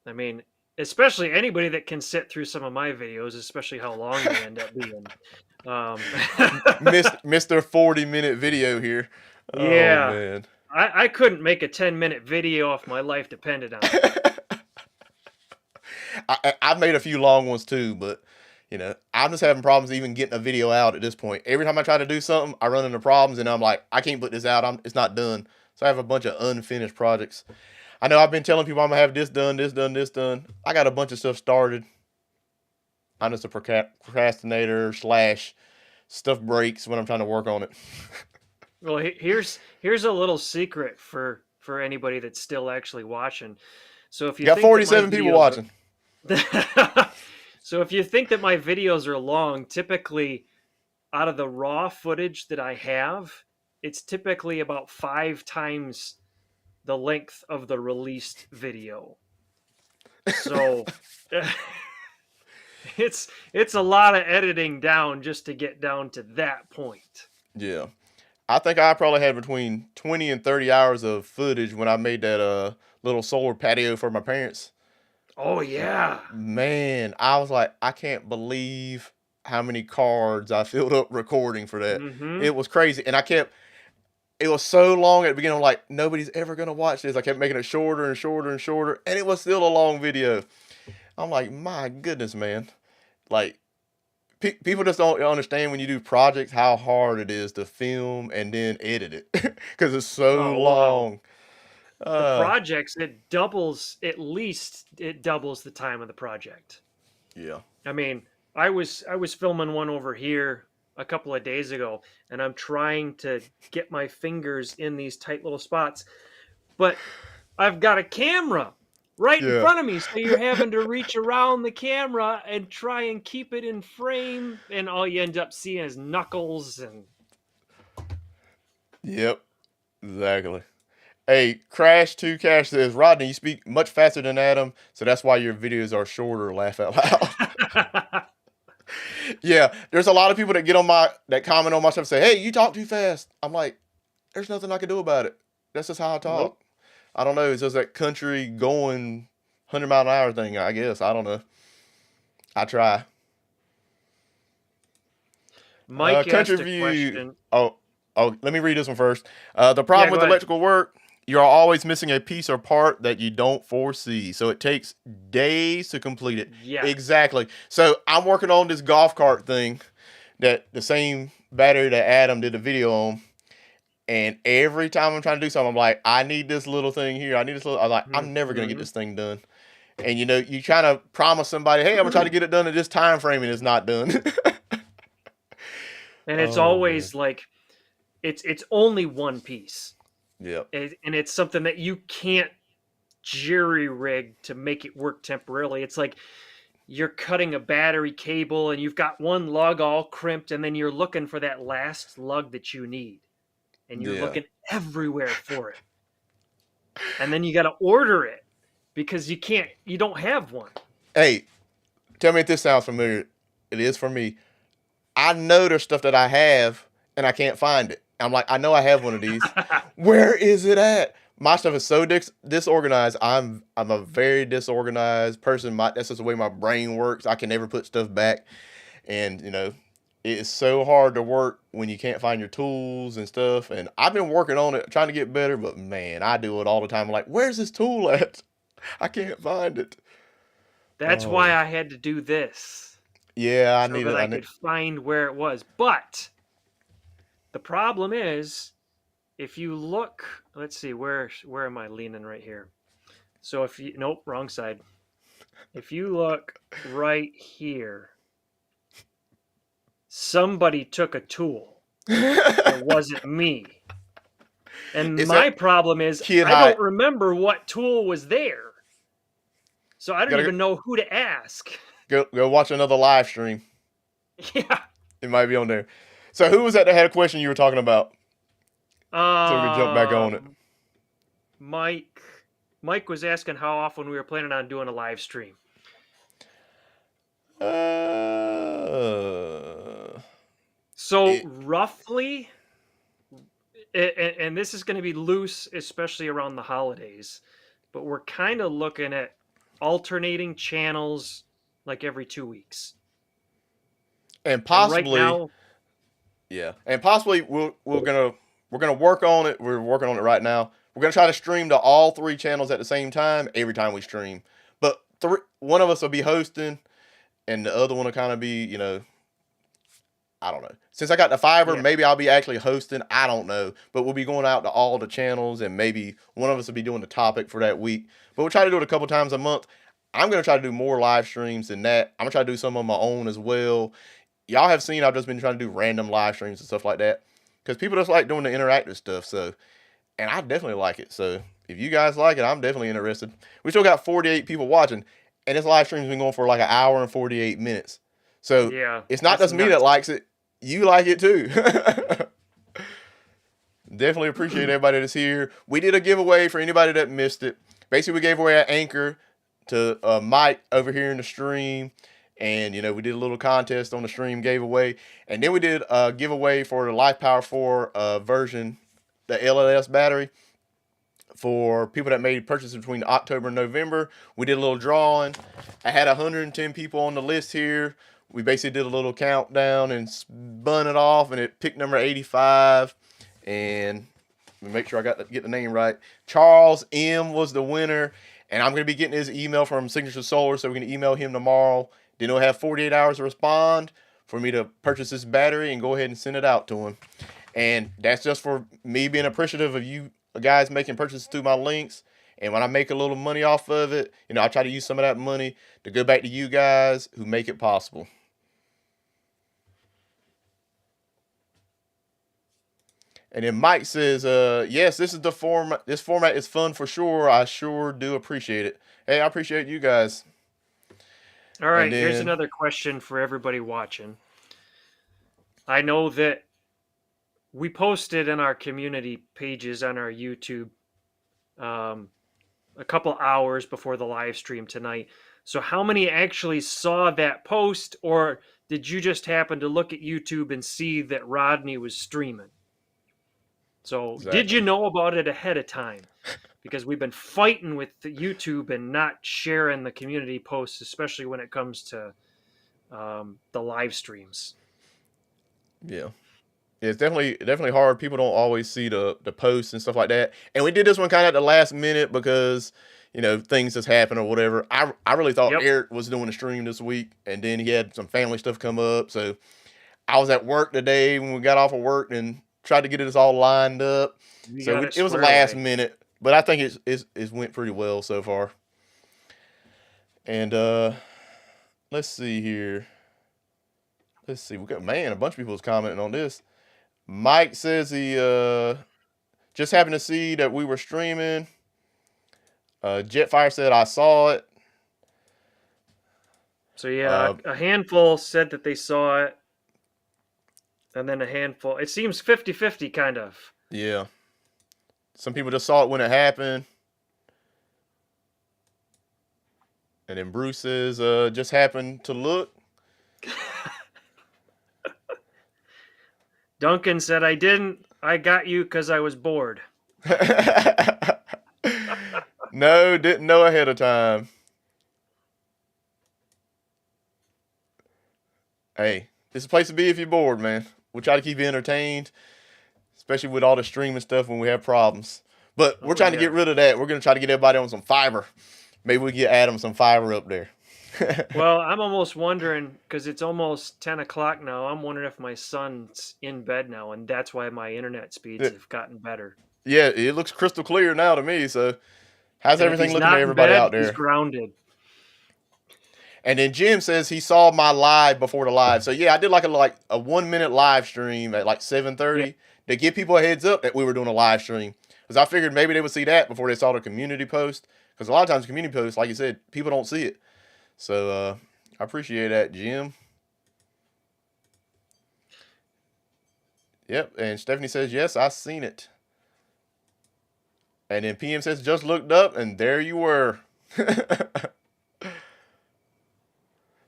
[SPEAKER 2] I mean, especially anybody that can sit through some of my videos, especially how long they end up being. Um,
[SPEAKER 1] Mr. 40-minute video here. Oh
[SPEAKER 2] yeah,
[SPEAKER 1] man.
[SPEAKER 2] I couldn't make a 10-minute video if my life depended on it.
[SPEAKER 1] I've made a few long ones too, but I'm just having problems even getting a video out at this point. Every time I try to do something, I run into problems, and I'm like, I can't put this out. It's not done. So I have a bunch of unfinished projects. I know I've been telling people I'm gonna have this done, this done, this done. I got a bunch of stuff started. I'm just a procrastinator slash stuff breaks when I'm trying to work on it.
[SPEAKER 2] Well, here's a little secret for anybody that's still actually watching. So if you
[SPEAKER 1] Got
[SPEAKER 2] think that my
[SPEAKER 1] 47 people
[SPEAKER 2] videos
[SPEAKER 1] watching.
[SPEAKER 2] are so if you think that my videos are long, typically out of the raw footage that I have, it's typically about 5 times the length of the released video. So it's a lot of editing down just to get down to that point.
[SPEAKER 1] Yeah. I think I probably had between 20 and 30 hours of footage when I made that little solar patio for my parents.
[SPEAKER 2] Oh yeah.
[SPEAKER 1] Man, I was like, I can't believe how many cards I filled up recording for that.
[SPEAKER 2] Mhm.
[SPEAKER 1] It was crazy. And it was so long at the beginning. I'm like, nobody's ever going to watch this. I kept making it shorter and shorter and shorter. And it was still a long video. I'm like, my goodness, man. Like, people just don't understand when you do projects how hard it is to film and then edit it because it's so
[SPEAKER 2] Oh wow.
[SPEAKER 1] long.
[SPEAKER 2] The
[SPEAKER 1] Uh,
[SPEAKER 2] projects it doubles at least it doubles the time of the project.
[SPEAKER 1] yeah.
[SPEAKER 2] I mean, I was filming one over here a couple of days ago and I'm trying to get my fingers in these tight little spots, but I've got a camera right in
[SPEAKER 1] Yeah.
[SPEAKER 2] front of me, so you're having to reach around the camera and try and keep it in frame, and all you end up seeing is knuckles and
[SPEAKER 1] Yep. Exactly. Hey, Crash 2 Cash says, Rodney, you speak much faster than Adam, so that's why your videos are shorter. Laugh out loud. Yeah, there's a lot of people that that comment on my stuff and say, hey, you talk too fast. I'm like, there's nothing I can do about it. That's just how I talk.
[SPEAKER 2] Nope.
[SPEAKER 1] I don't know. It's just that country going 100-mile-an-hour thing, I guess. I don't know. I try.
[SPEAKER 2] Mike
[SPEAKER 1] Country
[SPEAKER 2] asked a
[SPEAKER 1] View.
[SPEAKER 2] question.
[SPEAKER 1] Oh, let me read this one first. The
[SPEAKER 2] Yeah,
[SPEAKER 1] problem
[SPEAKER 2] go
[SPEAKER 1] with
[SPEAKER 2] ahead.
[SPEAKER 1] electrical work, you're always missing a piece or part that you don't foresee. So it takes days to complete it.
[SPEAKER 2] Yes.
[SPEAKER 1] Exactly. So I'm working on this golf cart thing that the same battery that Adam did the video on. And every time I'm trying to do something, I'm like, I need this little thing here. I need this little. I'm like, I'm never gonna get
[SPEAKER 2] Mhm.
[SPEAKER 1] this thing done. And you try to promise somebody, hey, I'm gonna try to get it done in this time frame, and it's not done.
[SPEAKER 2] And it's
[SPEAKER 1] Oh man.
[SPEAKER 2] always like it's only one piece,
[SPEAKER 1] Yep.
[SPEAKER 2] and it's something that you can't jury rig to make it work temporarily. It's like you're cutting a battery cable and you've got one lug all crimped, and then you're looking for that last lug that you need, and you're
[SPEAKER 1] Yeah.
[SPEAKER 2] looking everywhere for it, and then you got to order it because you don't have one.
[SPEAKER 1] Hey, tell me if this sounds familiar. It is for me. I know there's stuff that I have and I can't find it. I'm like, I know I have one of these. Where is it at? My stuff is so disorganized. I'm a very disorganized person. That's just the way my brain works. I can never put stuff back, and it is so hard to work when you can't find your tools and stuff. And I've been working on it, trying to get better, but man, I do it all the time. I'm like, where's this tool at? I can't find it.
[SPEAKER 2] That's why
[SPEAKER 1] Oh,
[SPEAKER 2] I had to do this
[SPEAKER 1] yeah, I
[SPEAKER 2] so
[SPEAKER 1] need
[SPEAKER 2] that
[SPEAKER 1] it.
[SPEAKER 2] I could find where it was. But the problem is if you look, let's see, where am I leaning right here? So if you, nope, wrong side. If you look right here, somebody took a tool. It wasn't me. And
[SPEAKER 1] It's
[SPEAKER 2] my
[SPEAKER 1] that
[SPEAKER 2] problem is
[SPEAKER 1] kid
[SPEAKER 2] I
[SPEAKER 1] high.
[SPEAKER 2] don't remember what tool was there. So I don't
[SPEAKER 1] Gotta
[SPEAKER 2] even know who to ask.
[SPEAKER 1] go watch another live stream.
[SPEAKER 2] Yeah.
[SPEAKER 1] It might be on there. So who was that had a question you were talking about? So we can jump back on it.
[SPEAKER 2] Mike. Mike was asking how often we were planning on doing a live stream. So
[SPEAKER 1] It,
[SPEAKER 2] roughly, and this is going to be loose, especially around the holidays, but we're kind of looking at alternating channels like every 2 weeks.
[SPEAKER 1] and
[SPEAKER 2] And right
[SPEAKER 1] possibly,
[SPEAKER 2] now,
[SPEAKER 1] yeah, and possibly we're gonna work on it. We're working on it right now. We're gonna try to stream to all three channels at the same time every time we stream. But one of us will be hosting, and the other one will kind of be, I don't know. Since I got the fiber,
[SPEAKER 2] yeah,
[SPEAKER 1] maybe I'll be actually hosting. I don't know. But we'll be going out to all the channels, and maybe one of us will be doing the topic for that week. But we'll try to do it a couple times a month. I'm going to try to do more live streams than that. I'm going to try to do some on my own as well. Y'all have seen I've just been trying to do random live streams and stuff like that. Because people just like doing the interactive stuff. So, and I definitely like it. So if you guys like it, I'm definitely interested. We still got 48 people watching. And this live stream's been going for like an hour and 48 minutes. So
[SPEAKER 2] yeah,
[SPEAKER 1] it's not
[SPEAKER 2] that's
[SPEAKER 1] just me that
[SPEAKER 2] nuts.
[SPEAKER 1] likes it. You like it too. Definitely appreciate everybody that's here. We did a giveaway for anybody that missed it. Basically, we gave away an anchor to Mike over here in the stream. And, we did a little contest on the stream, gave away. And then we did a giveaway for the Life Power 4 version, the LLS battery, for people that made purchases between October and November. We did a little drawing. I had 110 people on the list here. We basically did a little countdown and spun it off, and it picked number 85. And make sure I get the name right. Charles M was the winner, and I'm going to be getting his email from Signature Solar, so we're going to email him tomorrow. Then he'll have 48 hours to respond for me to purchase this battery and go ahead and send it out to him. And that's just for me being appreciative of you guys making purchases through my links. And when I make a little money off of it, I try to use some of that money to go back to you guys who make it possible. And then Mike says, yes, this is the format. This format is fun for sure. I sure do appreciate it. Hey, I appreciate you guys.
[SPEAKER 2] All right, here's another question for everybody watching. I know that we posted in our community pages on our YouTube a couple hours before the live stream tonight. So how many actually saw that post, or did you just happen to look at YouTube and see that Rodney was streaming? So Did you know about it ahead of time? Because we've been fighting with YouTube and not sharing the community posts, especially when it comes to the live streams.
[SPEAKER 1] Yeah. It's definitely hard. People don't always see the posts and stuff like that. And we did this one kind of at the last minute because, things just happen or whatever. I really thought Eric was doing a stream this week, and then he had some family stuff come up. So I was at work today when we got off of work and tried to get this all lined up. It was the last minute, but I think it went pretty well so far. And let's see here. Let's see. We got a bunch of people was commenting on this. Mike says he just happened to see that we were streaming. Jetfire said I saw it.
[SPEAKER 2] So yeah, a handful said that they saw it. And then a handful. It seems 50-50 kind of.
[SPEAKER 1] Yeah. Some people just saw it when it happened. And then Bruce says, just happened to look.
[SPEAKER 2] Duncan said, I didn't. I got you because I was bored.
[SPEAKER 1] No, didn't know ahead of time. Hey, it's a place to be if you're bored, man. We'll try to keep you entertained, especially with all the streaming stuff when we have problems. But we're trying to get rid of that. We're going to try to get everybody on some fiber. Maybe we get Adam some fiber up there.
[SPEAKER 2] Well, I'm almost wondering because it's almost 10 o'clock now. I'm wondering if my son's in bed now, and that's why my internet speeds have gotten better.
[SPEAKER 1] Yeah, it looks crystal clear now to me. So, how's
[SPEAKER 2] And if
[SPEAKER 1] everything
[SPEAKER 2] he's
[SPEAKER 1] looking to
[SPEAKER 2] not in
[SPEAKER 1] everybody
[SPEAKER 2] bed,
[SPEAKER 1] out
[SPEAKER 2] he's
[SPEAKER 1] there?
[SPEAKER 2] grounded.
[SPEAKER 1] And then Jim says he saw my live before the live. So yeah, I did like a 1 minute live stream at like seven
[SPEAKER 2] Yeah.
[SPEAKER 1] thirty to give people a heads up that we were doing a live stream. Because I figured maybe they would see that before they saw the community post. Because a lot of times community posts, like you said, people don't see it. So I appreciate that, Jim. Yep. And Stephanie says, yes, I seen it. And then PM says, just looked up and there you were.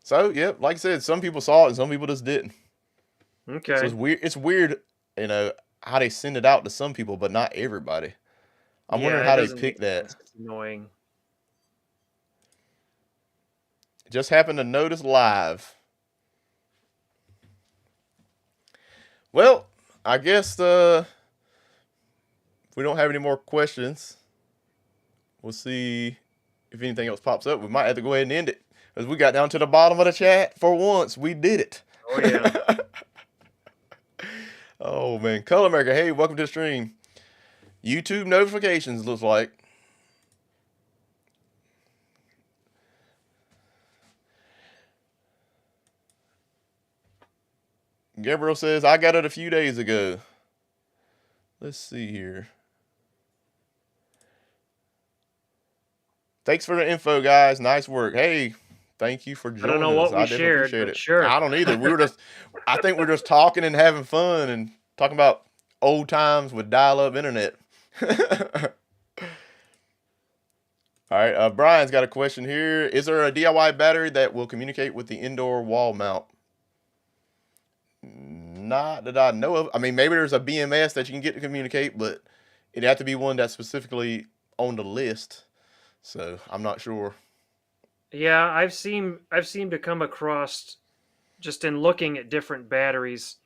[SPEAKER 1] So, yep, like I said, some people saw it and some people just didn't.
[SPEAKER 2] Okay.
[SPEAKER 1] So it's weird, you know, how they send it out to some people, but not everybody. I'm wondering
[SPEAKER 2] Yeah, it
[SPEAKER 1] how they
[SPEAKER 2] doesn't
[SPEAKER 1] pick
[SPEAKER 2] make
[SPEAKER 1] that.
[SPEAKER 2] sense. It's annoying.
[SPEAKER 1] Just happened to notice live. Well, I guess if we don't have any more questions, we'll see if anything else pops up. We might have to go ahead and end it. Because we got down to the bottom of the chat for once. We did it.
[SPEAKER 2] Oh, yeah.
[SPEAKER 1] Oh, man. Color Maker, hey, welcome to the stream. YouTube notifications, looks like. Gabriel says, I got it a few days ago. Let's see here. Thanks for the info, guys. Nice work. Hey, thank you for
[SPEAKER 2] I don't know
[SPEAKER 1] joining us.
[SPEAKER 2] what
[SPEAKER 1] I
[SPEAKER 2] we
[SPEAKER 1] definitely
[SPEAKER 2] shared,
[SPEAKER 1] appreciate
[SPEAKER 2] but
[SPEAKER 1] it.
[SPEAKER 2] sure.
[SPEAKER 1] I don't either. I think we're just talking and having fun and talking about old times with dial-up internet. All right, Brian's got a question here. Is there a DIY battery that will communicate with the indoor wall mount? Not that I know of. I mean, maybe there's a BMS that you can get to communicate, but it'd have to be one that's specifically on the list. So I'm not sure.
[SPEAKER 2] Yeah, I've seemed to come across just in looking at different batteries.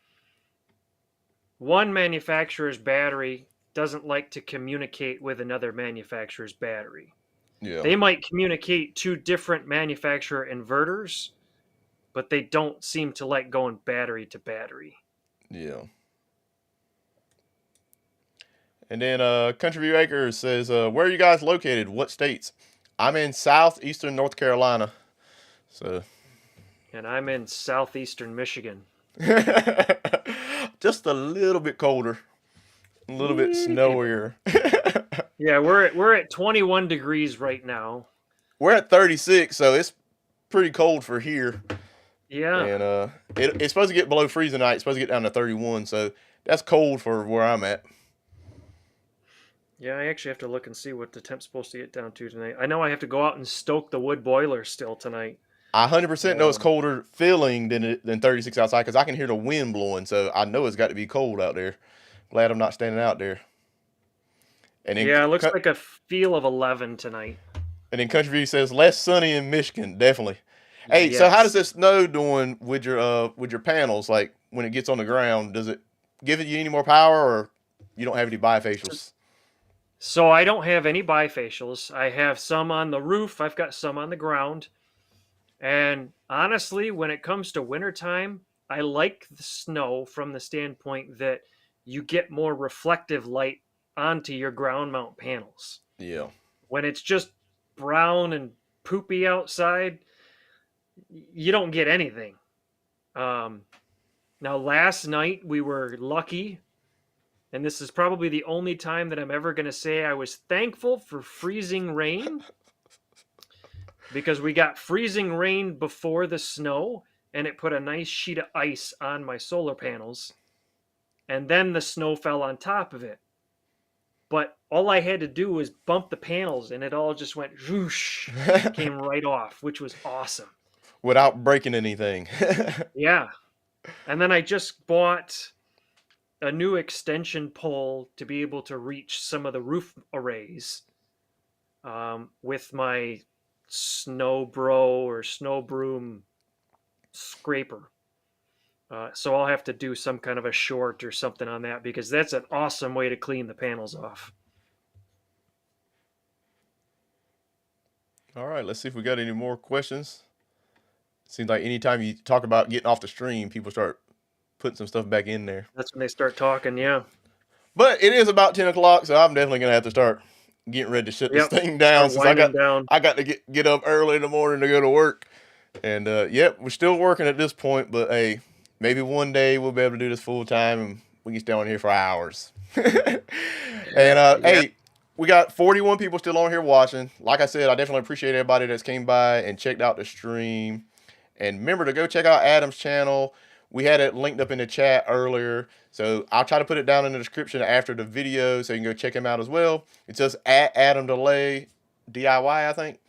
[SPEAKER 2] One manufacturer's battery doesn't like to communicate with another manufacturer's battery.
[SPEAKER 1] Yeah.
[SPEAKER 2] They might communicate to different manufacturer inverters, but they don't seem to like going battery to battery.
[SPEAKER 1] Yeah. And then Country View Acres says, where are you guys located? What states? I'm in southeastern North Carolina. So
[SPEAKER 2] And I'm in southeastern Michigan.
[SPEAKER 1] just a little bit colder. A little bit snowier.
[SPEAKER 2] Yeah, we're at 21 degrees right now.
[SPEAKER 1] We're at 36, so it's pretty cold for here.
[SPEAKER 2] Yeah.
[SPEAKER 1] And it's supposed to get below freezing tonight. It's supposed to get down to 31, so that's cold for where I'm at.
[SPEAKER 2] Yeah, I actually have to look and see what the temp's supposed to get down to tonight. I know I have to go out and stoke the wood boiler still tonight.
[SPEAKER 1] I 100% know it's colder feeling than 36 outside because I can hear the wind blowing, so I know it's got to be cold out there. Glad I'm not standing out there.
[SPEAKER 2] And then, yeah, it looks like a feel of 11 tonight.
[SPEAKER 1] And then Country View says less sunny in Michigan, definitely. Hey, yes. So how does this snow doing with your panels? Like when it gets on the ground, does it give you any more power, or you don't have any bifacials?
[SPEAKER 2] So I don't have any bifacials. I have some on the roof. I've got some on the ground. And honestly, when it comes to wintertime, I like the snow from the standpoint that you get more reflective light onto your ground mount panels.
[SPEAKER 1] Yeah.
[SPEAKER 2] When it's just brown and poopy outside, you don't get anything. Now, last night we were lucky, and this is probably the only time that I'm ever going to say I was thankful for freezing rain, because we got freezing rain before the snow, and it put a nice sheet of ice on my solar panels, and then the snow fell on top of it. But all I had to do was bump the panels, and it all just went whoosh, came right off, which was awesome.
[SPEAKER 1] Without breaking anything.
[SPEAKER 2] Yeah. And then I just bought a new extension pole to be able to reach some of the roof arrays with my snow bro or snow broom scraper. So I'll have to do some kind of a short or something on that, because that's an awesome way to clean the panels off.
[SPEAKER 1] All right, let's see if we got any more questions. Seems like anytime you talk about getting off the stream, people start putting some stuff back in there.
[SPEAKER 2] That's when they start talking. Yeah.
[SPEAKER 1] But it is about 10 o'clock, so I'm definitely gonna have to start getting ready to shut this
[SPEAKER 2] Yep.
[SPEAKER 1] thing down
[SPEAKER 2] Start
[SPEAKER 1] since
[SPEAKER 2] winding down.
[SPEAKER 1] I got to get up early in the morning to go to work. And yep, we're still working at this point, but hey, maybe one day we'll be able to do this full time and we can stay on here for hours. And
[SPEAKER 2] Yeah.
[SPEAKER 1] hey, we got 41 people still on here watching. Like I said, I definitely appreciate everybody that's came by and checked out the stream. And remember to go check out Adam's channel. We had it linked up in the chat earlier, so I'll try to put it down in the description after the video so you can go check him out as well. It's just at Adam Delay DIY, I think.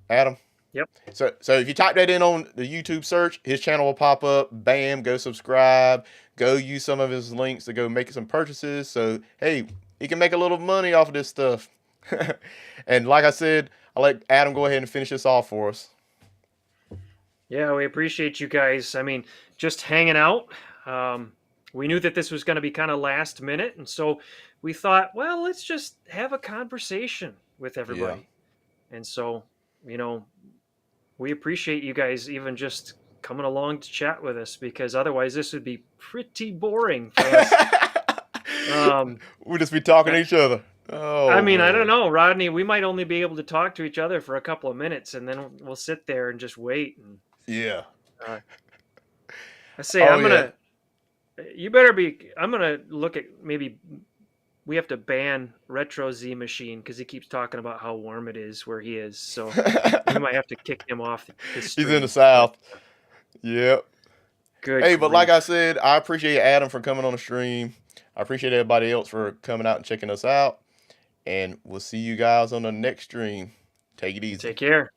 [SPEAKER 1] Adam.
[SPEAKER 2] Yep.
[SPEAKER 1] So if you type that in on the YouTube search, his channel will pop up. Bam, go subscribe. Go use some of his links to go make some purchases. So hey, he can make a little money off of this stuff. And like I said, I'll let Adam go ahead and finish this off for us.
[SPEAKER 2] Yeah, we appreciate you guys. I mean, just hanging out. We knew that this was going to be kind of last minute, and so we thought, well, let's just have a conversation with everybody. Yeah. And so, we appreciate you guys even just coming along to chat with us, because otherwise this would be pretty boring for us.
[SPEAKER 1] We'd just be talking to each other. Oh,
[SPEAKER 2] I mean,
[SPEAKER 1] man.
[SPEAKER 2] I don't know, Rodney. We might only be able to talk to each other for a couple of minutes, and then we'll sit there and just wait. And
[SPEAKER 1] yeah.
[SPEAKER 2] I say, you better be. I'm gonna look at maybe we have to ban Retro Z Machine because he keeps talking about how warm it is where he is. So we might have to kick him off the stream.
[SPEAKER 1] He's in the South. Yep.
[SPEAKER 2] Good.
[SPEAKER 1] Hey, but like I said, I appreciate Adam for coming on the stream. I appreciate everybody else for coming out and checking us out. And we'll see you guys on the next stream. Take it easy.
[SPEAKER 2] Take care.